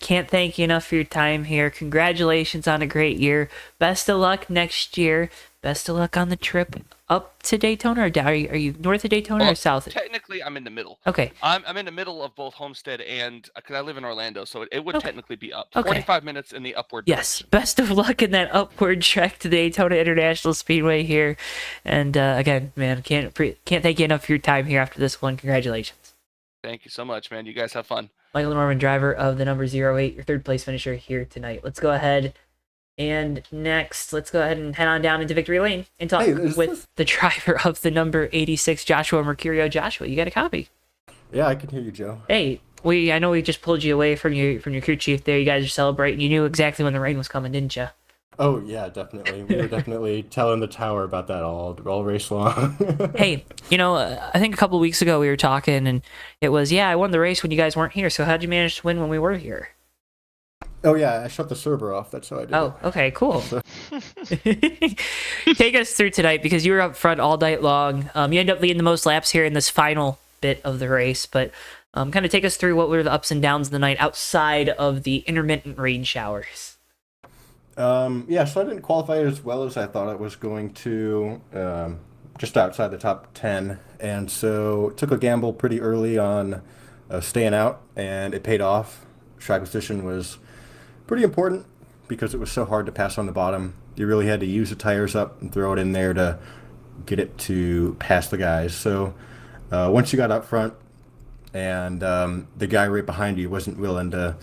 Can't thank you enough for your time here. Congratulations on a great year. Best of luck next year. Best of luck on the trip up to Daytona, or are you north of Daytona or south? Technically, I'm in the middle. Okay. I'm in the middle of both Homestead and because I live in Orlando, so it would technically be up. Okay. 45 minutes in the upward Yes. direction. Best of luck in that upward trek to Daytona International Speedway here. And again, man, can't thank you enough for your time here after this one. Congratulations. Thank you so much, man. You guys have fun. Michael Norman, driver of the number 08, your third place finisher here tonight. Let's go ahead and head on down into Victory Lane and talk with the driver of the number 86, Joshua Mercurio. Joshua, you got a copy? Yeah, I can hear you, Joe. Hey, I know we just pulled you away from your crew chief there. You guys are celebrating. You knew exactly when the rain was coming, didn't you? Oh yeah, definitely. We were definitely telling the tower about that all race long. Hey, I think a couple of weeks ago we were talking, and it was, I won the race when you guys weren't here. So how'd you manage to win when we were here? Oh yeah, I shut the server off. That's how I did. Oh, okay, cool. Take us through tonight, because you were up front all night long. You ended up leading the most laps here in this final bit of the race, but kind of take us through what were the ups and downs of the night outside of the intermittent rain showers. Yeah, so I didn't qualify as well as I thought I was going to, just outside the top 10, and so took a gamble pretty early on staying out, and it paid off. Track position was pretty important because it was so hard to pass on the bottom. You really had to use the tires up and throw it in there to get it to pass the guys. So once you got up front and the guy right behind you wasn't willing to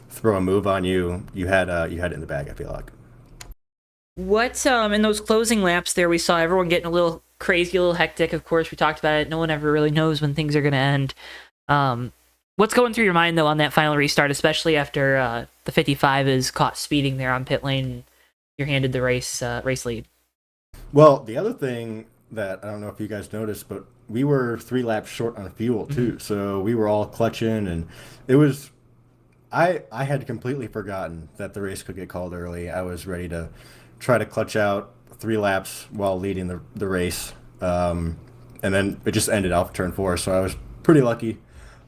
throw a move on you, you had it in the bag, I feel like. What in those closing laps there, we saw everyone getting a little crazy, a little hectic. Of course, we talked about it. No one ever really knows when things are going to end. What's going through your mind, though, on that final restart, especially after the 55 is caught speeding there on pit lane and you're handed the race lead? Well, the other thing that I don't know if you guys noticed, but we were 3 laps short on fuel, too. So we were all clutching, and it was... I had completely forgotten that the race could get called early. I was ready to try to clutch out 3 laps while leading the race. And then it just ended off turn 4, so I was pretty lucky.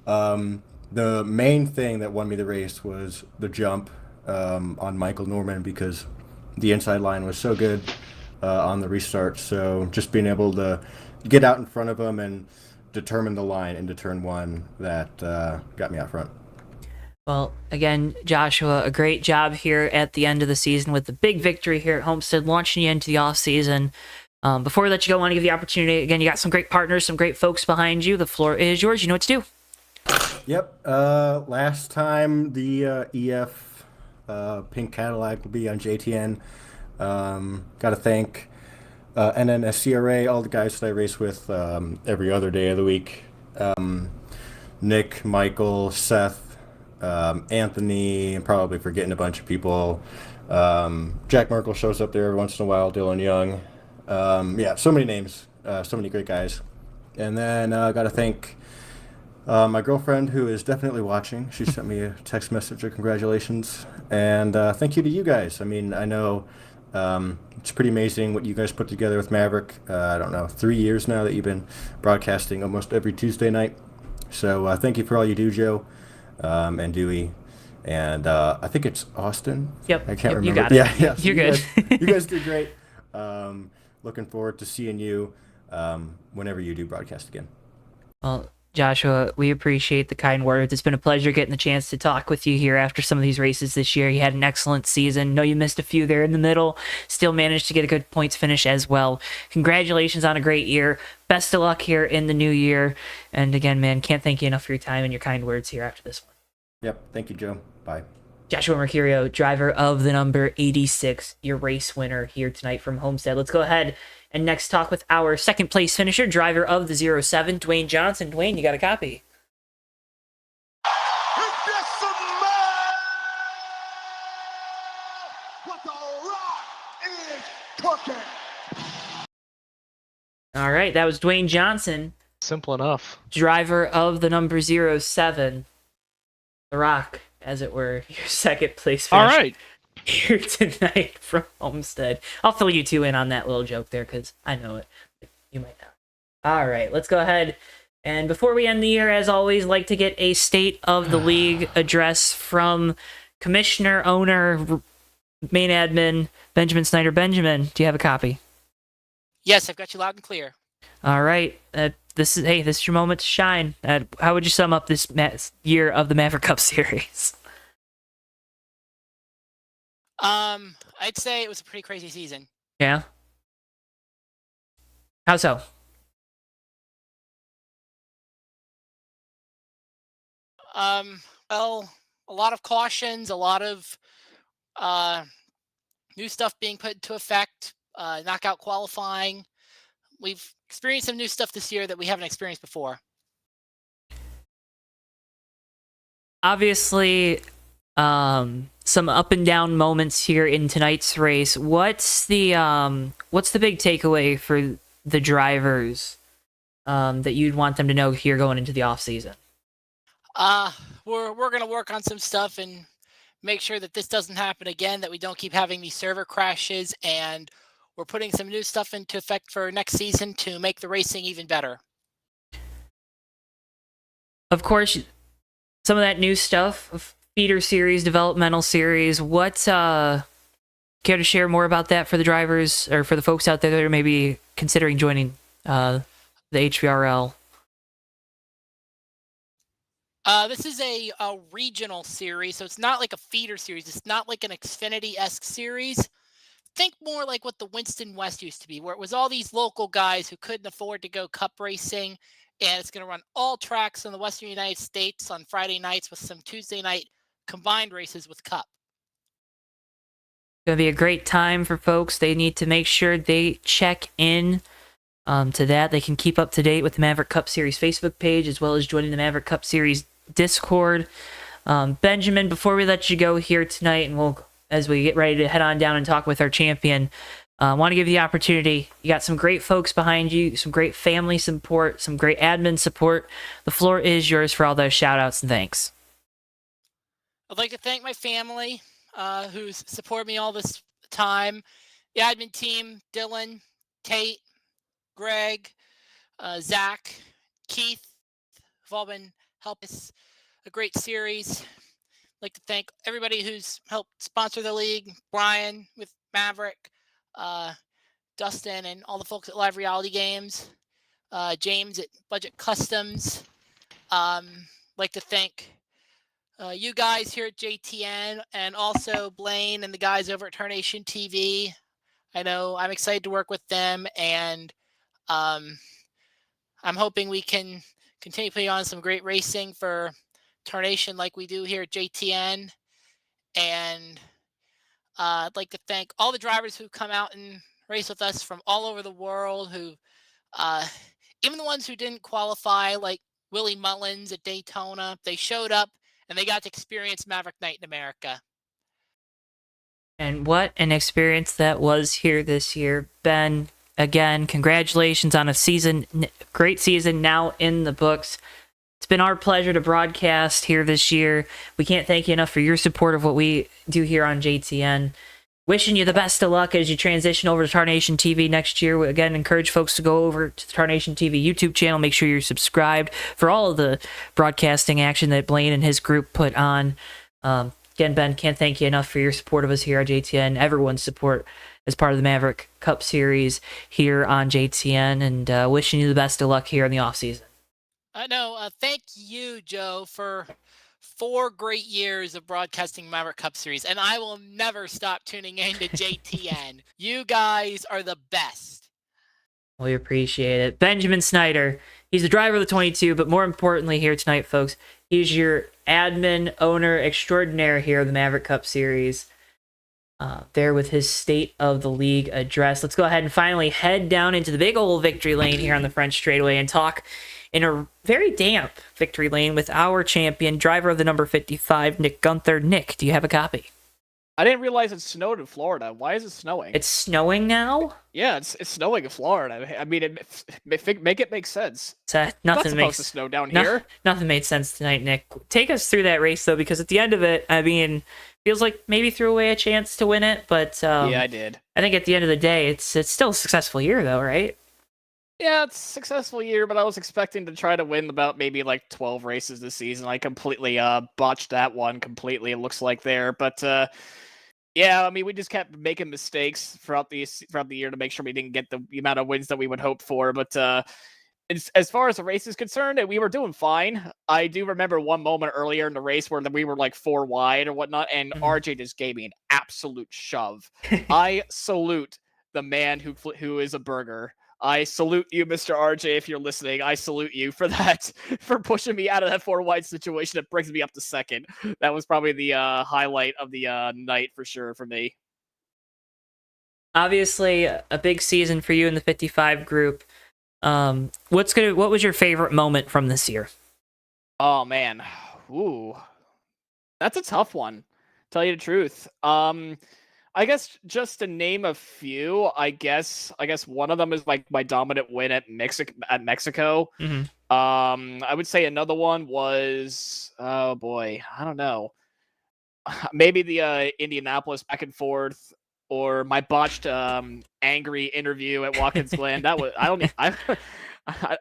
The main thing that won me the race was the jump on Michael Norman, because the inside line was so good on the restart. So just being able to get out in front of him and determine the line into turn 1, that got me out front. Well, again, Joshua, a great job here at the end of the season with the big victory here at Homestead, launching you into the offseason. Before we let you go, I want to give you the opportunity. Again, you got some great partners, some great folks behind you. The floor is yours. You know what to do. Yep. Last time the EF pink Cadillac will be on JTN. Got to thank NNSCRA, all the guys that I race with every other day of the week. Nick, Michael, Seth, Anthony, and probably forgetting a bunch of people. Jack Merkel shows up there every once in a while, Dylan Young. Yeah, so many names, so many great guys. And then got to thank my girlfriend, who is definitely watching. She sent me a text message of congratulations. And thank you to you guys. I mean, I know it's pretty amazing what you guys put together with Maverick. I don't know, 3 years now that you've been broadcasting almost every Tuesday night. So thank you for all you do, Joe. And Dewey, and I think it's Austin. Yep. I can't remember. You got it. Yeah. You're good. You guys did great. Looking forward to seeing you whenever you do broadcast again. Well, Joshua, we appreciate the kind words. It's been a pleasure getting the chance to talk with you here after some of these races this year. You had an excellent season. Know you missed a few there in the middle. Still managed to get a good points finish as well. Congratulations on a great year. Best of luck here in the new year. And again, man, can't thank you enough for your time and your kind words here after this one. Yep. Thank you, Joe. Bye. Joshua Mercurio, driver of the number 86, your race winner here tonight from Homestead. Let's go ahead and next talk with our second place finisher, driver of the 07, Dwayne Johnson. Dwayne, you got a copy? All right, that was Dwayne Johnson Simple enough. Driver of the number 07, The Rock, as it were, your second place finish. All right. Here tonight from Homestead. I'll fill you two in on that little joke there because I know it. You might not. All right, let's go ahead. And before we end the year, as always, like to get a State of the League address from Commissioner, Owner, Main Admin, Benjamin Snyder. Benjamin, do you have a copy? Yes, I've got you loud and clear. All right. This is your moment to shine. How would you sum up this year of the Maverick Cup Series? I'd say it was a pretty crazy season. Yeah. How so? Well, a lot of cautions, a lot of new stuff being put into effect, knockout qualifying. We've experienced some new stuff this year that we haven't experienced before. Obviously, some up and down moments here in tonight's race. What's the big takeaway for the drivers that you'd want them to know here going into the off season? We're gonna work on some stuff and make sure that this doesn't happen again, that we don't keep having these server crashes, and we're putting some new stuff into effect for next season to make the racing even better. Of course, some of that new stuff, feeder series, developmental series. Care to share more about that for the drivers or for the folks out there that are maybe considering joining the HVRL? This is a regional series, so it's not like a feeder series. It's not like an Xfinity-esque series. Think more like what the Winston West used to be, where it was all these local guys who couldn't afford to go cup racing, and it's going to run all tracks in the Western United States on Friday nights with some Tuesday night combined races with cup. It's going to be a great time for folks. They need to make sure they check in to that. They can keep up to date with the Maverick Cup Series Facebook page, as well as joining the Maverick Cup Series Discord. Benjamin, before we let you go here tonight, and as we get ready to head on down and talk with our champion, I want to give you the opportunity. You got some great folks behind you, some great family support, some great admin support. The floor is yours for all those shout outs and thanks. I'd like to thank my family who's supported me all this time. The admin team, Dylan, Tate, Greg, Zach, Keith, have all been helping us. A great series. I'd like to thank everybody who's helped sponsor the league, Brian with Maverick, Dustin, and all the folks at Live Reality Games, James at Budget Customs. Like to thank you guys here at JTN, and also Blaine and the guys over at Tarnation TV. I know I'm excited to work with them, and I'm hoping we can continue putting on some great racing for Tarnation like we do here at JTN. And I'd like to thank all the drivers who come out and race with us from all over the world, who even the ones who didn't qualify, like Willie Mullins at Daytona, they showed up and they got to experience Maverick Night in America. And what an experience that was here this year. Ben, again, congratulations on a great season now in the books. It's been our pleasure to broadcast here this year. We can't thank you enough for your support of what we do here on JTN. Wishing you the best of luck as you transition over to Tarnation TV next year. We, again, encourage folks to go over to the Tarnation TV YouTube channel. Make sure you're subscribed for all of the broadcasting action that Blaine and his group put on. Again, Ben, can't thank you enough for your support of us here at JTN. Everyone's support as part of the Maverick Cup Series here on JTN. And wishing you the best of luck here in the offseason. Thank you, Joe, for 4 great years of broadcasting Maverick Cup Series, and I will never stop tuning in to JTN. You guys are the best. We appreciate it. Benjamin Snyder, he's the driver of the 22, but more importantly here tonight, folks, he's your admin, owner extraordinaire here of the Maverick Cup Series. There with his State of the League address. Let's go ahead and finally head down into the big old victory lane here on the French straightaway and talk in a very damp victory lane with our champion, driver of the number 55, Nick Gunther. Nick, do you have a copy? I didn't realize it snowed in Florida. Why is it snowing? It's snowing now? Yeah, it's snowing in Florida. I mean, make it make sense. Nothing not supposed makes to snow down here. Nothing made sense tonight, Nick. Take us through that race though, because at the end of it, I mean, feels like maybe threw away a chance to win it, but yeah, I did. I think at the end of the day, it's still a successful year though, right? Yeah, it's a successful year, but I was expecting to try to win about maybe like 12 races this season. I completely botched that one completely. It looks like there, but yeah, I mean, we just kept making mistakes throughout the year to make sure we didn't get the amount of wins that we would hope for. But as far as the race is concerned, we were doing fine. I do remember one moment earlier in the race where we were like 4 wide or whatnot, and RJ just gave me an absolute shove. I salute the man who is a burger. I salute you, Mr. RJ, if you're listening. I salute you for that, for pushing me out of that 4 wide situation. That brings me up to second. That was probably the highlight of the night for sure for me. Obviously, a big season for you in the 55 group. What was your favorite moment from this year? Oh man, ooh, that's a tough one. Tell you the truth. I guess just to name a few, I guess one of them is like my dominant win at Mexico. I would say another one was, oh boy, I don't know. Maybe the Indianapolis back and forth, or my botched angry interview at Watkins Glen. That was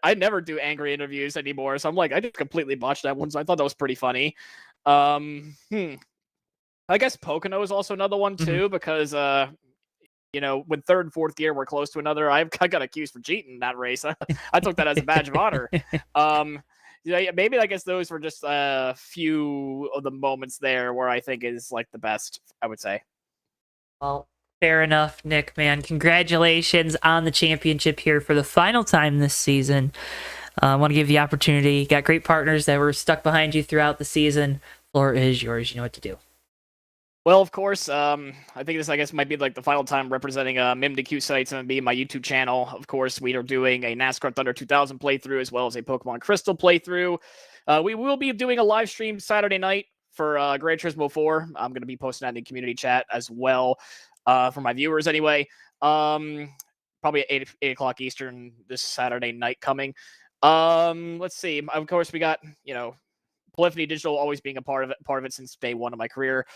I never do angry interviews anymore, so I'm like, I just completely botched that one. So I thought that was pretty funny. I guess Pocono is also another one too, because when third and fourth gear we're close to another. I got accused for cheating in that race. I took that as a badge of honor. Maybe I guess those were just a few of the moments there where I think is like the best, I would say. Well, fair enough, Nick, man. Congratulations on the championship here for the final time this season. I want to give you the opportunity. You got great partners that were stuck behind you throughout the season. Floor is yours. You know what to do. Well, of course, I think this, I guess, might be like the final time representing MimDQ sites and be my YouTube channel. Of course, we are doing a NASCAR Thunder 2000 playthrough as well as a Pokemon Crystal playthrough. We will be doing a live stream Saturday night for Gran Turismo 4. I'm going to be posting that in the community chat as well for my viewers anyway. Probably at 8 o'clock Eastern this Saturday night coming. Let's see. Of course, we got, Polyphony Digital always being a part of it since day one of my career.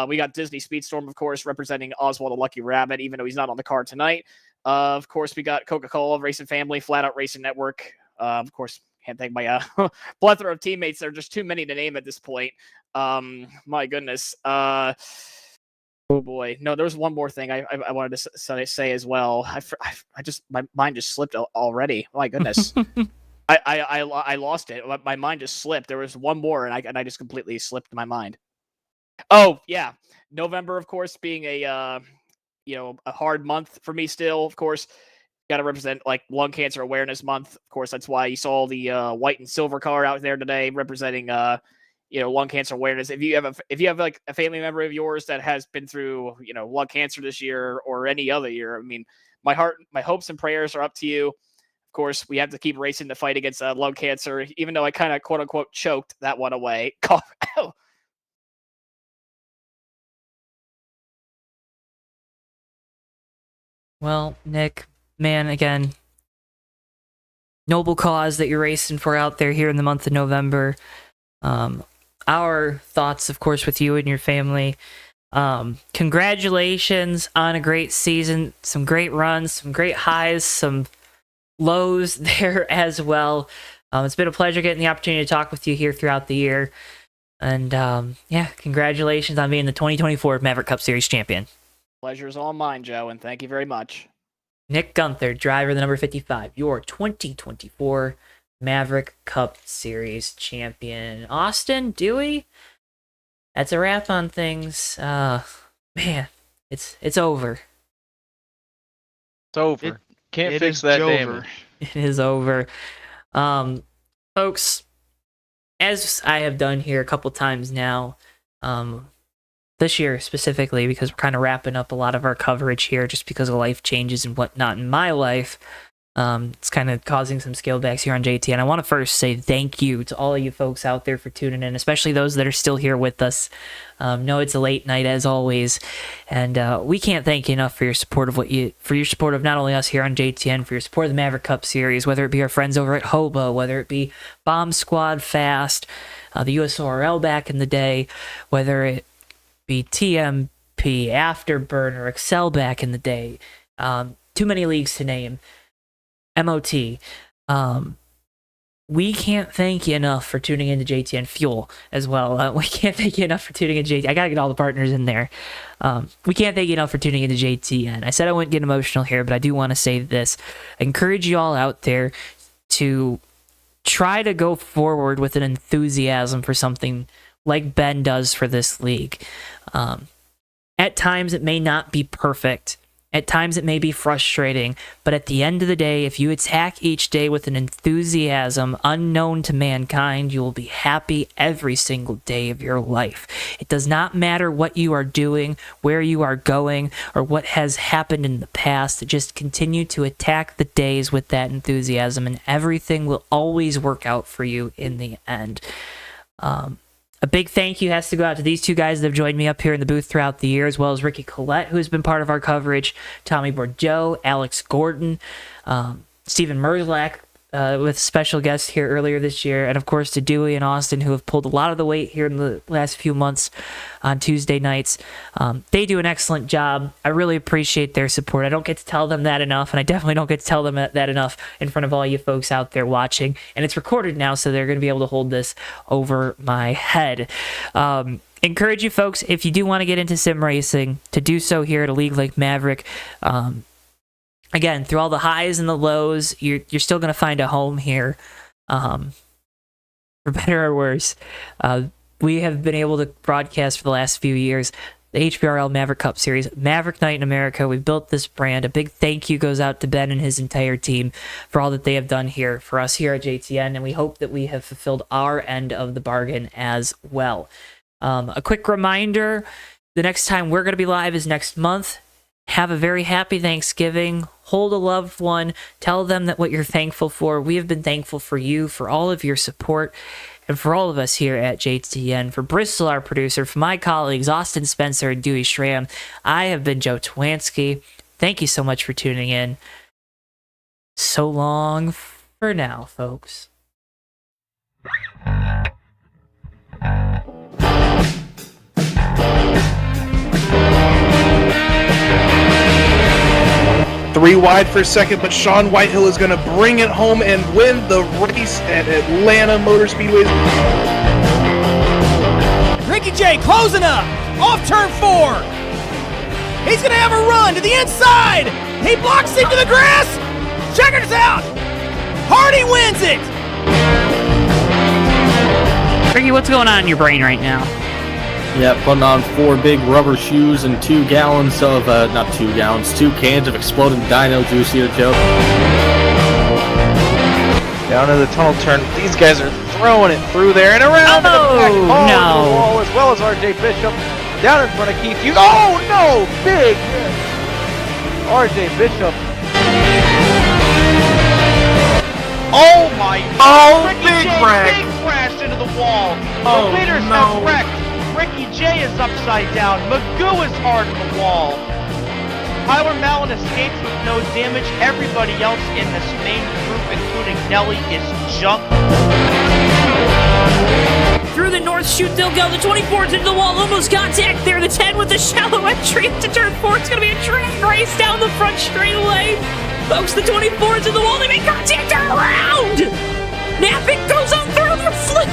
We got Disney Speedstorm, of course, representing Oswald the Lucky Rabbit, even though he's not on the card tonight. Of course, we got Coca-Cola Racing Family, Flat Out Racing Network. Of course, can't thank my plethora of teammates. There are just too many to name at this point. My goodness. Oh boy. No, there was one more thing I wanted to say as well. My mind just slipped already. My goodness. I lost it. My mind just slipped. There was one more, and I just completely slipped my mind. Oh yeah, November, of course, being a hard month for me still. Of course, got to represent like Lung Cancer Awareness Month. Of course, that's why you saw the white and silver car out there today, representing lung cancer awareness. If you have like a family member of yours that has been through lung cancer this year or any other year, I mean, my hopes and prayers are up to you. Of course, we have to keep racing the fight against lung cancer, even though I kind of quote unquote choked that one away. Well, Nick, man, again, noble cause that you're racing for out there here in the month of November. Our thoughts, of course, with you and your family. Congratulations on a great season, some great runs, some great highs, some lows there as well. It's been a pleasure getting the opportunity to talk with you here throughout the year. And congratulations on being the 2024 Maverick Cup Series champion. Pleasure's all mine, Joe, and thank you very much. Nick Gunther, driver the number 55, your 2024 Maverick Cup Series champion. Austin, Dewey, that's a wrap on things. Man, it's over. It's over. Can't fix that damage. It is over. Folks, as I have done here a couple times now, this year specifically, because we're kind of wrapping up a lot of our coverage here just because of life changes and whatnot in my life, It's kind of causing some scale backs here on JTN. I want to first say thank you to all of you folks out there for tuning in, especially those that are still here with us. Know it's a late night as always, and we can't thank you enough for your support of not only us here on JTN, for your support of the Maverick Cup Series, whether it be our friends over at Hobo, whether it be Bomb Squad Fast, the USORL back in the day, whether it be TMP, Afterburner, Excel back in the day. Too many leagues to name. MOT. We can't thank you enough for tuning into JTN Fuel as well. We can't thank you enough for tuning into JTN. I gotta get all the partners in there. We can't thank you enough for tuning into JTN. I said I wouldn't get emotional here, but I do want to say this. I encourage you all out there to try to go forward with an enthusiasm for something like Ben does for this league. At times, it may not be perfect. At times it may be frustrating, but at the end of the day, if you attack each day with an enthusiasm unknown to mankind, you will be happy every single day of your life. It does not matter what you are doing, where you are going, or what has happened in the past. Just continue to attack the days with that enthusiasm, and everything will always work out for you in the end. A big thank you has to go out to these two guys that have joined me up here in the booth throughout the year, as well as Ricky Collette, who has been part of our coverage, Tommy Bordeaux, Alex Gordon, Stephen Merzlak, with special guests here earlier this year, and of course to Dewey and Austin, who have pulled a lot of the weight here in the last few months on Tuesday nights. They do an excellent job. I really appreciate their support. I don't get to tell them that enough, and I definitely don't get to tell them that enough in front of all you folks out there watching. And it's recorded now, so they're going to be able to hold this over my head. Encourage you folks, if you do want to get into sim racing, to do so here at a league like Maverick. Again, through all the highs and the lows, you're still going to find a home here, for better or worse. We have been able to broadcast for the last few years the HVRL Maverick Cup Series, Maverick Night in America. We've built this brand. A big thank you goes out to Ben and his entire team for all that they have done here for us here at JTN, and we hope that we have fulfilled our end of the bargain as well. A quick reminder, the next time we're going to be live is next month. Have a very happy Thanksgiving. Hold a loved one. Tell them that what you're thankful for. We have been thankful for you, for all of your support, and for all of us here at JTN. For Bristol, our producer, for my colleagues, Austin Spencer and Dewey Schramm, I have been Joe Twansky. Thank you so much for tuning in. So long for now, folks. Three wide for second, but Sean Whitehill is going to bring it home and win the race at Atlanta Motor Speedway. Ricky J closing up, off turn 4. He's going to have a run to the inside. He blocks into the grass. Checkers out. Hardy wins it. Ricky, what's going on in your brain right now? Yeah, putting on 4 big rubber shoes and 2 gallons of, 2 cans of exploding dino juice here, Joe. Down to the tunnel turn. These guys are throwing it through there and around to the back. Oh, no. The wall, as well as RJ Bishop. Down in front of Keith Hughes. Oh, no! Big hit. RJ Bishop. Oh, my. Oh, Ricky J big crashed into the wall. Oh, the leaders have wrecked. Ricky J is upside down. Magoo is hard on the wall. Tyler Mallon escapes with no damage. Everybody else in this main group, including Nelly, is junk. Through the north chute they'll go. The 24's into the wall. Almost contact there. The 10 with the shallow entry into turn 4. It's going to be a train race down the front straightaway. Folks, the 24's in the wall. They make contact around. Napick goes on through the flip.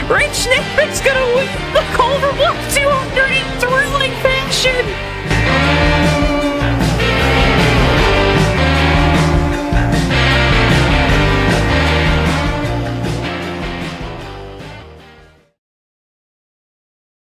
Rich Napick's going to win.